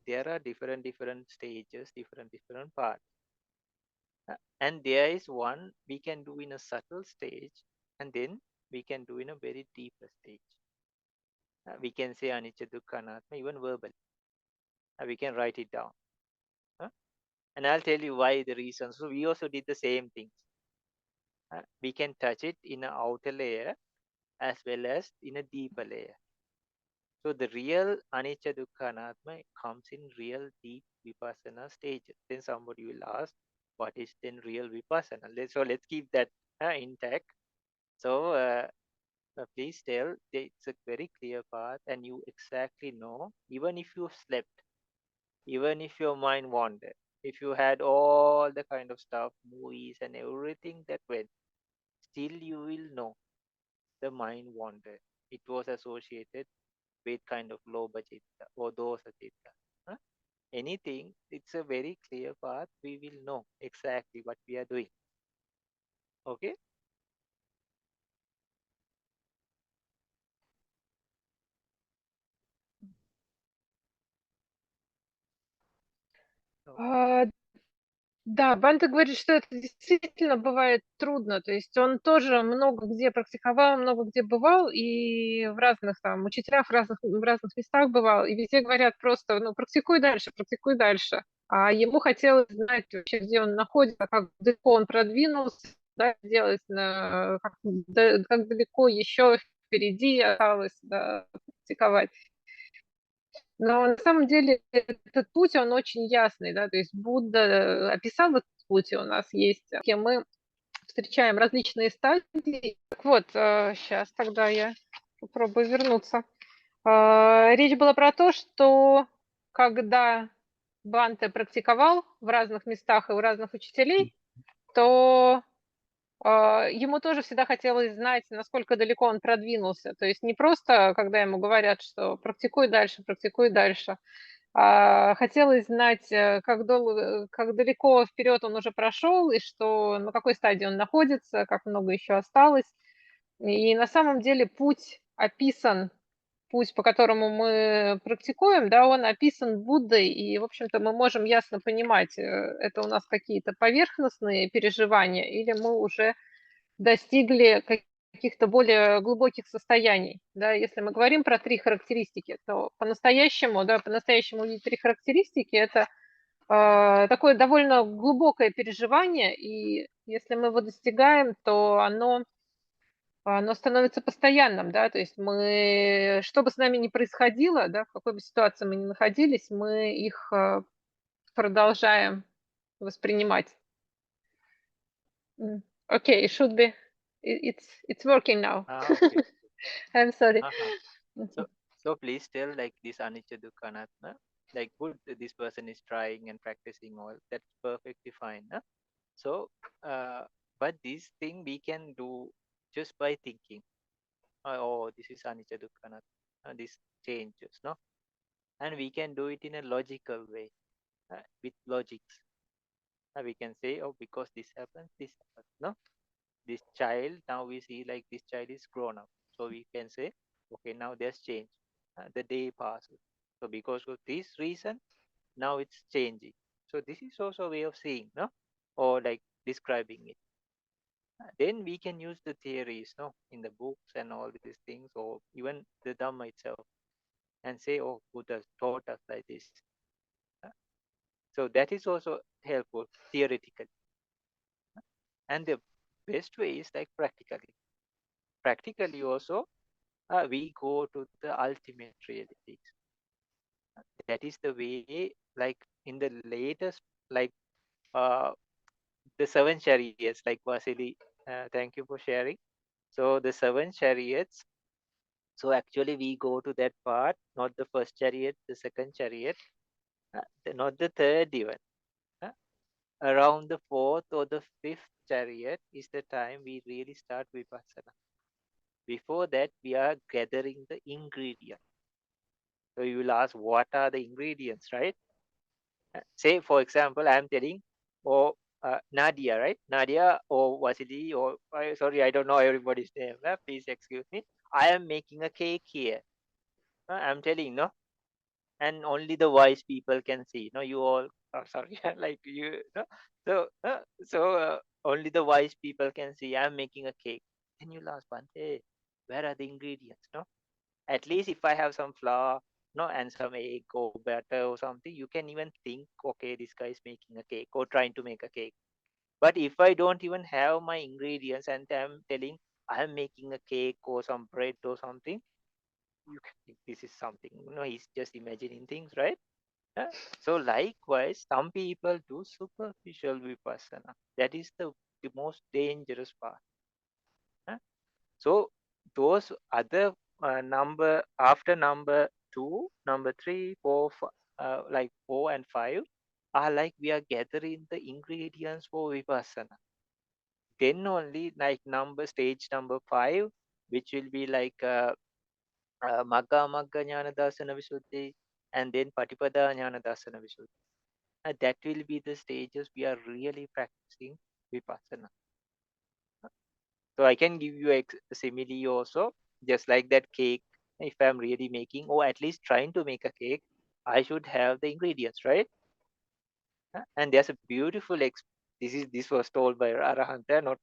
there are different stages, different parts. And there is one we can do in a subtle stage, and then we can do in a very deeper stage. We can say anicca, dukkha, anatta, even verbally. We can write it down. And I'll tell you why, the reason. So we also did the same things. We can touch it in an outer layer as well as in a deeper layer. So the real anicca, dukkha, anatta comes in real deep vipassana stages. Then somebody will ask, what is then real vipassana? So let's keep that intact. So please tell, it's a very clear path, and you exactly know, even if you slept, even if your mind wandered, if you had all the kind of stuff, movies and everything that went, still you will know the mind wandered. It was associated with kind of lobha citta or dosa citta. Anything, it's a very clear path. We will know exactly what we are doing. Okay? Да, Бханте говорит, что это действительно бывает трудно. То есть он тоже много где практиковал, много где бывал, и в разных там учителях, в разных местах бывал, и везде говорят просто, ну, практикуй дальше, практикуй дальше. А ему хотелось знать вообще, где он находится, как далеко он продвинулся, да, делать, как далеко еще впереди осталось, да, практиковать. Но на самом деле этот путь, он очень ясный, да, то есть Будда описал этот путь, и у нас есть, где мы встречаем различные стадии. Так вот, сейчас тогда я попробую вернуться. Речь была про то, что когда Бханте практиковал в разных местах и у разных учителей, то ему тоже всегда хотелось знать, насколько далеко он продвинулся. То есть не просто, когда ему говорят, что практикуй дальше, а хотелось знать, как далеко вперед он уже прошел, и что, на какой стадии он находится, как много еще осталось. И на самом деле путь, по которому мы практикуем, да, он описан Буддой, и, в общем-то, мы можем ясно понимать, это у нас какие-то поверхностные переживания, или мы уже достигли каких-то более глубоких состояний. Да? Если мы говорим про 3 характеристики, то по-настоящему увидеть 3 характеристики – это такое довольно глубокое переживание, и если мы его достигаем, то оно становится постоянным, да, то есть что бы с нами ни происходило, да, в какой бы ситуации мы ни находились, мы их продолжаем воспринимать. Okay, it should be. It's working now. Okay. I'm sorry. So please tell like this anicca dukkha anatta, like good this person is trying and practicing all, that's perfectly fine. So but this thing we can do just by thinking. Oh, this is anicca dukkha anatta, this changes, no? And we can do it in a logical way, with logics. We can say, oh, because this happens, no? This child, now we see like this child is grown up. So we can say, okay, now there's change. The day passes. So because of this reason, now it's changing. So this is also a way of seeing, no? Or like describing it. Then we can use the theories, no, in the books and all these things, or even the Dhamma itself, and say, oh, Buddha taught us like this. So that is also helpful theoretically. And the best way is like practically. Practically also, we go to the ultimate realities. That is the way, like in the latest, like the 7 chariots, like Vasily, thank you for sharing. So the 7 chariots, so actually we go to that part, not the first chariot, the second chariot, not the third even. Around the 4th or the 5th chariot is the time we really start vipassana. Before that, we are gathering the ingredients. So you will ask, what are the ingredients, right? Say, for example, I'm telling, Nadia, right? Nadia or Vasily or, sorry, I don't know everybody's name. Please excuse me. I am making a cake here. I'm telling, no? And only the wise people can see. No, you all, sorry, like you, no? So only the wise people can see I'm making a cake. Then you'll ask, Bhante, where are the ingredients, no? At least if I have some flour, no, and some egg or butter or something, you can even think, okay, this guy is making a cake or trying to make a cake. But if I don't even have my ingredients and I'm telling I'm making a cake or some bread or something, you can think this is something. No, he's just imagining things, right? So likewise, some people do superficial vipassana. That is the most dangerous part. So those other number after number 2, number 3, 4, like 4 and 5 are like we are gathering the ingredients for vipassana. Then only like stage number 5, which will be like Magga Jnana Dasana Visuddhi, and then Patipada Jnana Dasana Visuddhi. That will be the stages we are really practicing vipassana. So I can give you a simile also, just like that cake. If I'm really making, or at least trying to make a cake, I should have the ingredients, right? And there's a beautiful this was told by Arahanta, not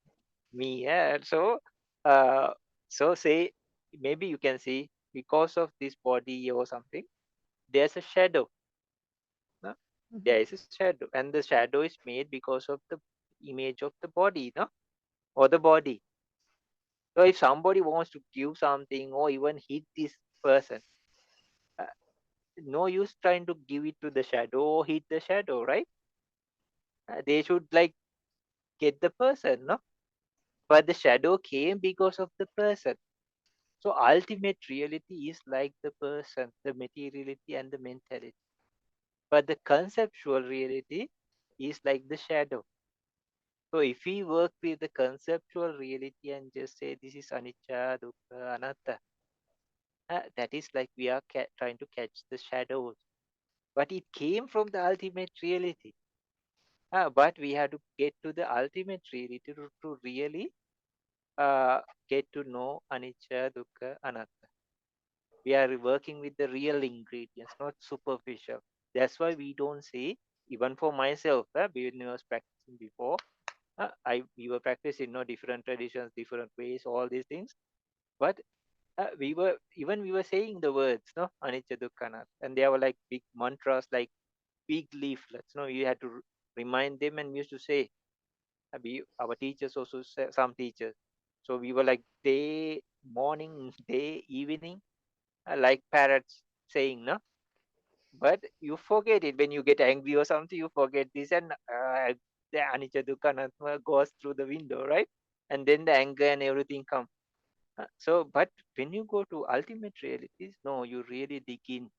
me. So say maybe you can see because of this body or something, there's a shadow. There is a shadow, and the shadow is made because of the image of the body, or the body. So if somebody wants to give something or even hit this person, no use trying to give it to the shadow or hit the shadow, right? They should get the person, but the shadow came because of the person. So ultimate reality is like the person, the materiality and the mentality, but the conceptual reality is like the shadow. So if we work with the conceptual reality and just say this is anicca, dukkha, anatta, that is like we are trying to catch the shadows, but it came from the ultimate reality. But we have to get to the ultimate reality to really get to know anicca, dukkha, anatta. We are working with the real ingredients, not superficial. That's why we don't say, even for myself, when I was practicing before, we were practicing different traditions, different ways, all these things. But we were saying the words, anicca, dukkha, anatta, and they were like big mantras, like big leaflets. You had to remind them, and we used to say, our teachers also, some teachers. So we were like day, morning, day, evening, like parrots saying, no. But you forget it when you get angry or something. You forget this, and the anicca, dukkha, anatta goes through the window, right? And then the anger and everything comes. But when you go to ultimate realities, no, you really dig in.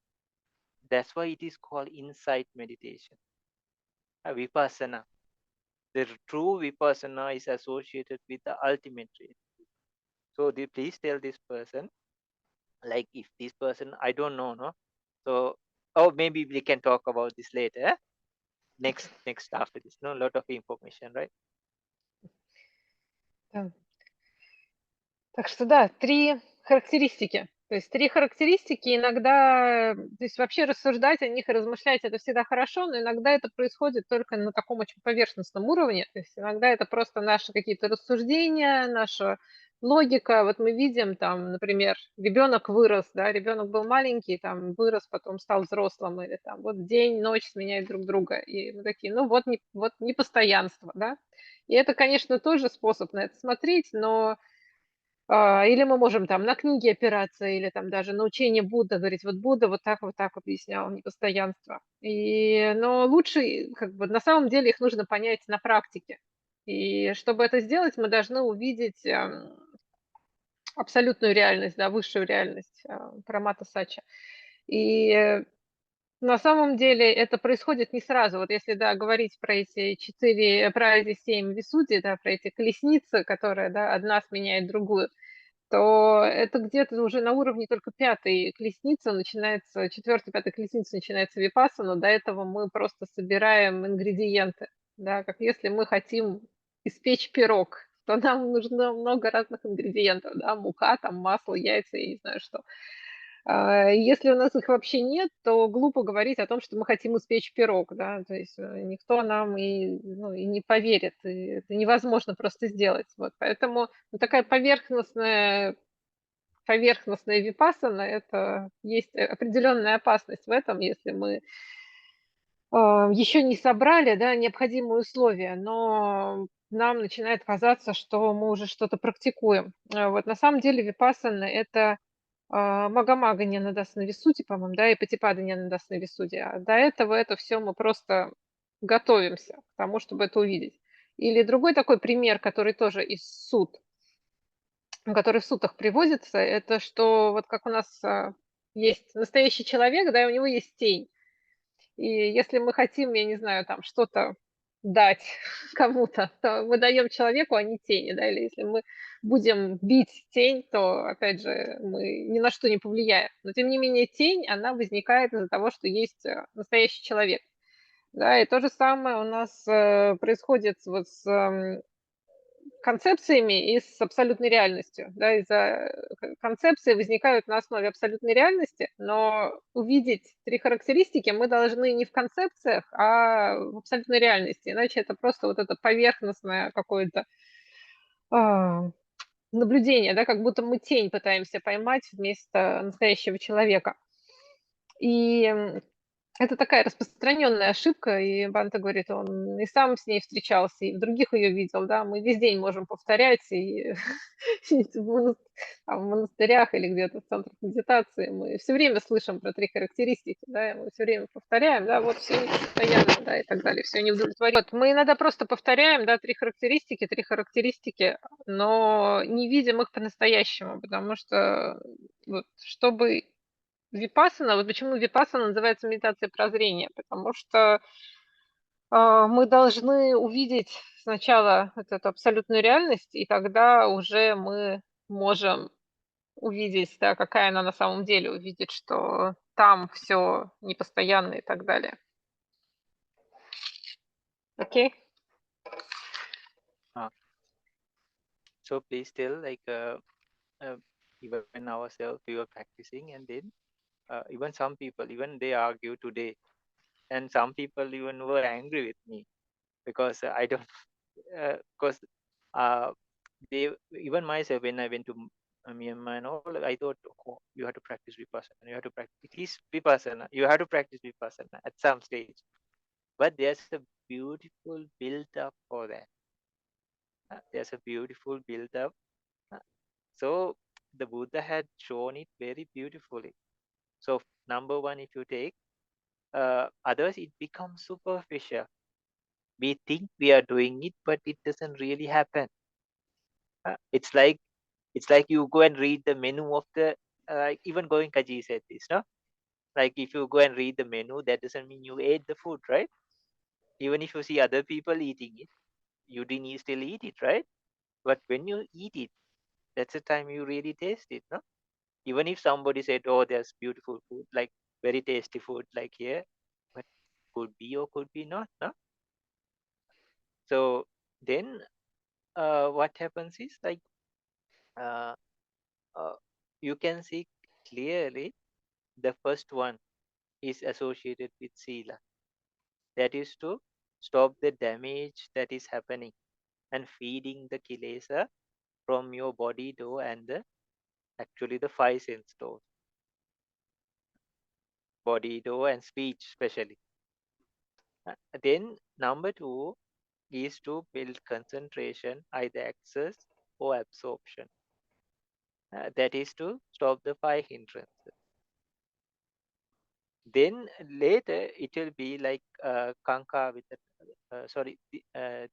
That's why it is called insight meditation, vipassana. The true vipassana is associated with the ultimate reality. So please tell this person, like if this person, I don't know, no. So, maybe we can talk about this later. Next after this, a lot of information, right? Да. Так что да, 3 характеристики. То есть 3 характеристики иногда, то есть вообще рассуждать о них и размышлять — это всегда хорошо, но иногда это происходит только на таком очень поверхностном уровне. То есть иногда это просто наши какие-то рассуждения, наша логика. Вот мы видим там, например, ребенок вырос, да, ребенок был маленький, там вырос, потом стал взрослым, или там вот день, ночь сменяют друг друга. И мы такие, вот непостоянство, да. И это, конечно, тоже способ на это смотреть, но или мы можем там на книги опираться, или там даже на учение Будды, говорить, вот Будда вот так объяснял непостоянство. Но лучше, на самом деле их нужно понять на практике. И чтобы это сделать, мы должны увидеть абсолютную реальность, да, высшую реальность, параматха сача. И на самом деле это происходит не сразу. Вот если, да, говорить про эти 7 висудий, да, про эти колесницы, которые, да, одна сменяет другую, то это где-то уже на уровне только 5-й колесницы начинается, 4-й, 5-й колесницы начинается випассана. До этого мы просто собираем ингредиенты, да, как если мы хотим испечь пирог, то нам нужно много разных ингредиентов, да, мука, там, масло, яйца, я не знаю что. Если у нас их вообще нет, то глупо говорить о том, что мы хотим испечь пирог, да, то есть никто нам и не поверит, и это невозможно просто сделать. Вот, поэтому такая поверхностная випассана — это есть определенная опасность в этом, если мы еще не собрали, да, необходимые условия, но нам начинает казаться, что мы уже что-то практикуем. Вот на самом деле випассана — это Мага-мага нянадасана висудди, по-моему, да, и патипада нянадасана висудди. А до этого это все мы просто готовимся к тому, чтобы это увидеть. Или другой такой пример, который тоже из суд, который в сутах приводится, это что вот как у нас есть настоящий человек, да, и у него есть тень. И если мы хотим, я не знаю, там что-то дать кому-то, то мы даем человеку, а не тени, да, или если мы будем бить тень, то, опять же, мы ни на что не повлияем. Но, тем не менее, тень, она возникает из-за того, что есть настоящий человек. Да, и то же самое у нас происходит вот с концепциями и с абсолютной реальностью. Да, из-за концепции возникают на основе абсолютной реальности, но увидеть 3 характеристики мы должны не в концепциях, а в абсолютной реальности. Иначе это просто вот это поверхностное какое-то наблюдение, да, как будто мы тень пытаемся поймать вместо настоящего человека. И это такая распространенная ошибка, и Бханте говорит, он и сам с ней встречался, и в других ее видел, да, мы весь день можем повторять, и в монастырях или где-то в центрах медитации мы все время слышим про 3 характеристики, да, и мы все время повторяем, да, вот все постоянно, да, и так далее, все не удовлетворено. Вот, мы иногда просто повторяем, да, 3 характеристики, но не видим их по-настоящему, потому что вот, чтобы випассана, вот почему випассана называется медитация прозрения, потому что мы должны увидеть сначала вот эту абсолютную реальность, и тогда уже мы можем увидеть, да, какая она на самом деле, увидеть, что там все непостоянно и так далее. Окей? So please tell, like, even ourselves we were practicing, and then even some people, even they argue today, and some people even were angry with me because I don't, because they, even myself, when I went to Myanmar and all, I thought, oh, you have to practice vipassana, you have to practice, it is vipassana, you have to practice vipassana at some stage, but there's a beautiful build up for that. There's a beautiful build up. So the Buddha had shown it very beautifully. So number one, if you take, others, it becomes superficial. We think we are doing it, but it doesn't really happen. It's like you go and read the menu of the, even Goenka Kaji said this, no? Like if you go and read the menu, that doesn't mean you ate the food, right? Even if you see other people eating it, you didn't still eat it, right? But when you eat it, that's the time you really taste it, no? Even if somebody said, oh, there's beautiful food, like very tasty food like here, but could be or could be not, no? So then what happens is, like, you can see clearly the first one is associated with sila. That is to stop the damage that is happening and feeding the kilesa from your body door and actually the 5 sense doors. Body door and speech especially. Then number 2 is to build concentration, either access or absorption. That is to stop the 5 hindrances. Then later it will be like Kanka with the,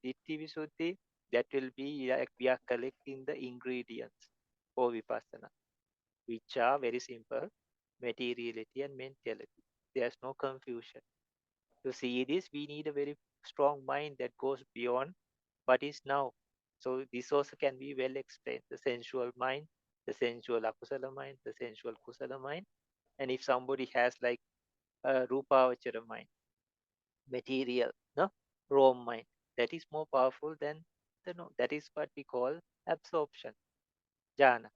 Ditti Visuddhi. That will be like we are collecting the ingredients for Vipassana, which are very simple: materiality and mentality. There's no confusion. To see this, we need a very strong mind that goes beyond what is now. So this also can be well explained: the sensual mind, the sensual akusala mind, the sensual kusala mind. And if somebody has like Rupavachara mind, material, no, raw mind, that is more powerful than the no. That is what we call absorption, jhana.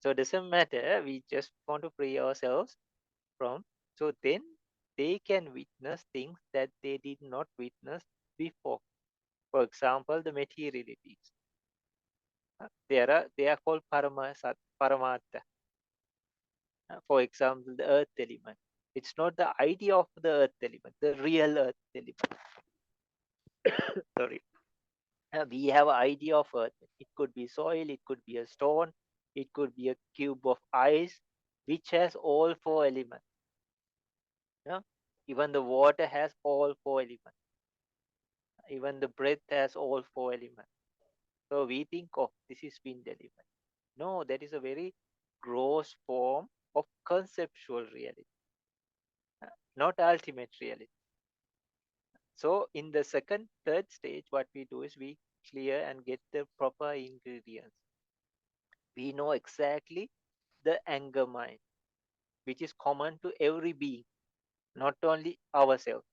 So it doesn't matter. We just want to free ourselves from. So then they can witness things that they did not witness before. For example, the materialities. They are called paramattha. For example, the earth element. It's not the idea of the earth element, the real earth element. Sorry. We have an idea of earth. It could be soil, it could be a stone, it could be a cube of ice, which has all 4 elements. Yeah? Even the water has all 4 elements. Even the breath has all 4 elements. So we think, oh, this is wind element. No, that is a very gross form of conceptual reality, not ultimate reality. So in the second, third stage, what we do is we clear and get the proper ingredients. We know exactly the anger mind, which is common to every being, not only ourselves.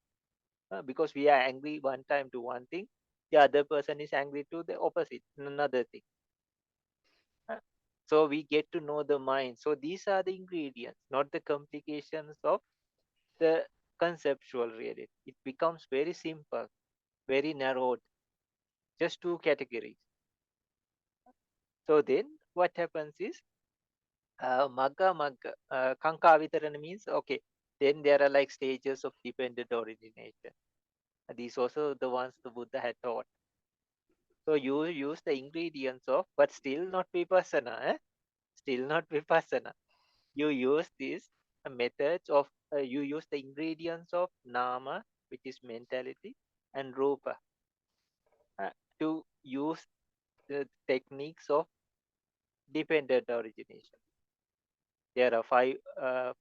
Because we are angry one time to one thing, the other person is angry to the opposite, another thing. So we get to know the mind. So these are the ingredients, not the complications of the conceptual reality. It becomes very simple, very narrowed, just two categories. So then what happens is, magga, kanka vitarana means, okay, then there are like stages of dependent origination. These also the ones the Buddha had taught. So you use the ingredients of, but still not vipassana, still not vipassana. You use these methods of, you use the ingredients of nama, which is mentality, and rupa, to use the techniques of dependent origination. There are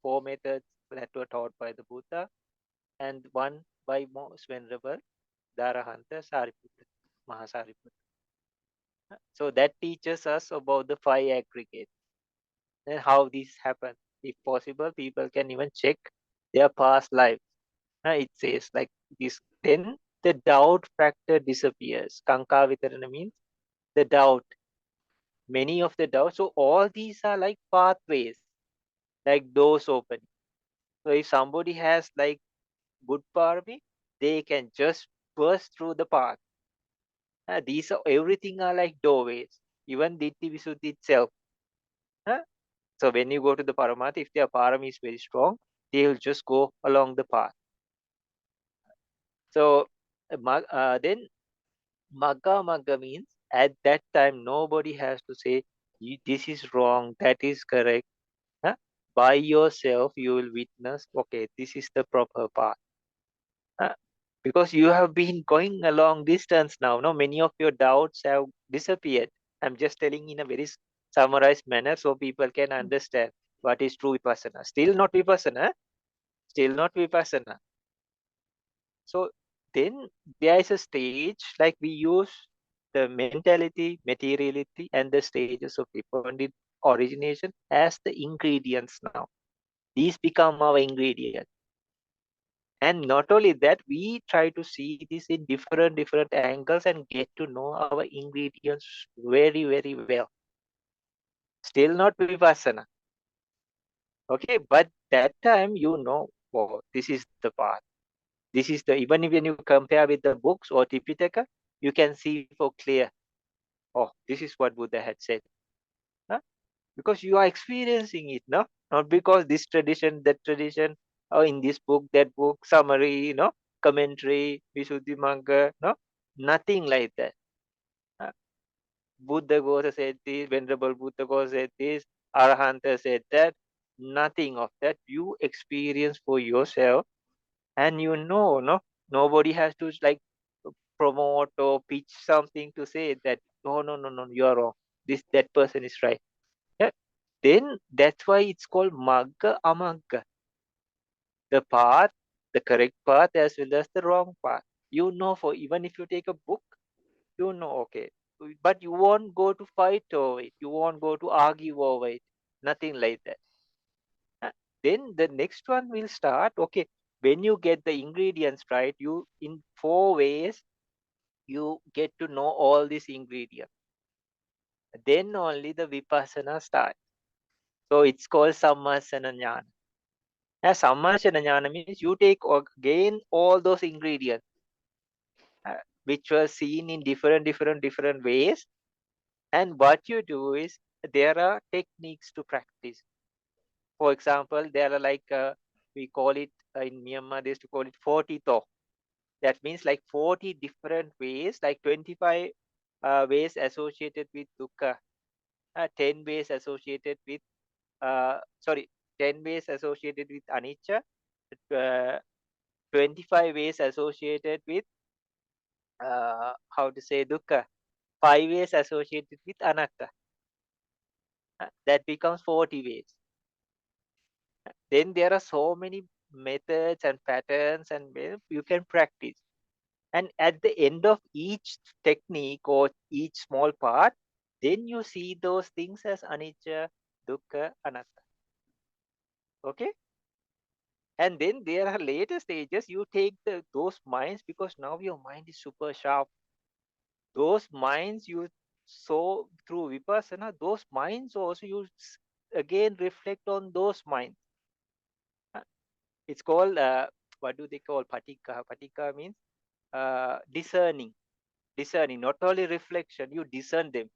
four methods that were taught by the Buddha, and one by most venerable Dharahanta Sariputta, Mahasariputta. So that teaches us about the five aggregates and how this happens. If possible, people can even check their past lives. It says like this. Then the doubt factor disappears. Kanka vitarana means the doubt. Many of the doubts. So all these are like pathways, like doors open. So if somebody has like good parami, they can just burst through the path. These are everything are like doorways. Even Ditti Visuddhi itself. So when you go to the Paramatha, if their parami is very strong, they will just go along the path. So then Magga means at that time nobody has to say this is wrong, that is correct. By yourself you will witness, okay, this is the proper path. Because you have been going a long distance now. No, many of your doubts have disappeared. I'm just telling in a very summarized manner so people can understand what is true vipassana. Still not vipassana. Still not vipassana. So then there is a stage like we use the mentality, materiality, and the stages of dependent origination as the ingredients now. These become our ingredients. And not only that, we try to see this in different angles and get to know our ingredients very, very well. Still not vipassana. Okay, but that time you know, oh, this is the path. This is the, even when you compare with the books or Tipitaka, you can see for clear, oh, this is what Buddha had said. Because you are experiencing it, no? Not because this tradition, that tradition, or in this book, that book, summary, commentary, Visuddhimagga, no? Nothing like that. Buddha Ghosa said this, Venerable Buddha Ghosa said this, Arahanta said that. Nothing of that. You experience for yourself, and you know, no? Nobody has to like promote or pitch something to say that, oh, no, you are wrong. That person is right. Yeah. Then that's why it's called Magga Amagga. The path, the correct path as well as the wrong path. You know, for even if you take a book, you know, okay. But you won't go to fight over it. You won't go to argue over it. Nothing like that. Then the next one will start, okay, when you get the ingredients right, you in 4 ways, you get to know all these ingredients. Then only the vipassana starts. So it's called sammasana jnana. As sammasana jnana means you take or gain all those ingredients, which were seen in different ways. And what you do is there are techniques to practice. For example, there are like, we call it in Myanmar, they used to call it 40 to. That means like 40 different ways, like 25 ways associated with dukkha, 10 ways associated with, 10 ways associated with anicca, 25 ways associated with, how to say, dukkha, 5 ways associated with anatta. That becomes 40 ways. Then there are so many methods and patterns and you can practice. And at the end of each technique or each small part, then you see those things as anicca, dukkha, anatta. Okay? And then there are later stages, you take those minds, because now your mind is super sharp. those minds you saw through vipassana, those minds also you again reflect on those minds. It's called, what do they call, patika? Patika means discerning, not only reflection, you discern them.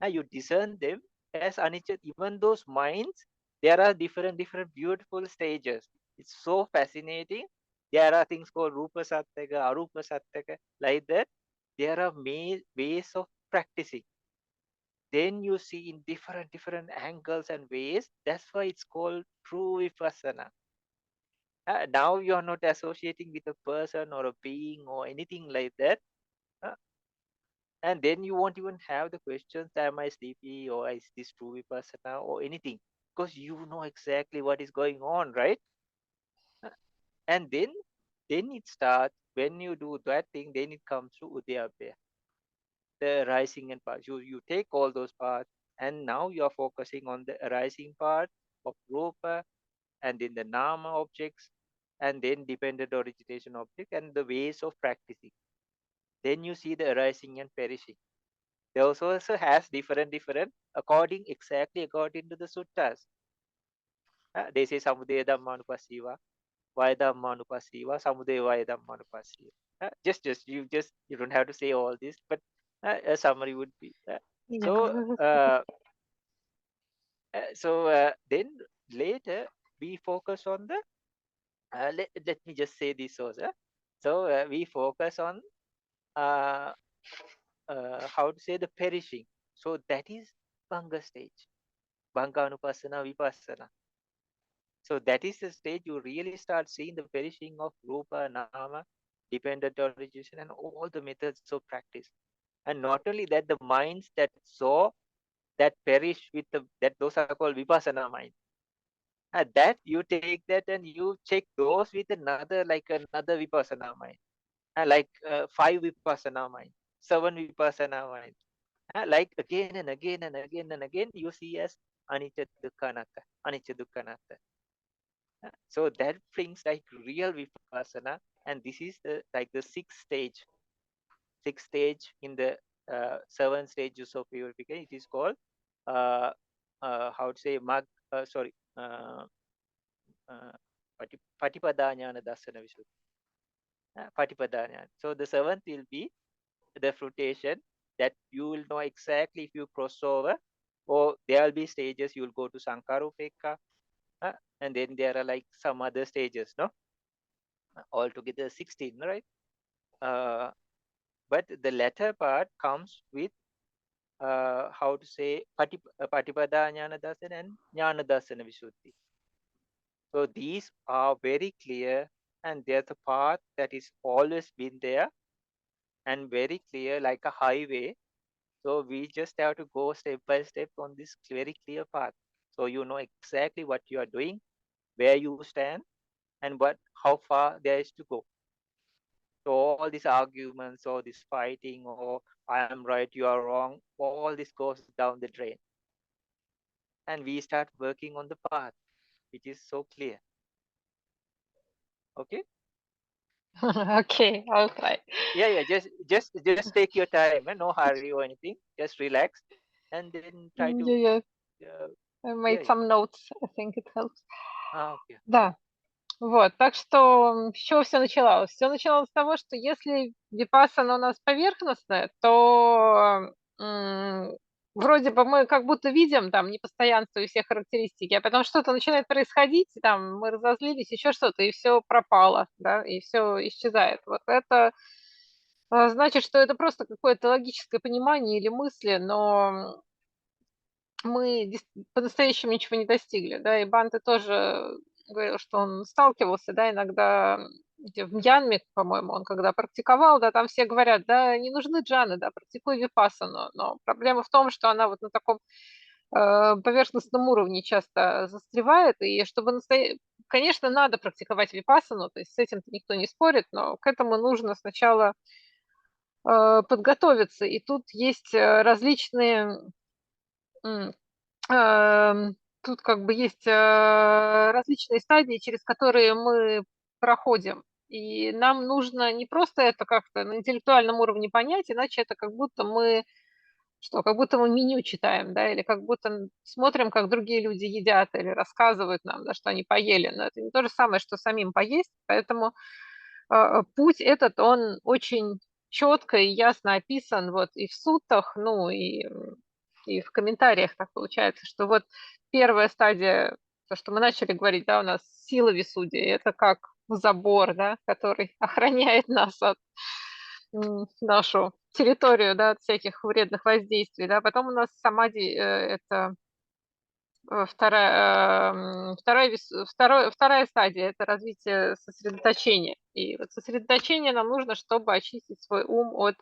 Now you discern them as anicca. Even those minds, there are different beautiful stages. It's so fascinating. There are things called rupa sattaka, arupa sattaka, like that. There are ways of practicing. Then you see in different angles and ways. That's why it's called true vipassana. Now you are not associating with a person or a being or anything like that. And then you won't even have the questions, am I sleepy or is this true vipassana or anything, because you know exactly what is going on, right? And then it starts, when you do that thing, then it comes to Udyabhya, the arising and part. You take all those parts, and now you are focusing on the arising part of Rupa, and then the Nama objects, and then dependent origination object, and the ways of practicing. Then you see the arising and perishing. They also has different exactly according to the suttas. They say samudaya dhammanupassiva, vaya dhammanupassiva, samudaya vaya dhammanupassiva. You don't have to say all this, but a summary would be then later we focus on the let me just say this also. So we focus on how to say the perishing. So that is Bhanga stage, Bhanga Anupassana, Vipassana. So that is the stage you really start seeing the perishing of Rupa, Nama, dependent origination, and all the methods of practice. And not only that, the minds that saw that perish with those are called Vipassana minds. And that you take that and you check those with another Vipassana mind. Like 5 Vipassana mind, 7 Vipassana mind. Like again and again and again and again, you see as anicca dukkha anatta, anicca dukkha anatta. So that brings like real vipassana, and this is the sixth stage in the 7 stages of purification. It is called how to say patipadanyana dasana visuddhi. Patipadanyana. So the 7th will be the fruition, that you will know exactly if you cross over, or there will be stages. You will go to sankarupekka, and then there are like some other stages, no? Altogether 16, right? But the latter part comes with how to say patipada jnana dasana and jnana dasana visuddhi. So these are very clear, and there's a path that is always been there and very clear, like a highway. So we just have to go step by step on this very clear path. So you know exactly what you are doing, where you stand, and how far there is to go. So all these arguments or this fighting or I am right, you are wrong, all this goes down the drain. And we start working on the path, which is so clear. Okay? Okay, I'll try. Yeah, just take your time, no hurry or anything. Just relax and then try to Yeah. I made some notes. I think it helps. okay. Да. Вот, так что с чего все началось? Все началось с того, что если випассана у нас поверхностная, то вроде бы мы как будто видим там непостоянство и все характеристики, а потом что-то начинает происходить, там мы разозлились, еще что-то, и все пропало, да, и все исчезает. Вот это значит, что это просто какое-то логическое понимание или мысли, но мы по-настоящему ничего не достигли, да, и Бханте тоже говорил, что он сталкивался, да, иногда в Мьянме, по-моему, он когда практиковал, да, там все говорят, да, не нужны джаны, да, практикуй випассану, но проблема в том, что она вот на таком поверхностном уровне часто застревает, и чтобы конечно, надо практиковать випассану, то есть с этим никто не спорит, но к этому нужно сначала подготовиться, и тут есть различные тут как бы есть различные стадии, через которые мы проходим. И нам нужно не просто это как-то на интеллектуальном уровне понять, иначе это как будто мы как будто мы меню читаем, да, или как будто смотрим, как другие люди едят, или рассказывают нам, да, что они поели. Но это не то же самое, что самим поесть, поэтому путь этот, он очень четко и ясно описан вот и в суттах, ну и в комментариях так получается, что вот первая стадия, то, что мы начали говорить, да, у нас сила висудии, это как забор, да, который охраняет нас от нашу территорию, да, от всяких вредных воздействий, да. Потом у нас самади, это вторая стадия, это развитие сосредоточения. И вот сосредоточение нам нужно, чтобы очистить свой ум от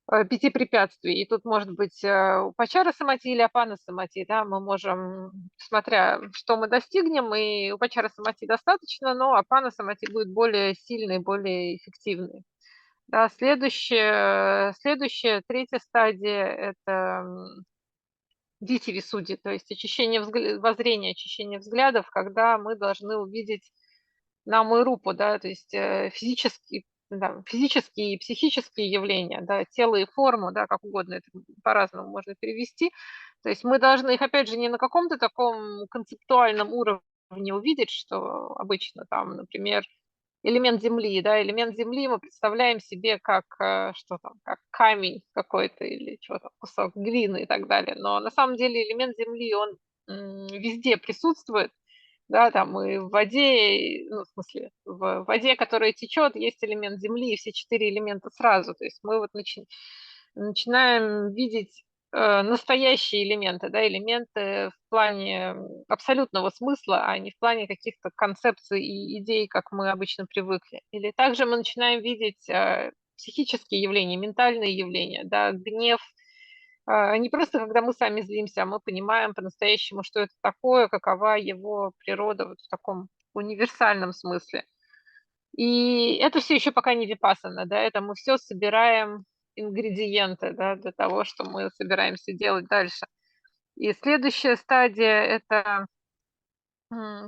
5 препятствий. И тут может быть упачара самати или апана самати, да, мы можем, смотря что мы достигнем, и упачара самати достаточно, но апана самати будет более сильный, более эффективный. Да, следующая, третья стадия – это дити висуди, то есть очищение воззрения, очищение взглядов, когда мы должны увидеть наму и рупу, да, то есть физические и психические явления, да, тело и форму, да, как угодно это по-разному можно перевести. То есть мы должны их, опять же, не на каком-то таком концептуальном уровне увидеть, что обычно там, например, элемент земли, да, элемент земли мы представляем себе как, что там, как камень какой-то или что там, кусок глины и так далее. Но на самом деле элемент земли, он везде присутствует, да, там и в воде, ну, в смысле, в воде, которая течет, есть элемент земли, и все 4 элемента сразу. То есть мы вот начинаем видеть настоящие элементы, да, элементы в плане абсолютного смысла, а не в плане каких-то концепций и идей, как мы обычно привыкли. Или также мы начинаем видеть психические явления, ментальные явления, да, гнев, не просто когда мы сами злимся, а мы понимаем по-настоящему, что это такое, какова его природа вот в таком универсальном смысле. И это все еще пока не випассана, да, это мы все собираем ингредиенты, да, для того, что мы собираемся делать дальше. И следующая стадия – это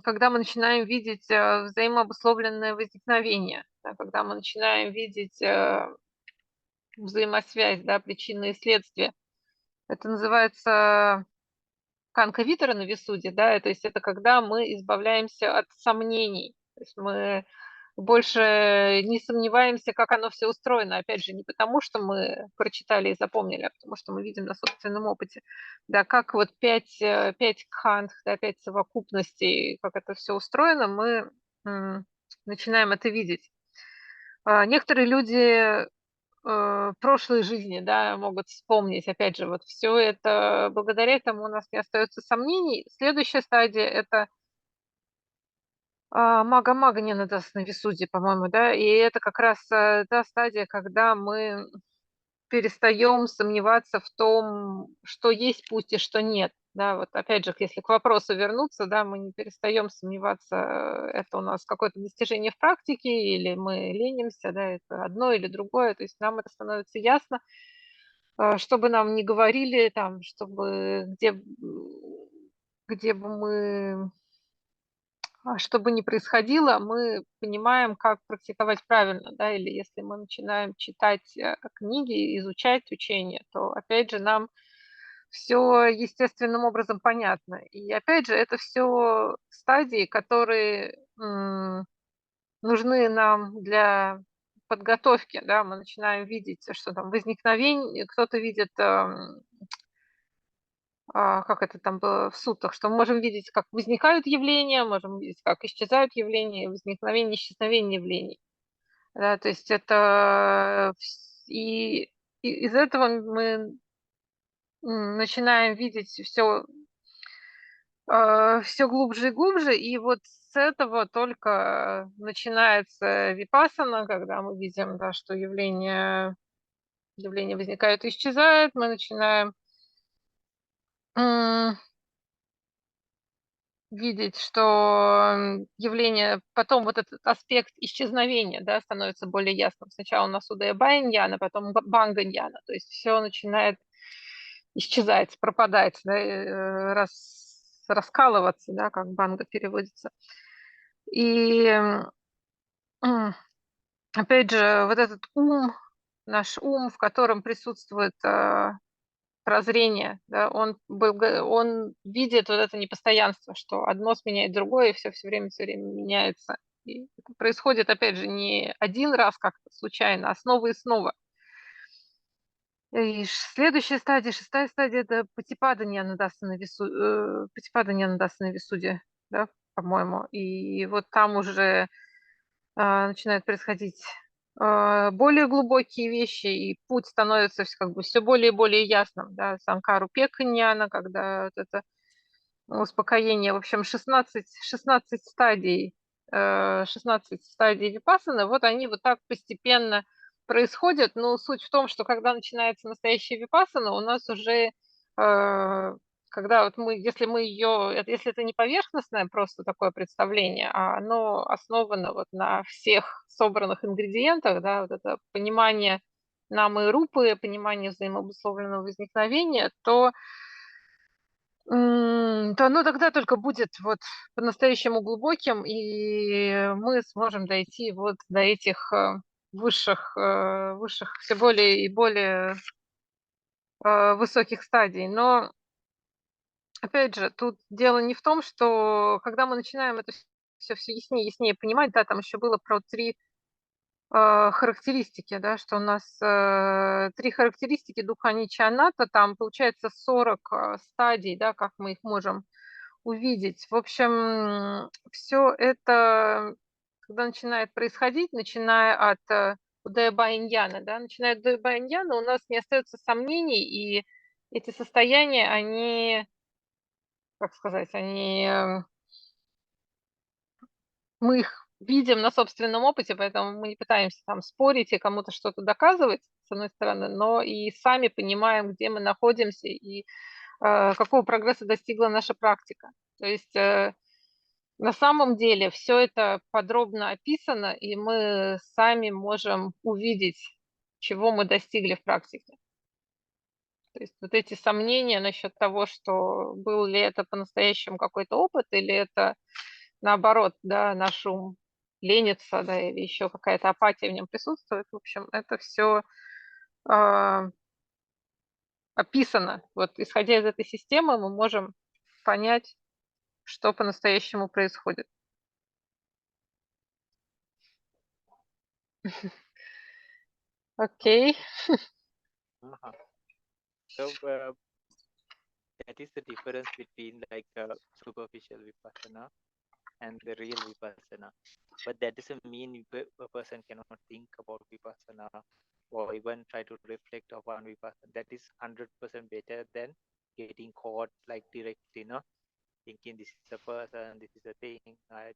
когда мы начинаем видеть взаимообусловленное возникновение, да, когда мы начинаем видеть взаимосвязь, да, причины и следствия. Это называется канка витара на висуде, да, то есть это когда мы избавляемся от сомнений, то есть мы больше не сомневаемся, как оно все устроено, опять же, не потому, что мы прочитали и запомнили, а потому что мы видим на собственном опыте, да, как вот пять кхандх, да, 5 совокупностей, как это все устроено, мы начинаем это видеть. Некоторые люди прошлой жизни, да, могут вспомнить, опять же, вот все это, благодаря этому у нас не остается сомнений. Следующая стадия – это мага не надаст на Висуде, по-моему, да, и это как раз та стадия, когда мы перестаем сомневаться в том, что есть путь и что нет. Да, вот опять же, если к вопросу вернуться, да, мы не перестаем сомневаться, это у нас какое-то достижение в практике, или мы ленимся, да, это одно или другое, то есть нам это становится ясно, чтобы нам не говорили, там, чтобы где бы мы что бы ни происходило, мы понимаем, как практиковать правильно, да, или если мы начинаем читать книги, изучать учение, то, опять же, нам все естественным образом понятно. И, опять же, это все стадии, которые нужны нам для подготовки, да, мы начинаем видеть, что там возникновение, кто-то видит как это там было в суттах, что мы можем видеть, как возникают явления, можем видеть, как исчезают явления, возникновение, исчезновение явлений. Да, то есть это и из этого мы начинаем видеть все глубже и глубже, и вот с этого только начинается випассана, когда мы видим, да, что явления возникают и исчезают, мы начинаем видеть, что явление, потом вот этот аспект исчезновения, да, становится более ясным. Сначала у нас удая-бхая-ньяна, потом банга-ньяна, то есть все начинает исчезать, пропадать, да, раскалываться, да, как банга переводится. И М, Опять же, вот этот ум, наш ум, в котором присутствует прозрение, да, он видит вот это непостоянство, что одно сменяет другое, и все время меняется. И это происходит, опять же, не один раз как-то случайно, а снова и снова. И следующая стадия, шестая стадия, это патипада на висуде, да, по-моему. И вот там уже начинают происходить более глубокие вещи, и путь становится как бы все более и более ясным, да, санкару пеканьяна, когда вот это успокоение, в общем, 16 стадий, 16 стадий випассаны, вот они вот так постепенно происходят, но суть в том, что когда начинается настоящая випассана, у нас уже когда вот если это не поверхностное просто такое представление, а оно основано вот на всех собранных ингредиентах, да, вот это понимание намы и рупы, понимание взаимообусловленного возникновения, то оно тогда только будет вот по-настоящему глубоким, и мы сможем дойти вот до этих высших все более и более высоких стадий. Но опять же, тут дело не в том, что когда мы начинаем это все яснее и яснее понимать, да, там еще было про 3 характеристики, да, что у нас 3 характеристики духа ничья аната, там получается 40 стадий, да, как мы их можем увидеть. В общем, все это, когда начинает происходить, начиная от удая-ба-иньяна, да, начиная от удая-ба-иньяна, у нас не остается сомнений, и эти состояния, они, как сказать, мы их видим на собственном опыте, поэтому мы не пытаемся там спорить и кому-то что-то доказывать, с одной стороны, но и сами понимаем, где мы находимся и какого прогресса достигла наша практика. То есть на самом деле все это подробно описано, и мы сами можем увидеть, чего мы достигли в практике. То есть вот эти сомнения насчет того, что был ли это по-настоящему какой-то опыт, или это наоборот, да, наш ум ленится, да, или еще какая-то апатия в нем присутствует. В общем, это все описано. Вот исходя из этой системы мы можем понять, что по-настоящему происходит. Окей. Uh-huh. So that is the difference between like superficial vipassana and the real vipassana. But that doesn't mean a person cannot think about vipassana or even try to reflect upon vipassana. That is 100% better than getting caught like directly, thinking this is a person, this is a thing,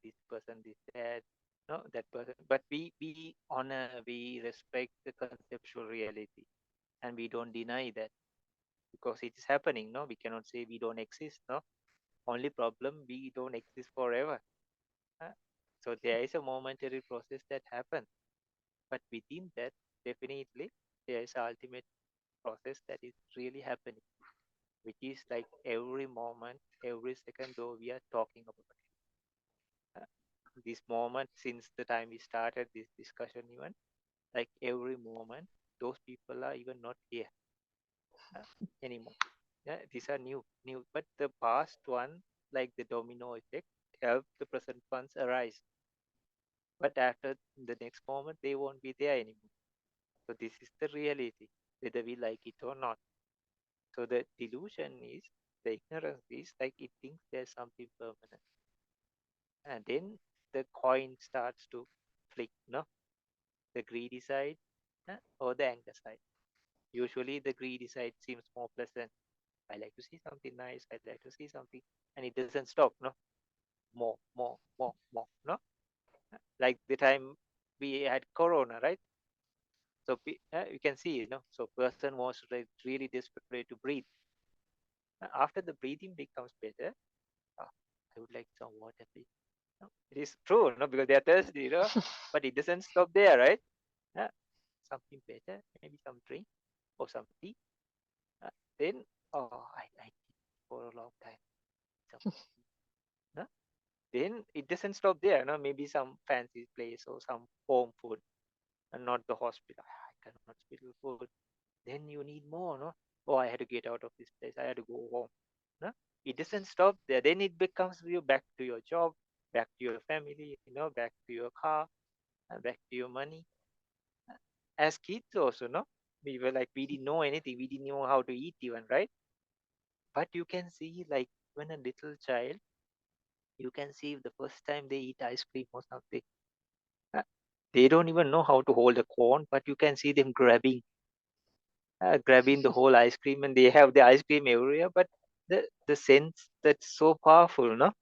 this person, this, that, no, that person. But we honor, we respect the conceptual reality, and we don't deny that because it is happening. No, we cannot say we don't exist. No, only problem we don't exist forever. So there is a momentary process that happens, but within that, definitely there is an ultimate process that is really happening, which is like every moment, every second, though we are talking about it. This moment, since the time we started this discussion, even like every moment, those people are even not here anymore. Yeah, these are new, but the past one, like the domino effect, help the present ones arise. But after the next moment, they won't be there anymore. So this is the reality, whether we like it or not. So the delusion is, the ignorance is like it thinks there's something permanent. And then the coin starts to flick, the greedy side or the anger side. Usually the greedy side seems more pleasant. I like to see something nice, I like to see something, and it doesn't stop, more, no? Like the time we had Corona, right? So you can see, so person was really desperate to breathe. After the breathing becomes better, I would like some water, please. No, it is true, because they are thirsty, but it doesn't stop there, right? Something better, maybe some drink or some tea. Then, I need for a long time. So, then it doesn't stop there. No, maybe some fancy place or some home food, and not the hospital. I cannot hospital food. Then you need more, no? Oh, I had to get out of this place. I had to go home. No, it doesn't stop there. Then it becomes you back to your job, back to your family, back to your car, back to your money. As kids also, no, we were like, we didn't know anything. We didn't know how to eat even, right? But you can see, like, when a little child, you can see the first time they eat ice cream or something, they don't even know how to hold a cone, but you can see them grabbing the whole ice cream, and they have the ice cream everywhere. But the sense that's so powerful, no?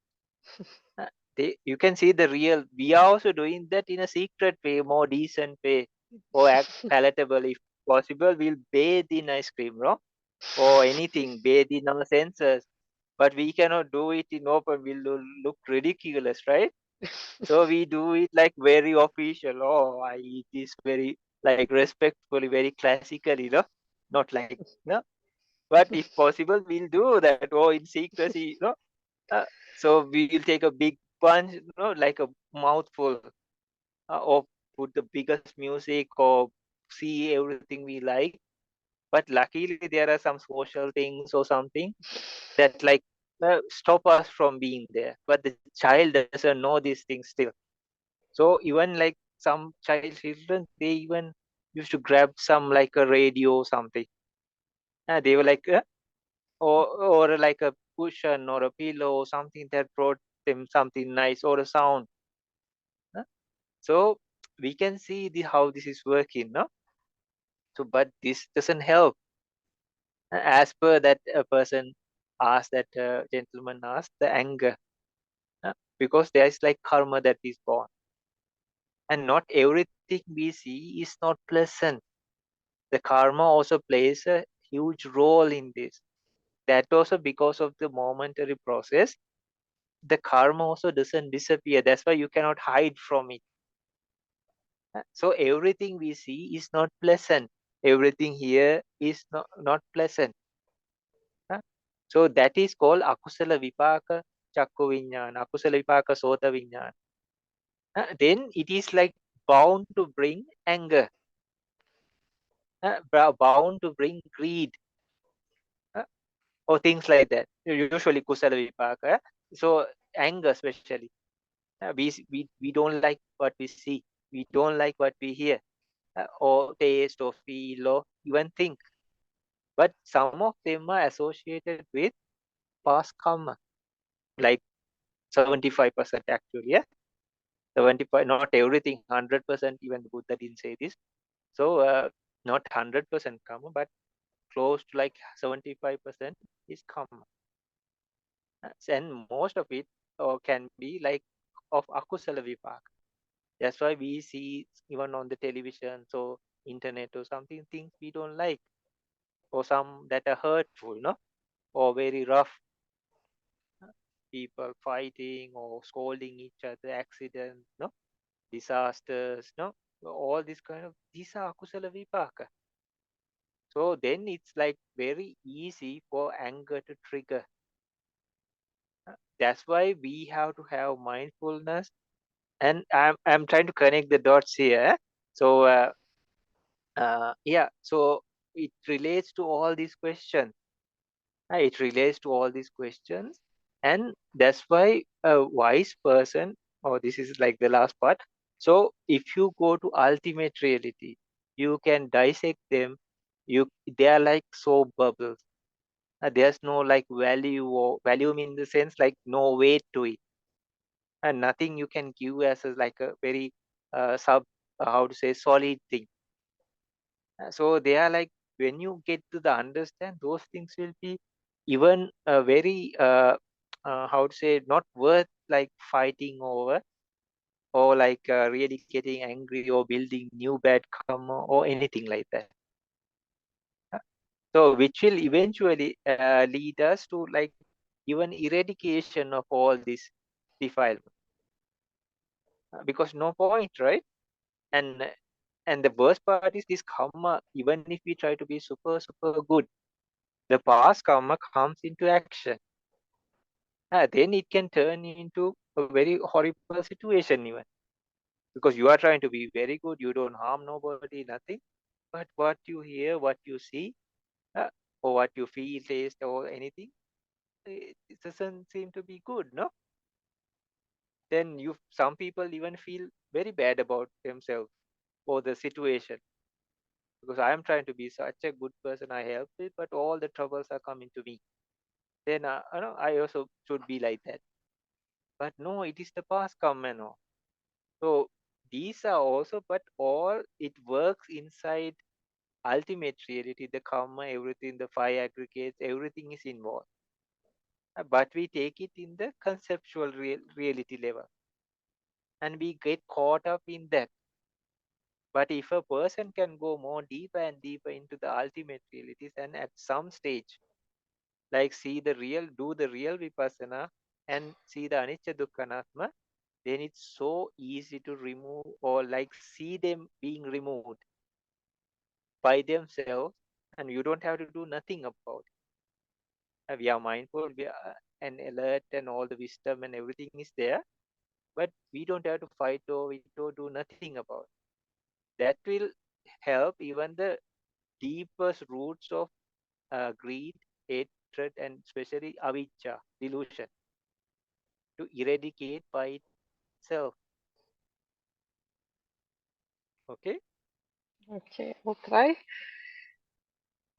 You can see the real. We are also doing that in a secret way, more decent way, or act palatable if possible. We'll bathe in ice cream, no? Or anything, bathe in our senses. But we cannot do it in open. We'll look ridiculous, right? So we do it like very official. Oh, I eat this very like respectfully, very classically, no? Not like, no? But if possible, we'll do that. Oh, in secrecy, no? So we'll take a big bunch, like a mouthful, or put the biggest music or see everything we like. But luckily, there are some social things or something that like stop us from being there. But the child doesn't know these things still. So even like some children, they even used to grab some like a radio or something. They were like, or like a cushion or a pillow or something that brought them something nice or a sound. So we can see how this is working, no? So, but this doesn't help. As per that person asked, that gentleman asked, the anger, because there is like karma that is born, and not everything we see is not pleasant. The karma also plays a huge role in this. That also because of the momentary process, the karma also doesn't disappear. That's why you cannot hide from it. So everything we see is not pleasant. Everything here is not pleasant. So that is called akusala vipaka chakku viññāna, akusala vipaka sota viññāna. Then it is like bound to bring anger, bound to bring greed, or things like that. Usually kusala vipaka. So anger especially. We don't like what we see. We don't like what we hear, or taste or feel or even think. But some of them are associated with past karma, like 75% actually. Yeah, 75. Not everything 100%. Even Buddha didn't say this. So not 100% karma, but close to like 75% is karma. And most of it can be like of akusala vipaka. That's why we see even on the television, so internet or something, things we don't like, or some that are hurtful, no, or very rough, people fighting or scolding each other, accidents, no, disasters, no, all this kind of, these are akusala vipaka. So then it's like very easy for anger to trigger. That's why we have to have mindfulness, and I'm trying to connect the dots here. So yeah, so it relates to all these questions. It relates to all these questions, and that's why a wise person, or this is like the last part. So if you go to ultimate reality, you can dissect them. They are like soap bubbles. There's no like value, or value in the sense like no weight to it, and nothing you can give as like a very how to say, solid thing. So they are like, when you get to the understand, those things will be even very how to say, not worth like fighting over, or like really getting angry or building new bad karma or anything like that. So which will eventually lead us to like even eradication of all this defilement, because no point, right? And the worst part is this karma, even if we try to be super good, the past karma comes into action. Then it can turn into a very horrible situation even. Because you are trying to be very good, you don't harm nobody, nothing. But what you hear, what you see, or what you feel, taste, or anything, it doesn't seem to be good, no? Then some people even feel very bad about themselves or the situation. Because I am trying to be such a good person, I help it, but all the troubles are coming to me. Then I also should be like that. But no, it is the past karma, no. So these are also, but all it works inside ultimate reality, the karma, everything, the five aggregates, everything is involved. But we take it in the conceptual reality level. And we get caught up in that. But if a person can go more deeper and deeper into the ultimate realities, and at some stage, like do the real vipassana and see the anicca dukkha anattama, then it's so easy to remove or like see them being removed by themselves, and you don't have to do nothing about it. We are mindful, we are and alert, and all the wisdom and everything is there, but we don't have to fight over it or do nothing about it. That will help even the deepest roots of greed, hatred, and especially avijja, delusion, to eradicate by itself. Okay? Окей, we'll try.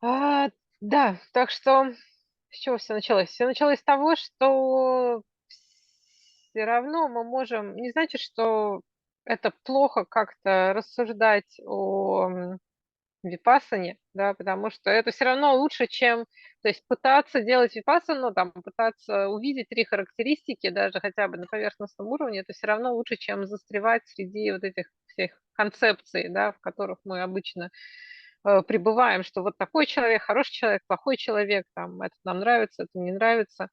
Да, так что с чего все началось? Все началось с того, что все равно мы можем... Не значит, что это плохо как-то рассуждать о випассане, да, потому что это все равно лучше, чем... То есть пытаться делать випассану, там, пытаться увидеть 3 характеристики, даже хотя бы на поверхностном уровне, это все равно лучше, чем застревать среди вот этих всех концепций, да, в которых мы обычно пребываем, что вот такой человек, хороший человек, плохой человек, там, это нам нравится, это не нравится.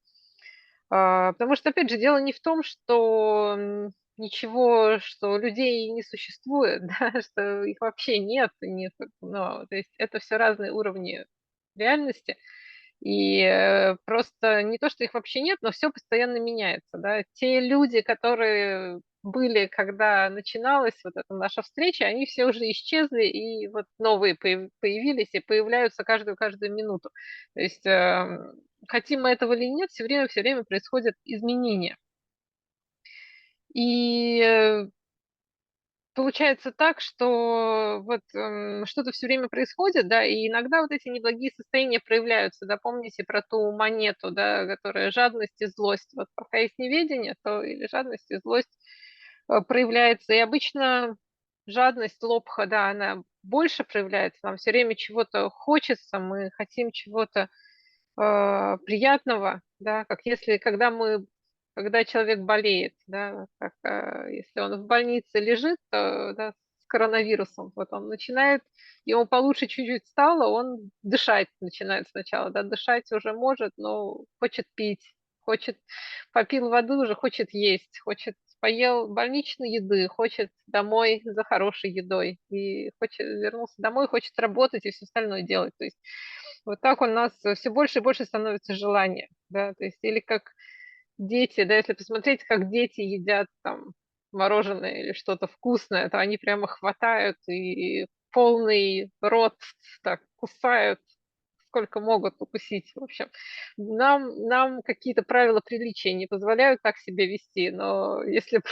Потому что, опять же, дело не в том, что ничего, что людей не существует, да, что их вообще нет, то есть это все разные уровни реальности. И просто не то, что их вообще нет, но все постоянно меняется. Да. Те люди, которые были, когда начиналась вот эта наша встреча, они все уже исчезли, и вот новые появились и появляются каждую минуту. То есть хотим мы этого или нет, все время происходят изменения. И получается так, что вот что-то все время происходит, да, и иногда вот эти неблагие состояния проявляются, да, помните про ту монету, да, которая жадность и злость. Вот пока есть неведение, то или жадность и злость проявляется. И обычно жадность, лобха, да, она больше проявляется, нам все время чего-то хочется, мы хотим чего-то приятного, да, как когда человек болеет, да, как если он в больнице лежит, то, да, с коронавирусом, вот он начинает, ему получше чуть-чуть стало, он дышать начинает сначала, да, дышать уже может, но хочет пить, попил воды, уже хочет есть, поел больничной еды, хочет домой за хорошей едой, и вернулся домой, хочет работать и все остальное делать, то есть вот так у нас все больше и больше становится желание, да, то есть или как дети, да, если посмотреть, как дети едят там мороженое или что-то вкусное, то они прямо хватают и полный рот так кусают, сколько могут укусить. В общем, нам какие-то правила приличия не позволяют так себя вести, но если б,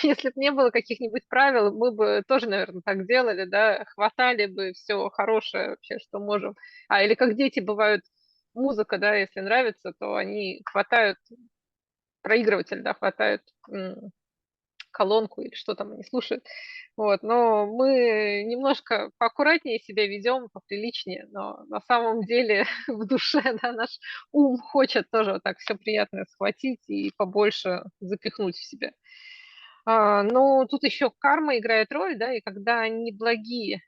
если б не было каких-нибудь правил, мы бы тоже, наверное, так делали, да, хватали бы все хорошее вообще, что можем. Или как дети бывают, музыка, да, если нравится, то они хватают проигрыватель, да, хватают колонку или что там они слушают. Вот. Но мы немножко поаккуратнее себя ведем, поприличнее, но на самом деле в душе, да, наш ум хочет тоже вот так все приятное схватить и побольше запихнуть в себя. Но тут еще карма играет роль, да, и когда неблагие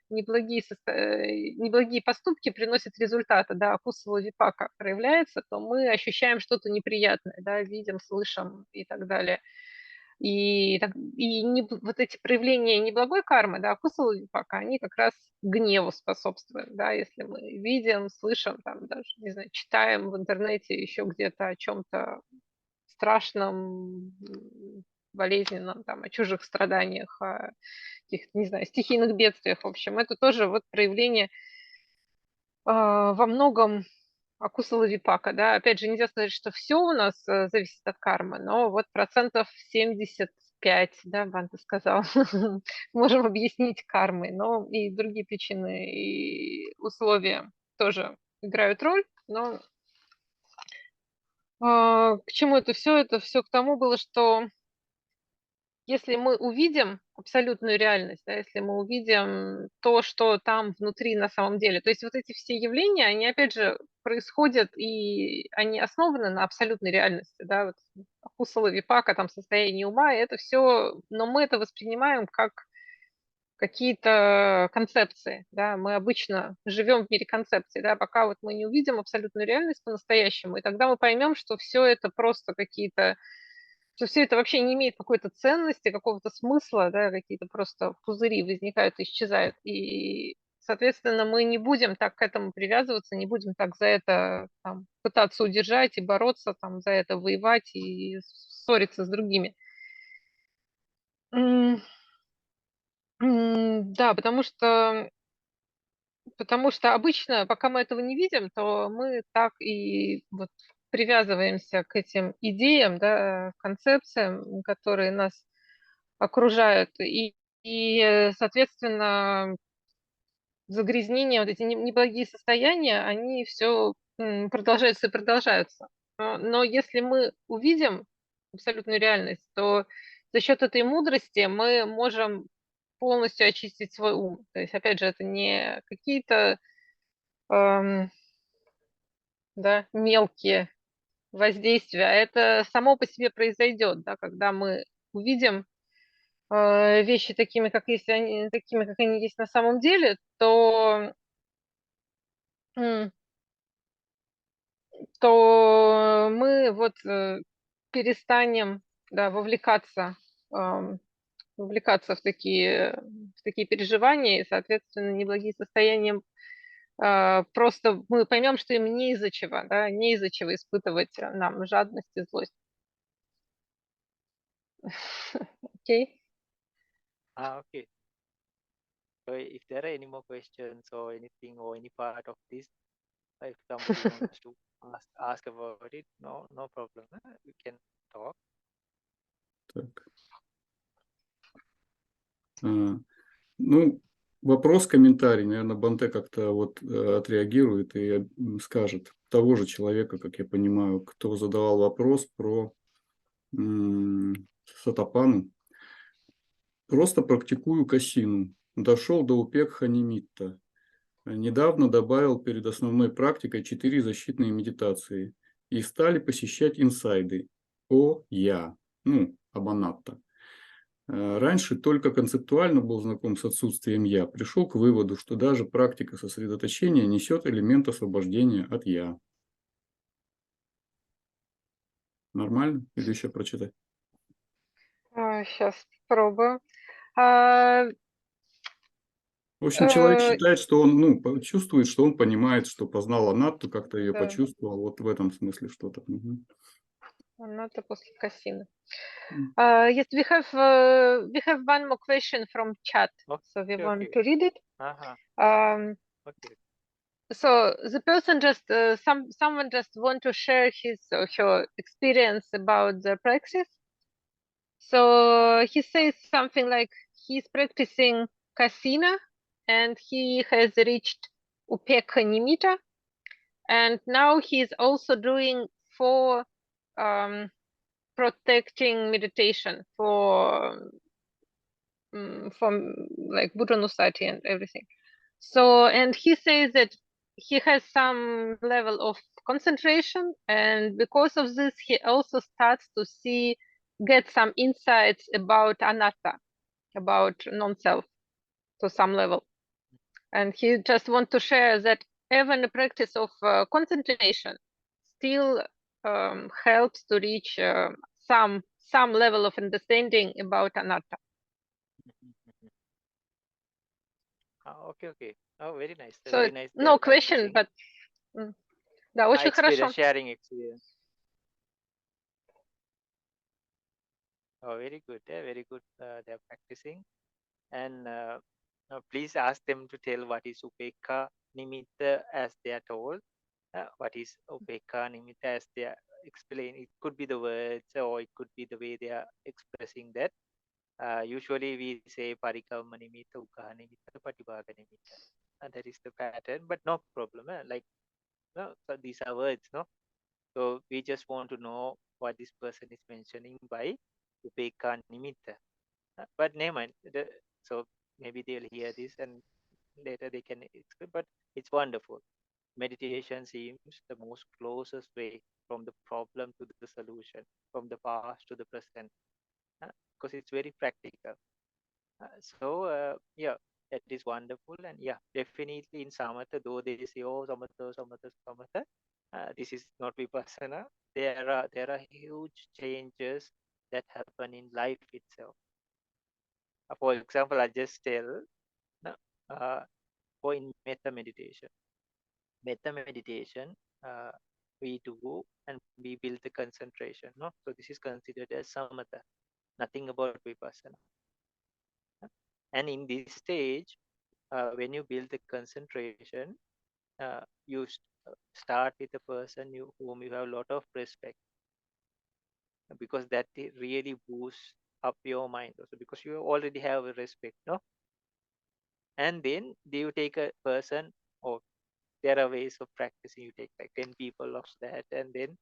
поступки приносят результаты, да, акусала випака проявляется, то мы ощущаем что-то неприятное, да, видим, слышим и так далее. Вот эти проявления неблагой кармы, да, акусала випака, они как раз гневу способствуют, да, если мы видим, слышим, там даже, не знаю, читаем в интернете еще где-то о чем-то страшном, болезненном, там, о чужих страданиях, о каких-то, не знаю, стихийных бедствиях. В общем, это тоже вот проявление во многом акусала випака, да. Опять же, нельзя сказать, что все у нас зависит от кармы, но вот 75%, да, Бханте сказал, можем объяснить кармой, но и другие причины и условия тоже играют роль, но к чему это все? Это все к тому было, что если мы увидим абсолютную реальность, да, если мы увидим то, что там внутри на самом деле, то есть вот эти все явления, они опять же происходят и они основаны на абсолютной реальности, да, вот акусала випака, там состояние ума, и это все, но мы это воспринимаем как какие-то концепции, да, мы обычно живем в мире концепций, да, пока вот мы не увидим абсолютную реальность по-настоящему, и тогда мы поймем, что все это просто какие-то, что все это вообще не имеет какой-то ценности, какого-то смысла, да, какие-то просто пузыри возникают и исчезают, и, соответственно, мы не будем так к этому привязываться, не будем так за это там, пытаться удержать и бороться, там, за это воевать и ссориться с другими. Да, потому что обычно, пока мы этого не видим, то мы так и вот привязываемся к этим идеям, да, концепциям, которые нас окружают. Соответственно, загрязнения, вот эти неблагие состояния, они все продолжаются и продолжаются. Но если мы увидим абсолютную реальность, то за счет этой мудрости мы можем полностью очистить свой ум. То есть, опять же, это не какие-то да, мелкие воздействия, а это само по себе произойдет, да, когда мы увидим вещи такими, как если они, такими, как они есть на самом деле, то мы вот перестанем, да, вовлекаться в такие переживания, и, соответственно, неблагие состояния просто мы поймем, что им не из-за чего, да, не из-за чего испытывать нам жадность и злость. Окей? Okay. So if there are any more questions or anything or any part of this, if somebody wants to ask about it, no problem. We can talk. Так. Ну, вопрос, комментарий, наверное, Бханте как-то вот отреагирует и скажет того же человека, как я понимаю, кто задавал вопрос про сатапану. Просто практикую касину. Дошел до упекха нимитта. Недавно добавил перед основной практикой 4 защитные медитации. И стали посещать инсайды. Я. Абанатта. Раньше только концептуально был знаком с отсутствием «я», пришел к выводу, что даже практика сосредоточения несет элемент освобождения от «я». Нормально? Или еще прочитать? Сейчас попробую. В общем, человек считает, что он чувствует, что он понимает, что познал анатту, как-то ее Да. почувствовал. Вот в этом смысле что-то. Анатта после касины. Yes, we have one more question from chat, so we want to read it. Okay. So the person just someone just want to share his or her experience about the practice. So he says something like he's practicing kasina and he has reached upekha nimitta, and now he's also doing 4 protecting meditation for from like Buddha-Nusati and everything. So, and he says that he has some level of concentration, and because of this, he also starts to get some insights about anatta, about non-self, to some level. And he just wants to share that even the practice of concentration still helps to reach some level of understanding about anatta. Okay. Oh, very nice. So Very nice. no question, but да, очень хорошо. Sharing experience. Oh, very good. Very good. They're practicing. And please ask them to tell what is upekha nimitta as they are told. What is upekha nimitta as they are explained. It could be the words or it could be the way they are expressing that. Usually we say parikamma nimitta, ukkaha nimitta, patibhaga nimitta. That is the pattern, but no problem. Like, no, so these are words, no? So we just want to know what this person is mentioning by upekha nimitta. But never mind. So maybe they'll hear this and later they can explain. But it's wonderful. Meditation seems the most closest way from the problem to the solution, from the past to the present, because it's very practical. Yeah, that is wonderful. And yeah, definitely in samatha, though they say, oh, samatha, samatha, samatha, this is not vipassana. There are huge changes that happen in life itself. For example, I just tell, no, for in metta meditation. Metta meditation, we do and we build the concentration. No, so this is considered as samatha. Nothing about vipassana. And in this stage, when you build the concentration, you start with a person whom you have a lot of respect, because that really boosts up your mind also, because you already have a respect, no? And then you take a person, or there are ways of practicing, you take like 10 people of that, and then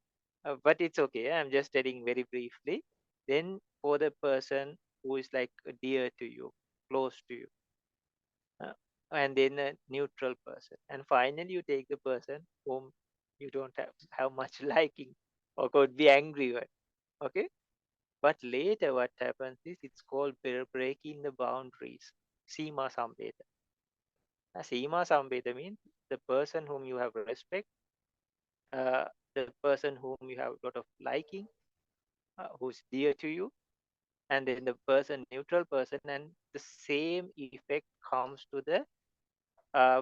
but it's okay, I'm just telling very briefly. Then for the person who is like dear to you, close to you, uh, and then a neutral person, and finally you take the person whom you don't have much liking or could be angry with. Okay, but later what happens is it's called breaking the boundaries. Sima sambeta. Sima sambeta means the person whom you have respect, the person whom you have a lot of liking, who's dear to you, and then the person, neutral person, and the same effect comes to the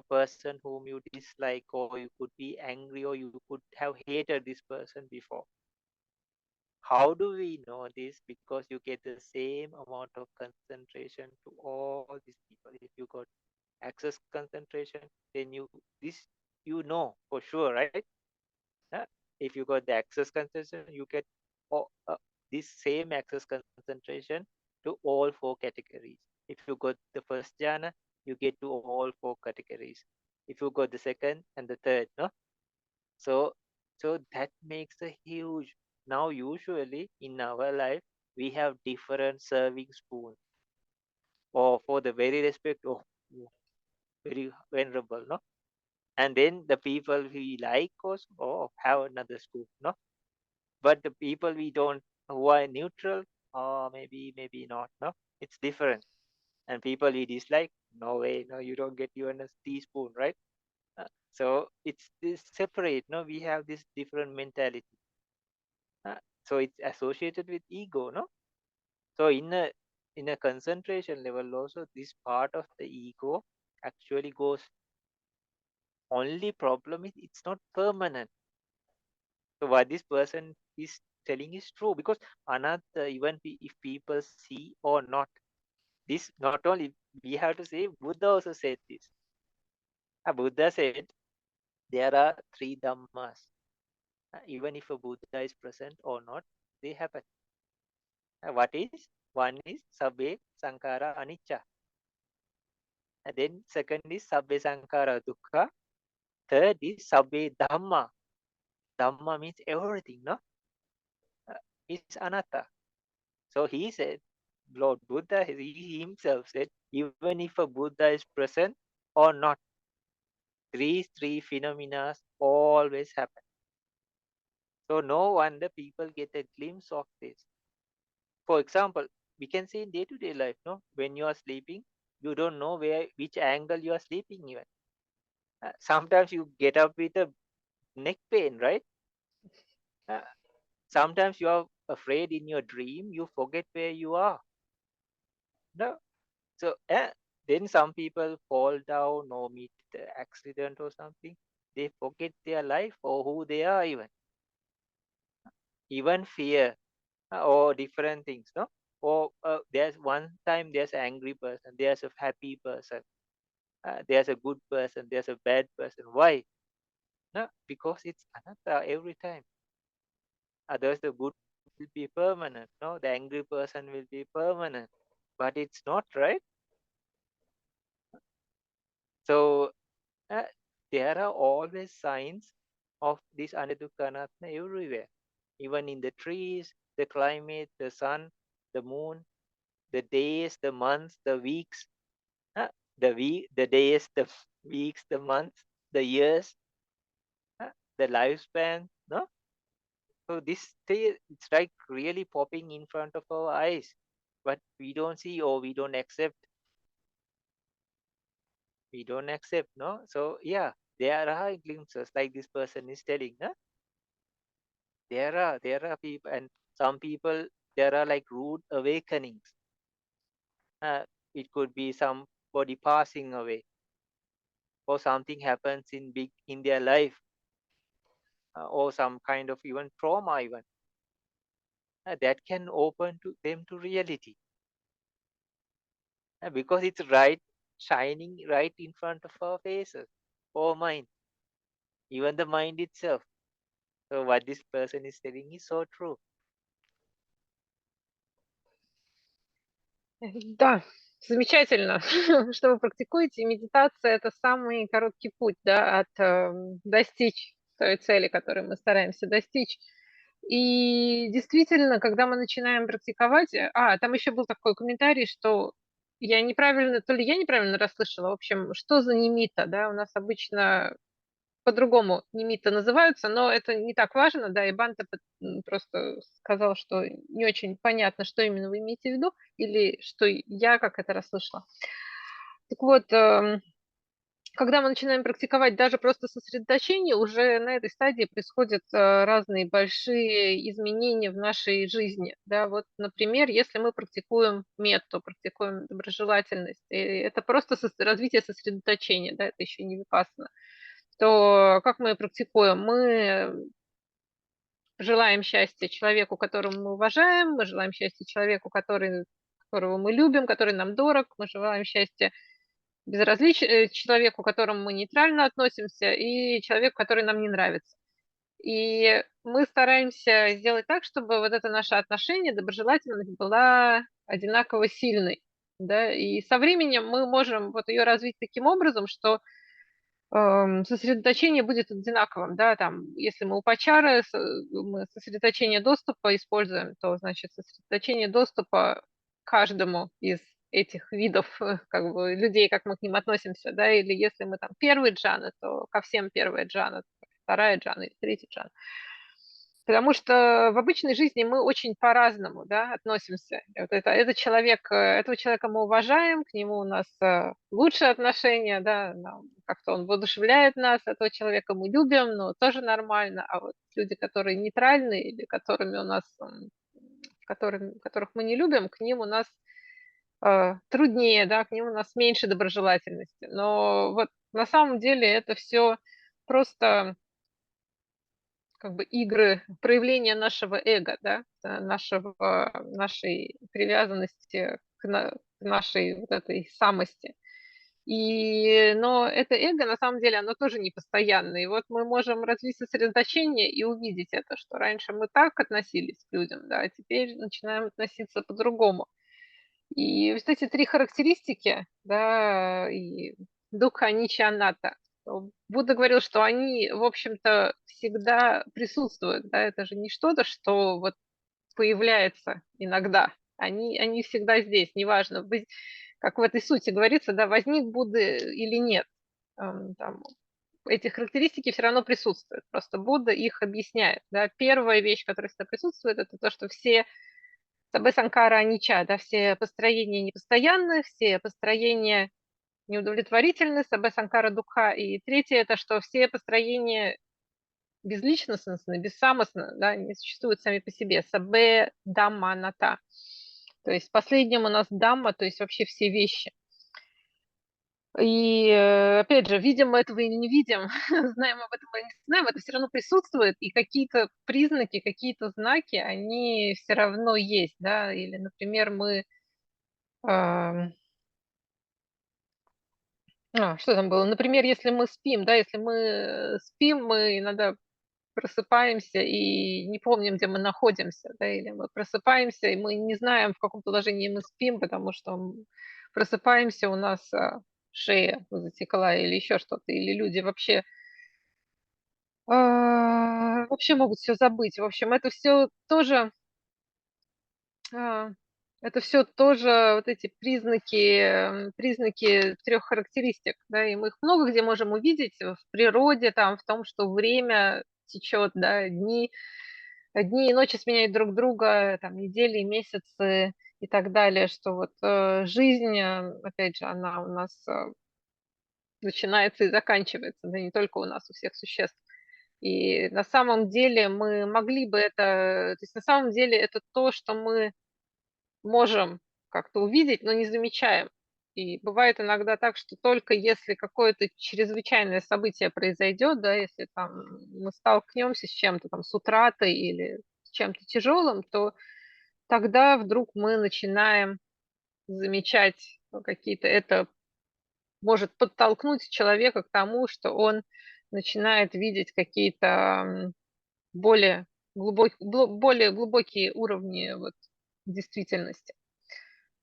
person whom you dislike, or you could be angry, or you could have hated this person before. How do we know this? Because you get the same amount of concentration to all these people. If you got access concentration, then you know for sure, right? Uh, if you got the access concentration, you get this same access concentration to all four categories. If you got the first jhana, you get to all four categories. If you got the second and the third, no? So that makes a huge. Now usually in our life we have different serving spoons. Or for the very respect, oh, very venerable, no? And then the people we like also, oh, have another spoon, no? But the people we don't, who are neutral, oh, maybe not, no? It's different. And people we dislike, no way, no, you don't get even a teaspoon, right? So it's this separate, no? We have this different mentality. So it's associated with ego, no? So in a concentration level also, this part of the ego actually goes. Only problem is it's not permanent. So what this person is telling is true, because another, even if people see or not, this not only we have to say, Buddha also said this. Buddha said there are three dhammas. Even if a Buddha is present or not, they happen. What is? One is sabbe sankara anicca. And then second is sabbe sankara dukkha. Third is sabbe dhamma. Dhamma means everything, no? It's anatta. So he said, Lord Buddha, he himself said, even if a Buddha is present or not, these three phenomena always happen. So no wonder people get a glimpse of this. For example, we can say in day-to-day life, no, when you are sleeping, you don't know which angle you are sleeping even. Sometimes you get up with a neck pain, right? Sometimes you are afraid in your dream, you forget where you are. No. So then some people fall down or meet the accident or something. They forget their life or who they are even. Even fear or different things, no? or there's one time there's an angry person, there's a happy person, there's a good person, there's a bad person. Why? No, because it's anatta every time. Otherwise, the good will be permanent. No, the angry person will be permanent, but it's not, right? So there are always signs of this anicca anatta everywhere, even in the trees, the climate, the sun, the moon, the days, the months, the weeks, the days, the weeks, the months, the years, the lifespan. No, so it's like really popping in front of our eyes, but we don't see or we don't accept. We don't accept, no. So yeah, there are glimpses like this person is telling. No? There are people, and some people, there are like rude awakenings. It could be somebody passing away, or something happens in their life, or some kind of even trauma even that can open to them to reality, because it's right shining right in front of our faces, our mind, even the mind itself. So what this person is telling is so true. Да, замечательно, что вы практикуете. Медитация – это самый короткий путь, да, от достичь той цели, которую мы стараемся достичь. И действительно, когда мы начинаем практиковать, там еще был такой комментарий, что я неправильно, то ли я неправильно расслышала, в общем, что за нимита, да, у нас обычно по-другому нимита называются, но это не так важно, да, и Бханте просто сказал, что не очень понятно, что именно вы имеете в виду, или что я как это расслышала. Так вот, когда мы начинаем практиковать даже просто сосредоточение, уже на этой стадии происходят разные большие изменения в нашей жизни. Да? Вот, например, если мы практикуем метту, практикуем доброжелательность, и это просто развитие сосредоточения, да, это еще не випассана, то как мы практикуем? Мы желаем счастья человеку, которого мы уважаем, мы желаем счастья человеку, которого мы любим, который нам дорог, мы желаем счастья человеку, к которому мы нейтрально относимся, и человеку, который нам не нравится. И мы стараемся сделать так, чтобы вот это наше отношение, доброжелательность была одинаково сильной. Да? И со временем мы можем вот ее развить таким образом, что сосредоточение будет одинаковым, да, там, если мы упачары, мы сосредоточение доступа используем, то, значит, сосредоточение доступа к каждому из этих видов, как бы, людей, как мы к ним относимся, да, или если мы там первый джана, то ко всем первая джана, вторая джана или третья джана. Потому что в обычной жизни мы очень по-разному, да, относимся. Вот этого человека мы уважаем, к нему у нас лучшие отношения, да, как-то он воодушевляет нас, этого человека мы любим, но тоже нормально. А вот люди, которые нейтральные или которых мы не любим, к ним у нас труднее, да, к ним у нас меньше доброжелательности. Но вот на самом деле это все просто как бы игры, проявления нашего эго, да, нашей привязанности к нашей вот этой самости. Но это эго, на самом деле, оно тоже непостоянное. И вот мы можем развить сосредоточение и увидеть это, что раньше мы так относились к людям, да, а теперь начинаем относиться по-другому. И вот эти три характеристики, да, и духа, нича, аната, Будда говорил, что они, в общем-то, всегда присутствуют, да, это же не что-то, что вот появляется иногда, они всегда здесь, неважно, как в этой сути говорится, да, возник Будда или нет, там, эти характеристики все равно присутствуют, просто Будда их объясняет, да. Первая вещь, которая всегда присутствует, это то, что все саббе-санкара аничча, да, все построения непостоянны, все построения неудовлетворительны, саббе-санкара дукха. И третье – это что все построения безличностны, бессамостны, да, не существуют сами по себе. Саббе дамма аната. То есть последним у нас дамма, то есть вообще все вещи. И опять же, видим мы этого или не видим, знаем об этом или не знаем, это все равно присутствует, и какие-то признаки, какие-то знаки, они все равно есть, да, или, например, мы... что там было? Например, если мы спим, да, если мы спим, мы иногда просыпаемся и не помним, где мы находимся, да, или мы просыпаемся, и мы не знаем, в каком положении мы спим, потому что просыпаемся, у нас шея затекла или еще что-то, или люди вообще могут все забыть. В общем, а, это все тоже вот эти признаки трех характеристик, да, и мы их много где можем увидеть в природе, там, в том, что время течет, да, дни и ночи сменяют друг друга, там, недели, месяцы и так далее, что вот жизнь, опять же, она у нас начинается и заканчивается, да, не только у нас, у всех существ. И на самом деле мы могли бы то есть на самом деле это то, что мы можем как-то увидеть, но не замечаем. И бывает иногда так, что только если какое-то чрезвычайное событие произойдет, да, если там мы столкнемся с чем-то там, с утратой или с чем-то тяжелым, то тогда вдруг мы начинаем замечать какие-то, это может подтолкнуть человека к тому, что он начинает видеть какие-то более более глубокие уровни вот действительности.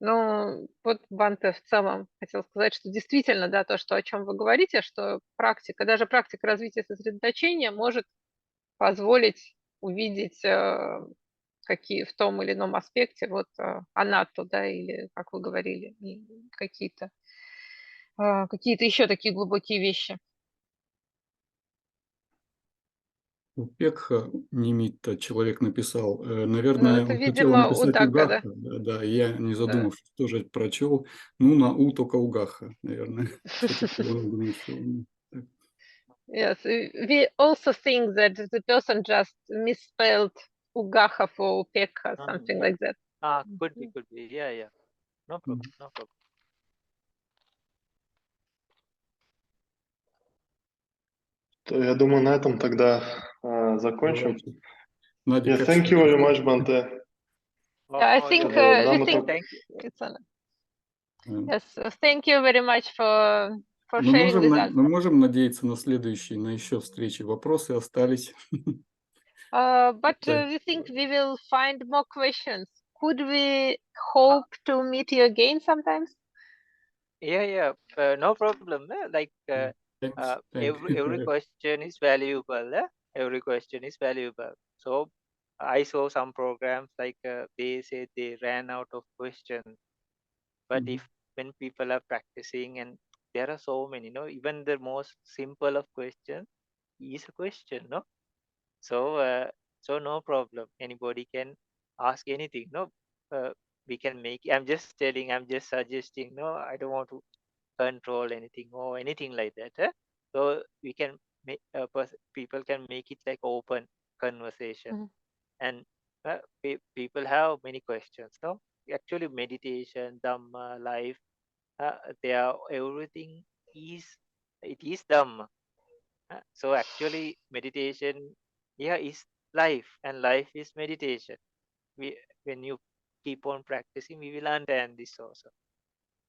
Но вот Бханте в целом хотел сказать, что действительно, да, то, что, о чем вы говорите, что практика, даже практика развития сосредоточения может позволить увидеть какие в том или ином аспекте, вот анатту, да, или, как вы говорили, какие-то какие-то еще такие глубокие вещи. Упекха Нимитта человек написал. Ну, Наверное, это, он хотел видимо, написать Удака, да? Угахха, да, и я, не Да. задумавшись, тоже прочел. Ну, на У только Угахха, наверное. Все-таки он думает, что он так. Yes, we also think that the person just misspelled Ugaha for Upekha, something Yeah. like that. Could be, yeah. No problem, no problem. То я думаю, на этом тогда закончим. Давайте. Надя, Yeah, как thank you very всегда. much, Bhante. Yeah, I Oh, think yeah. Нам we think это... Thank you. it's on. Э, Yes, thank you very much for Мы sharing with us. можем надеяться на следующие, на еще встречи. Вопросы остались. But Да. we think we will find more questions. Could we hope to meet you again sometimes? Yeah. No problem. Like Thanks. every question is valuable. Every question is valuable. So I saw some programs like they said they ran out of questions. But Мгм. if when people are practicing and there are so many, even the most simple of questions is a question, no? So no problem. Anybody can ask anything. No, we can make. I'm just telling. I'm just suggesting. No, I don't want to control anything or anything like that. So we can make people can make it like open conversation, Mhm. and people have many questions. No, actually meditation, Dhamma, life, they are everything is it is Dhamma. So actually meditation, yeah, is life, and life is meditation. When you keep on practicing, we will understand this also.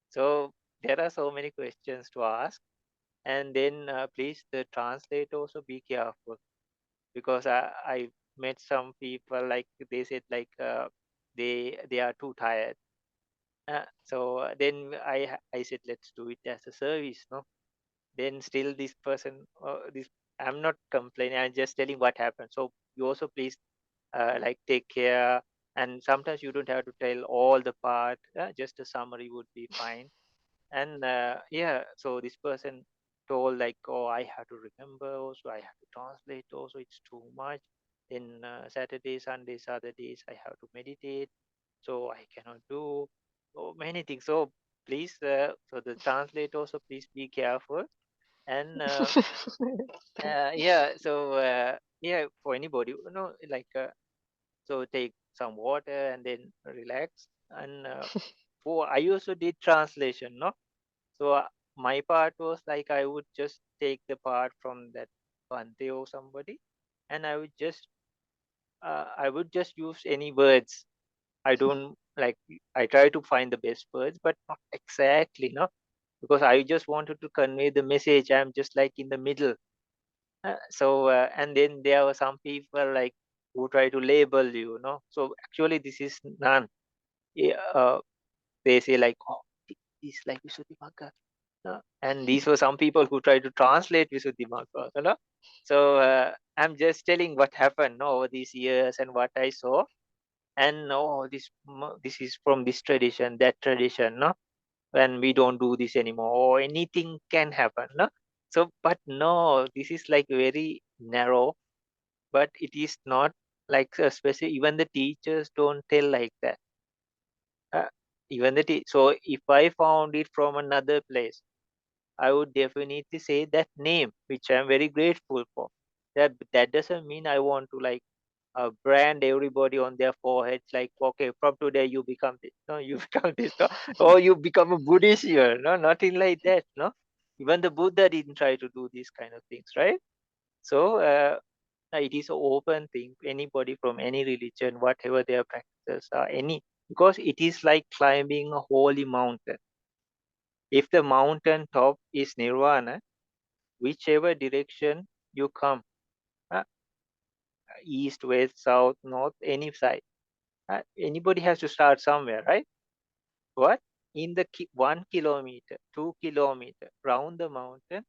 So there are so many questions to ask, and then please the translate also be careful, because I met some people like they said like they are too tired. So then I said let's do it as a service, no? Then still this person this I'm not complaining, I'm just telling what happened. So you also please like take care, and sometimes you don't have to tell all the part, just a summary would be fine. And yeah, so this person told like, oh, I have to remember also, I have to translate also, it's too much. Then Saturday, Sundays, other days I have to meditate, so I cannot do so many things. So please so the translate also, please be careful. And yeah, so yeah, for anybody, like so take some water and then relax. And I also did translation, no? So my part was like I would just take the part from that Bhante or somebody, and I would just use any words. I don't like. I try to find the best words, but not exactly, no, because I just wanted to convey the message. I'm just like in the middle. And then there were some people like who try to label you, no. So actually, this is none. They say like, oh, this is like Visuddhimagga. And these were some people who tried to translate Visuddhimagga. So I'm just telling what happened over these years and what I saw. And this is from this tradition, that tradition, no? When we don't do this anymore, or anything can happen, no? So, but no, this is like very narrow, but it is not like a specific. Even the teachers don't tell like that. So if I found it from another place, I would definitely say that name, which I'm very grateful for. That doesn't mean I want to like brand everybody on their foreheads like, okay, from today you become this, no, you become this, no? Or you become a Buddhist here, no, nothing like that, no. Even the Buddha didn't try to do these kind of things, right? So it is an open thing. Anybody from any religion, whatever their practices are, because it is like climbing a holy mountain. If the mountain top is nirvana, whichever direction you come, uh, east, west, south, north, any side, anybody has to start somewhere, right? But in the 1 kilometer, 2 kilometer round the mountain,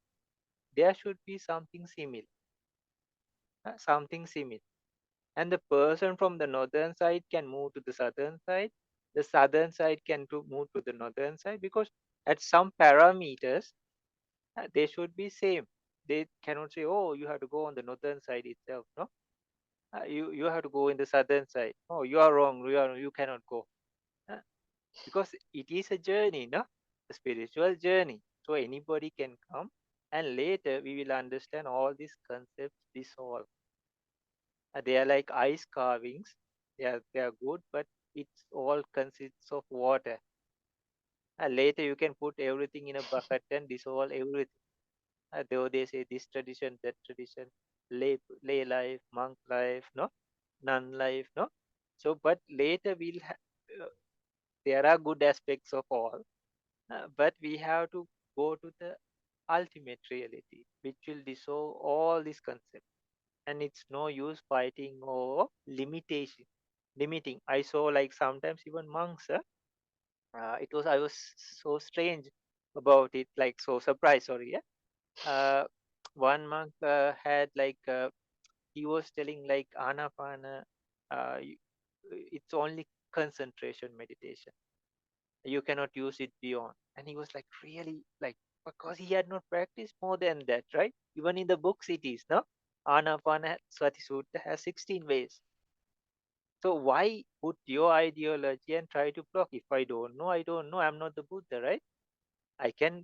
there should be something similar, something similar. And the person from the northern side can move to the southern side. The southern side can move to the northern side, because at some parameters, they should be same. They cannot say, oh, you have to go on the northern side itself, no? You have to go in the southern side. Oh, you are wrong. You cannot go. Because it is a journey, no? A spiritual journey. So anybody can come, and later we will understand all these concepts dissolve. They are like ice carvings. They are good, but it's all consists of water. And later you can put everything in a bucket and dissolve everything. Though they say this tradition, that tradition, lay life, monk life, no, nun life, no. So, but later there are good aspects of all, but we have to go to the ultimate reality, which will dissolve all these concepts. And it's no use fighting or limiting. I saw like sometimes even monks. I was so strange about it, like so surprised. Sorry, yeah. One monk had like he was telling like anapana. It's only concentration meditation. You cannot use it beyond. And he was like really like, because he had not practiced more than that, right? Even in the books it is, no? Anapana Swati Sutta has 16 ways. So why put your ideology and try to block? If I don't know, I don't know. I'm not the Buddha, right?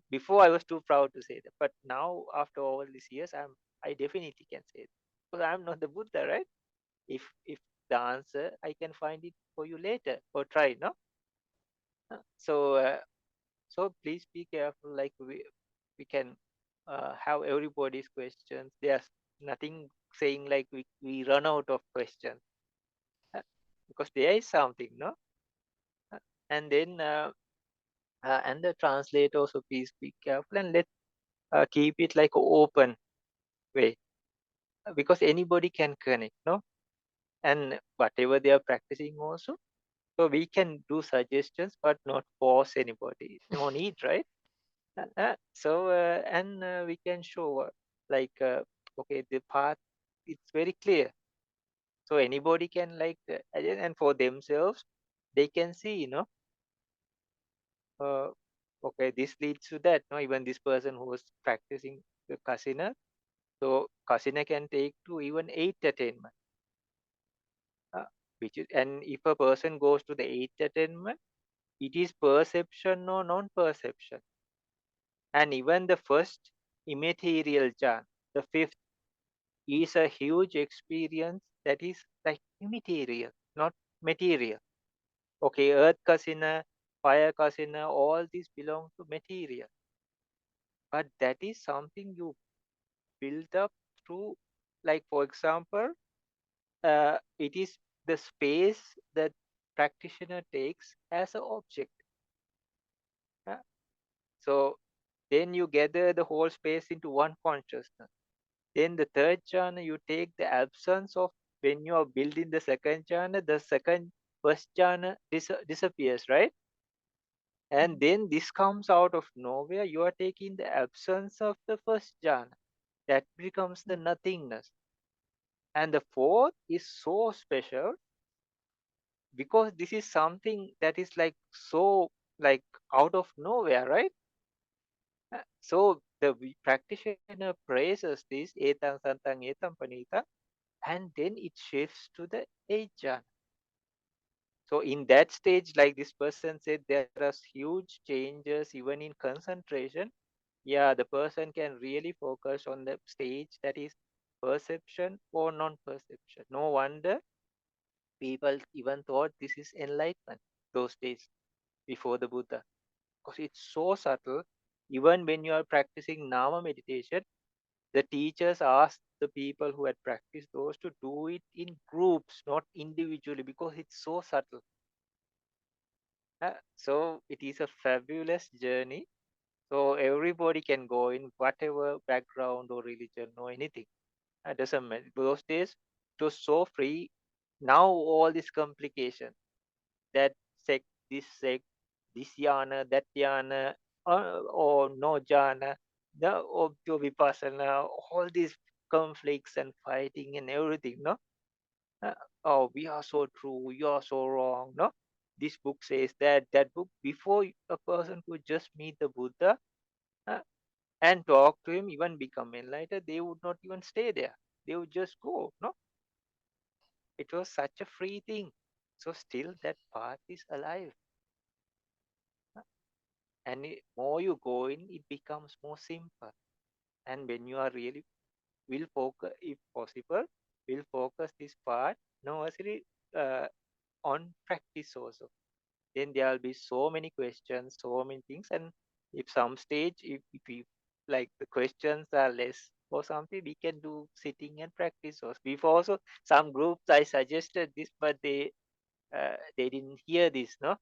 Before I was too proud to say that, but now after all these years, I definitely can say that, because I'm not the Buddha, right? If the answer, I can find it for you later, or try, no? So please be careful. Like we can have everybody's questions. There's nothing saying like we run out of questions, because there is something, no? And then and the translator also, please be careful, and let's keep it like open way, because anybody can connect, no? And whatever they are practicing also, so we can do suggestions but not force anybody, no need, right? We can show like okay, the path, it's very clear, so anybody can like and for themselves they can see, okay, this leads to that, no? Even this person who was practicing the kasina, so kasina can take to even 8 attainment, and if a person goes to the 8th attainment, it is perception or non-perception. And even the first immaterial jhana, the 5th, is a huge experience that is like immaterial, not material. Okay, earth kasina, fire kasina, all these belong to material. but that is something you build up through, like, for example, it is the space that practitioner takes as an object. So then you gather the whole space into one consciousness. Then the third jhana, you take the absence of, when you are building the second jhana, the first jhana disappears, right? And then this comes out of nowhere. You are taking the absence of the first jhana. That becomes the nothingness. And the fourth is so special because this is something that is like so like out of nowhere, right? So the practitioner praises this etang santang etam panita, and then it shifts to the eighth jhana. So in that stage, like this person said, there are huge changes even in concentration. Yeah, the person can really focus on the stage that is perception or non-perception. No wonder people even thought this is enlightenment those days before the Buddha, because it's so subtle. Even when you are practicing Nama meditation, the teachers asked the people who had practiced those to do it in groups, not individually, because it's so subtle. So it is a fabulous journey. So everybody can go in whatever background or religion or anything. Doesn't matter. Those days it was so free. Now all this complication, that sect, this yana, that yana, or no jhana, or vipassana, all these conflicts and fighting and everything, no? Oh, we are so true, you are so wrong, no? This book says that book, before a person could just meet the Buddha uh, and talk to him, even become enlightened, they would not even stay there. They would just go, no? It was such a free thing. So still that path is alive. And more you go in, it becomes more simple. And when you are really will focus, if possible, will focus this part, no, actually, on practice also. Then there will be so many questions, so many things, and if some stage, if we like the questions are less or something, we can do sitting and practice also. Before also some groups I suggested this, but they didn't hear this, no.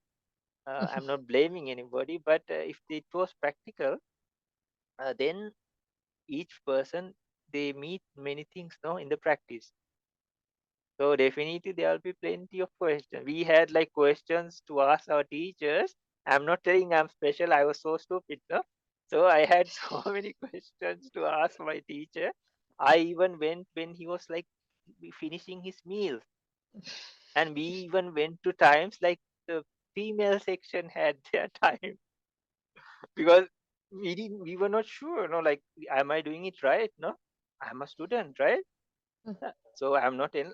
I'm not blaming anybody, but if it was practical, then each person, they meet many things, no, in the practice. So definitely there will be plenty of questions. We had like questions to ask our teachers. I'm not saying I'm special. I was so stupid, no? So I had so many questions to ask my teacher. I even went when he was like finishing his meal, and we even went to times like the female section had their time because we were not sure, no, like, am I doing it right? No, I'm a student, right? So I'm not in,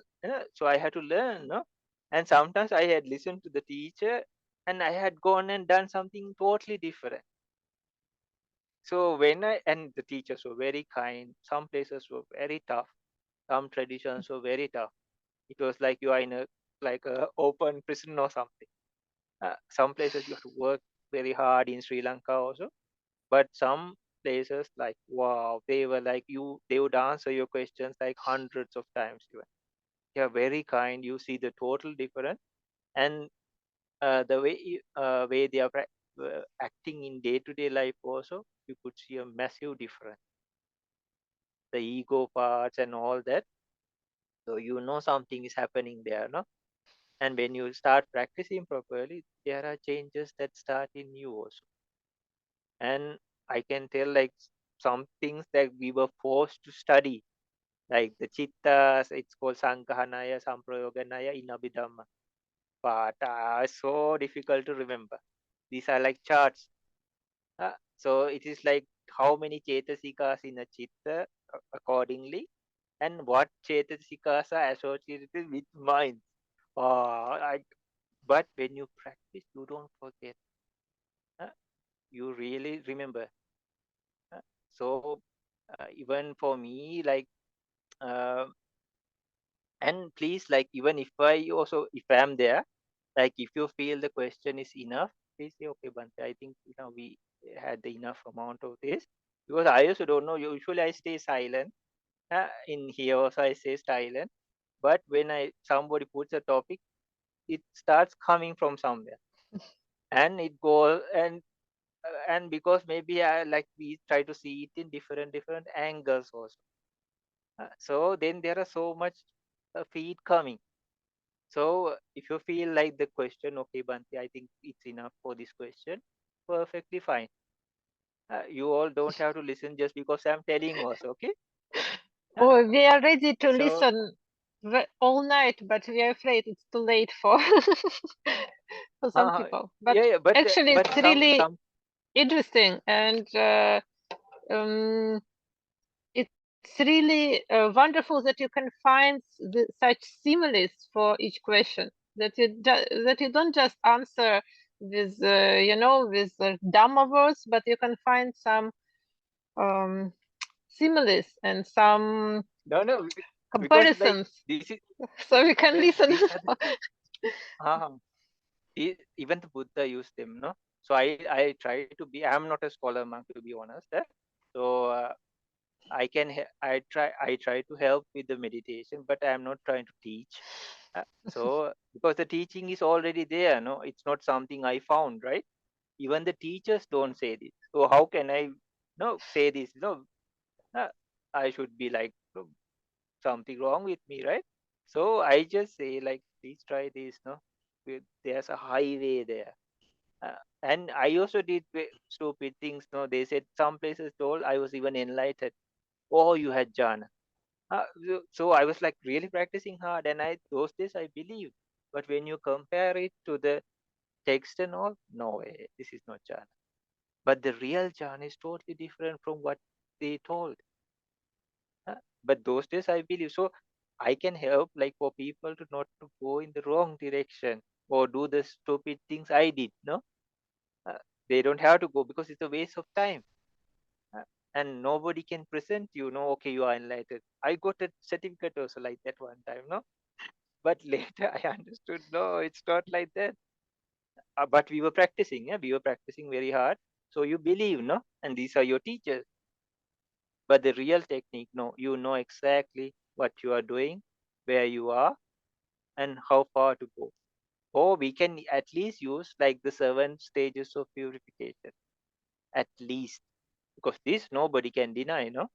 so I had to learn, no? And sometimes I had listened to the teacher and I had gone and done something totally different. So and the teachers were very kind, some places were very tough, some traditions were very tough. It was like you are in a open prison or something. Some places you have to work very hard in Sri Lanka also, but some places, like, wow, they were like they would answer your questions like hundreds of times even. They are very kind. You see the total difference, and the way they are acting in day-to-day life also, you could see a massive difference. The ego parts and all that. So you know something is happening there, no? And when you start practicing properly, there are changes that start in you also. And I can tell, like, some things that we were forced to study, like the chittas, it's called Sankahanaya, Samprayoganaya in Abhidhamma. But so difficult to remember. These are like charts. So it is like how many chetasikas in a chitta accordingly, and what chetasikas are associated with mind. But when you practice, you don't forget. You really remember. So even for me, like, uh, and please, like, even if I'm there, like, if you feel the question is enough, please say, okay, Bhante, I think we had the enough amount of this. Because I also don't know. Usually I stay silent. In here also I stay silent. But when somebody puts a topic, it starts coming from somewhere, and it goes and because maybe we try to see it in different angles also. So then there are so much feed coming. So if you feel like the question, okay, Bhante, I think it's enough for this question, perfectly fine. You all don't have to listen just because I'm telling us, okay? Oh, we are ready to So- listen all night, but we are afraid it's too late for for some people. But yeah, but actually, but it's really some interesting, and it's really wonderful that you can find such similes for each question. That you don't just answer with with Dhamma words, but you can find some similes and some no comparisons, this is so we can listen. these are even the Buddha used them, no? So I try to be. I'm not a scholar monk, to be honest. So I try to help with the meditation, but I'm not trying to teach. So because the teaching is already there, no, it's not something I found, right? Even the teachers don't say this. So how can I say this? I should be like something wrong with me, right? So I just say like, please try this, no? There's a highway there. And I also did stupid things, no? They said some places told I was even enlightened. Oh, you had jhana. So I was like really practicing hard, and those days I believed. But when you compare it to the text and all, no way, this is not jhana. But the real jhana is totally different from what they told. But those days I believe. So I can help like for people to not to go in the wrong direction or do the stupid things I did. No, they don't have to go because it's a waste of time. And nobody can present you. No, okay, you are enlightened. I got a certificate also like that one time. No, but later I understood. No, it's not like that. But we were practicing. Yeah, we were practicing very hard. So you believe, no, and these are your teachers. But the real technique, no, you know exactly what you are doing, where you are, and how far to go. Or we can at least use like the 7 stages of purification. At least. Because this nobody can deny, no?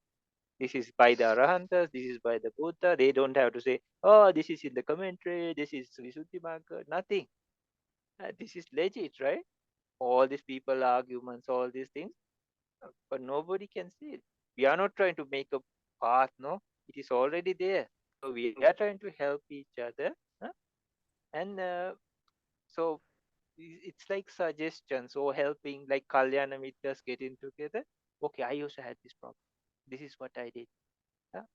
This is by the Arahantas, this is by the Buddha. They don't have to say, oh, this is in the commentary, this is Visuddhi Magga. Nothing. This is legit, right? All these people arguments, all these things. But nobody can see it. We are not trying to make a path, no? It is already there. So we are trying to help each other. And so it's like suggestions or helping, like Kalyana Mitras getting together. Okay, I also had this problem. This is what I did.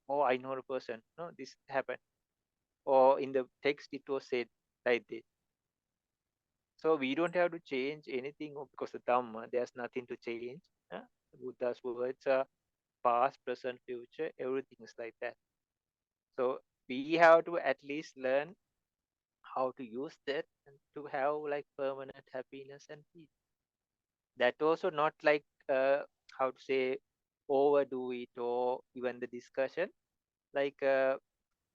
Oh, I know a person. No, this happened. Or in the text, it was said like this. So we don't have to change anything because the Dhamma, there's nothing to change. Buddha's words are past, present, future. Everything is like that. So we have to at least learn how to use that and to have like permanent happiness and peace. That also not like how to say overdo it, or even the discussion like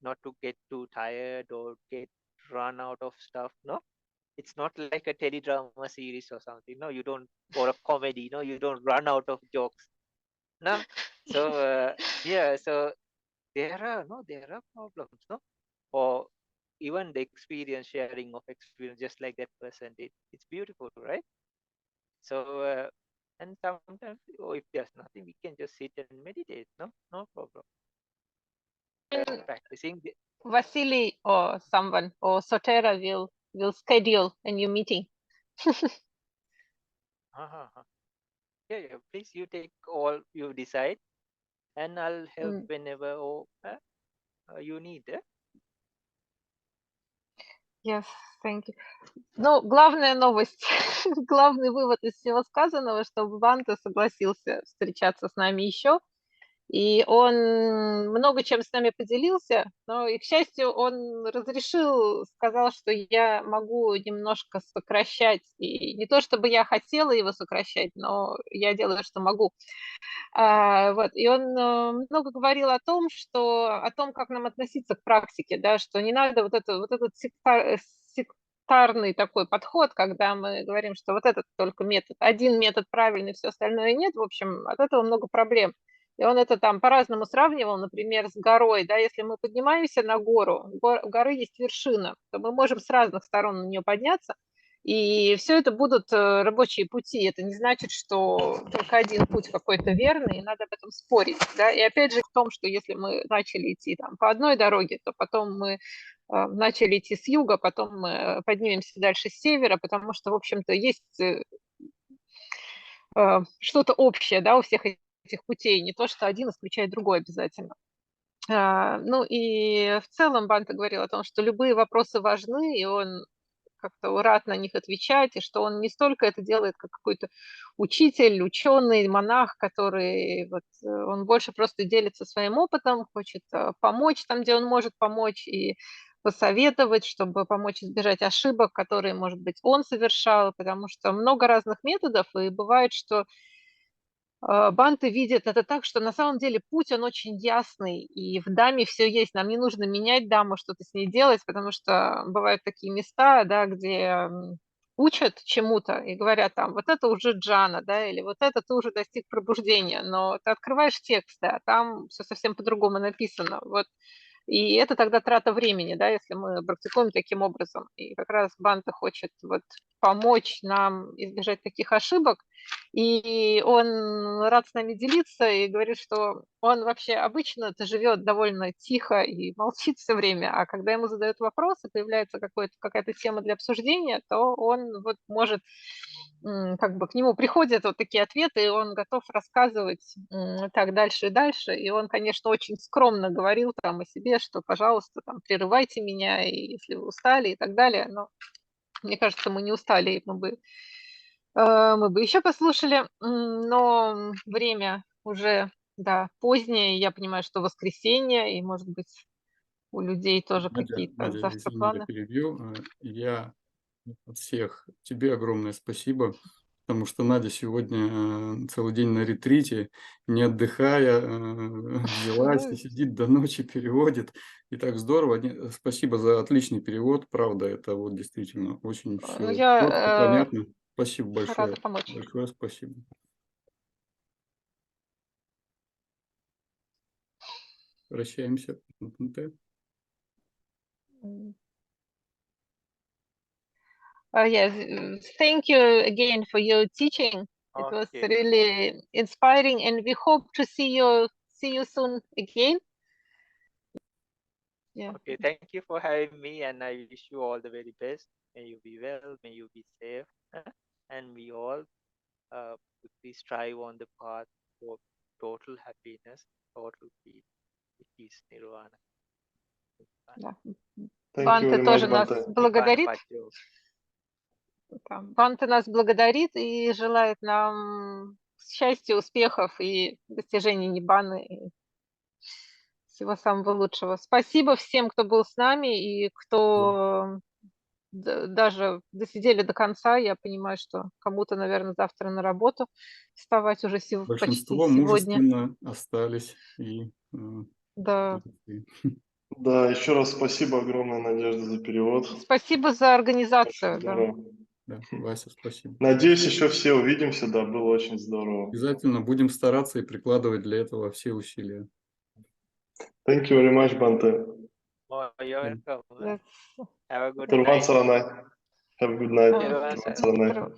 not to get too tired or get run out of stuff. No, it's not like a teledrama series or something. No, you don't, or a comedy. No, you don't run out of jokes. No, so yeah, so there are problems. No, or even the experience, sharing of experience, just like that person did. It's beautiful, right? So and sometimes, if there's nothing, we can just sit and meditate. No problem. Practicing Vasily or someone or Sotera will schedule a new meeting. Yeah, please, you take all you decide, and I'll help whenever you need. Yes, thank you. Ну, главная новость, главный вывод из всего сказанного, что Бханте согласился встречаться с нами еще. И он много чем с нами поделился, но, и, к счастью, он разрешил, сказал, что я могу немножко сокращать. И не то, чтобы я хотела его сокращать, но я делаю, что могу. Вот. И он много говорил о том, как нам относиться к практике, да, что не надо вот этот сектарный такой подход, когда мы говорим, что вот этот только метод, один метод правильный, все остальное нет. В общем, от этого много проблем. И он это там по-разному сравнивал, например, с горой, да, если мы поднимаемся на гору, у горы есть вершина, то мы можем с разных сторон на нее подняться, и все это будут рабочие пути. Это не значит, что только один путь какой-то верный, и надо об этом спорить. Да? И опять же в том, что если мы начали идти там, по одной дороге, то потом мы начали идти с юга, потом мы поднимемся дальше с севера, потому что, в общем-то, есть что-то общее, да, у всех этих путей, не то, что один исключает другой обязательно. Ну и в целом Бханте говорил о том, что любые вопросы важны, и он как-то рад на них отвечать, и что он не столько это делает, как какой-то учитель, ученый, монах, который он больше просто делится своим опытом, хочет помочь там, где он может помочь, и посоветовать, чтобы помочь избежать ошибок, которые, может быть, он совершал, потому что много разных методов, и бывает, что Бханте видит это так, что на самом деле путь, он очень ясный, и в Даме все есть. Нам не нужно менять Даму, что-то с ней делать, потому что бывают такие места, да, где учат чему-то и говорят там, вот это уже джана, да, или вот это ты уже достиг пробуждения, но ты открываешь текст, да, там все совсем по-другому написано, вот. И это тогда трата времени, да, если мы практикуем таким образом. И как раз Бханте хочет вот помочь нам избежать таких ошибок, и он рад с нами делиться и говорит, что он вообще обычно-то живет довольно тихо и молчит все время, а когда ему задают вопросы, появляется какая-то тема для обсуждения, то он вот может, как бы к нему приходят вот такие ответы, и он готов рассказывать так дальше и дальше. И он, конечно, очень скромно говорил там о себе, что, пожалуйста, там, прерывайте меня, и если вы устали и так далее. Но мне кажется, мы не устали, и мы бы еще послушали, но время уже, да, позднее, я понимаю, что воскресенье, и, может быть, у людей тоже какие-то Надя, завтра извини, я планы. перебью. Я от всех тебе огромное спасибо, потому что Надя сегодня целый день на ретрите, не отдыхая, взялась и сидит до ночи, переводит. И так здорово. Спасибо за отличный перевод. Правда, это вот действительно очень Ну, все я четко, понятно. Спасибо рада большое. помочь. Большое спасибо. Прощаемся. Yes, thank you again for your teaching. It was Okay. really inspiring, and we hope to see you soon again. Yeah. Okay, thank you for having me, and I wish you all the very best. May you be well, may you be safe, and we all would strive on the path for total happiness, total peace, which is nirvana. Да. Thank you Бханте very тоже much, нас Bhante. благодарит. Pacho. Бханте нас благодарит и желает нам счастья, успехов и достижений ниббаны. И всего самого лучшего. Спасибо всем, кто был с нами и кто даже досидели до конца. Я понимаю, что кому-то, наверное, завтра на работу вставать уже почти Большинство сегодня. мужественно остались. И, Да. Да, еще раз спасибо огромное, Надежда, за перевод. Спасибо за организацию. Очень Да. здорово. Да, Вася, спасибо. Надеюсь, еще все увидимся, да, было очень здорово. Обязательно будем стараться и прикладывать для этого все усилия. Thank you very much, Bhante. Oh, you're welcome. That's- Have a good Turban night. Saranay. Have a good night. Ah, Turban Saranay. Здорово.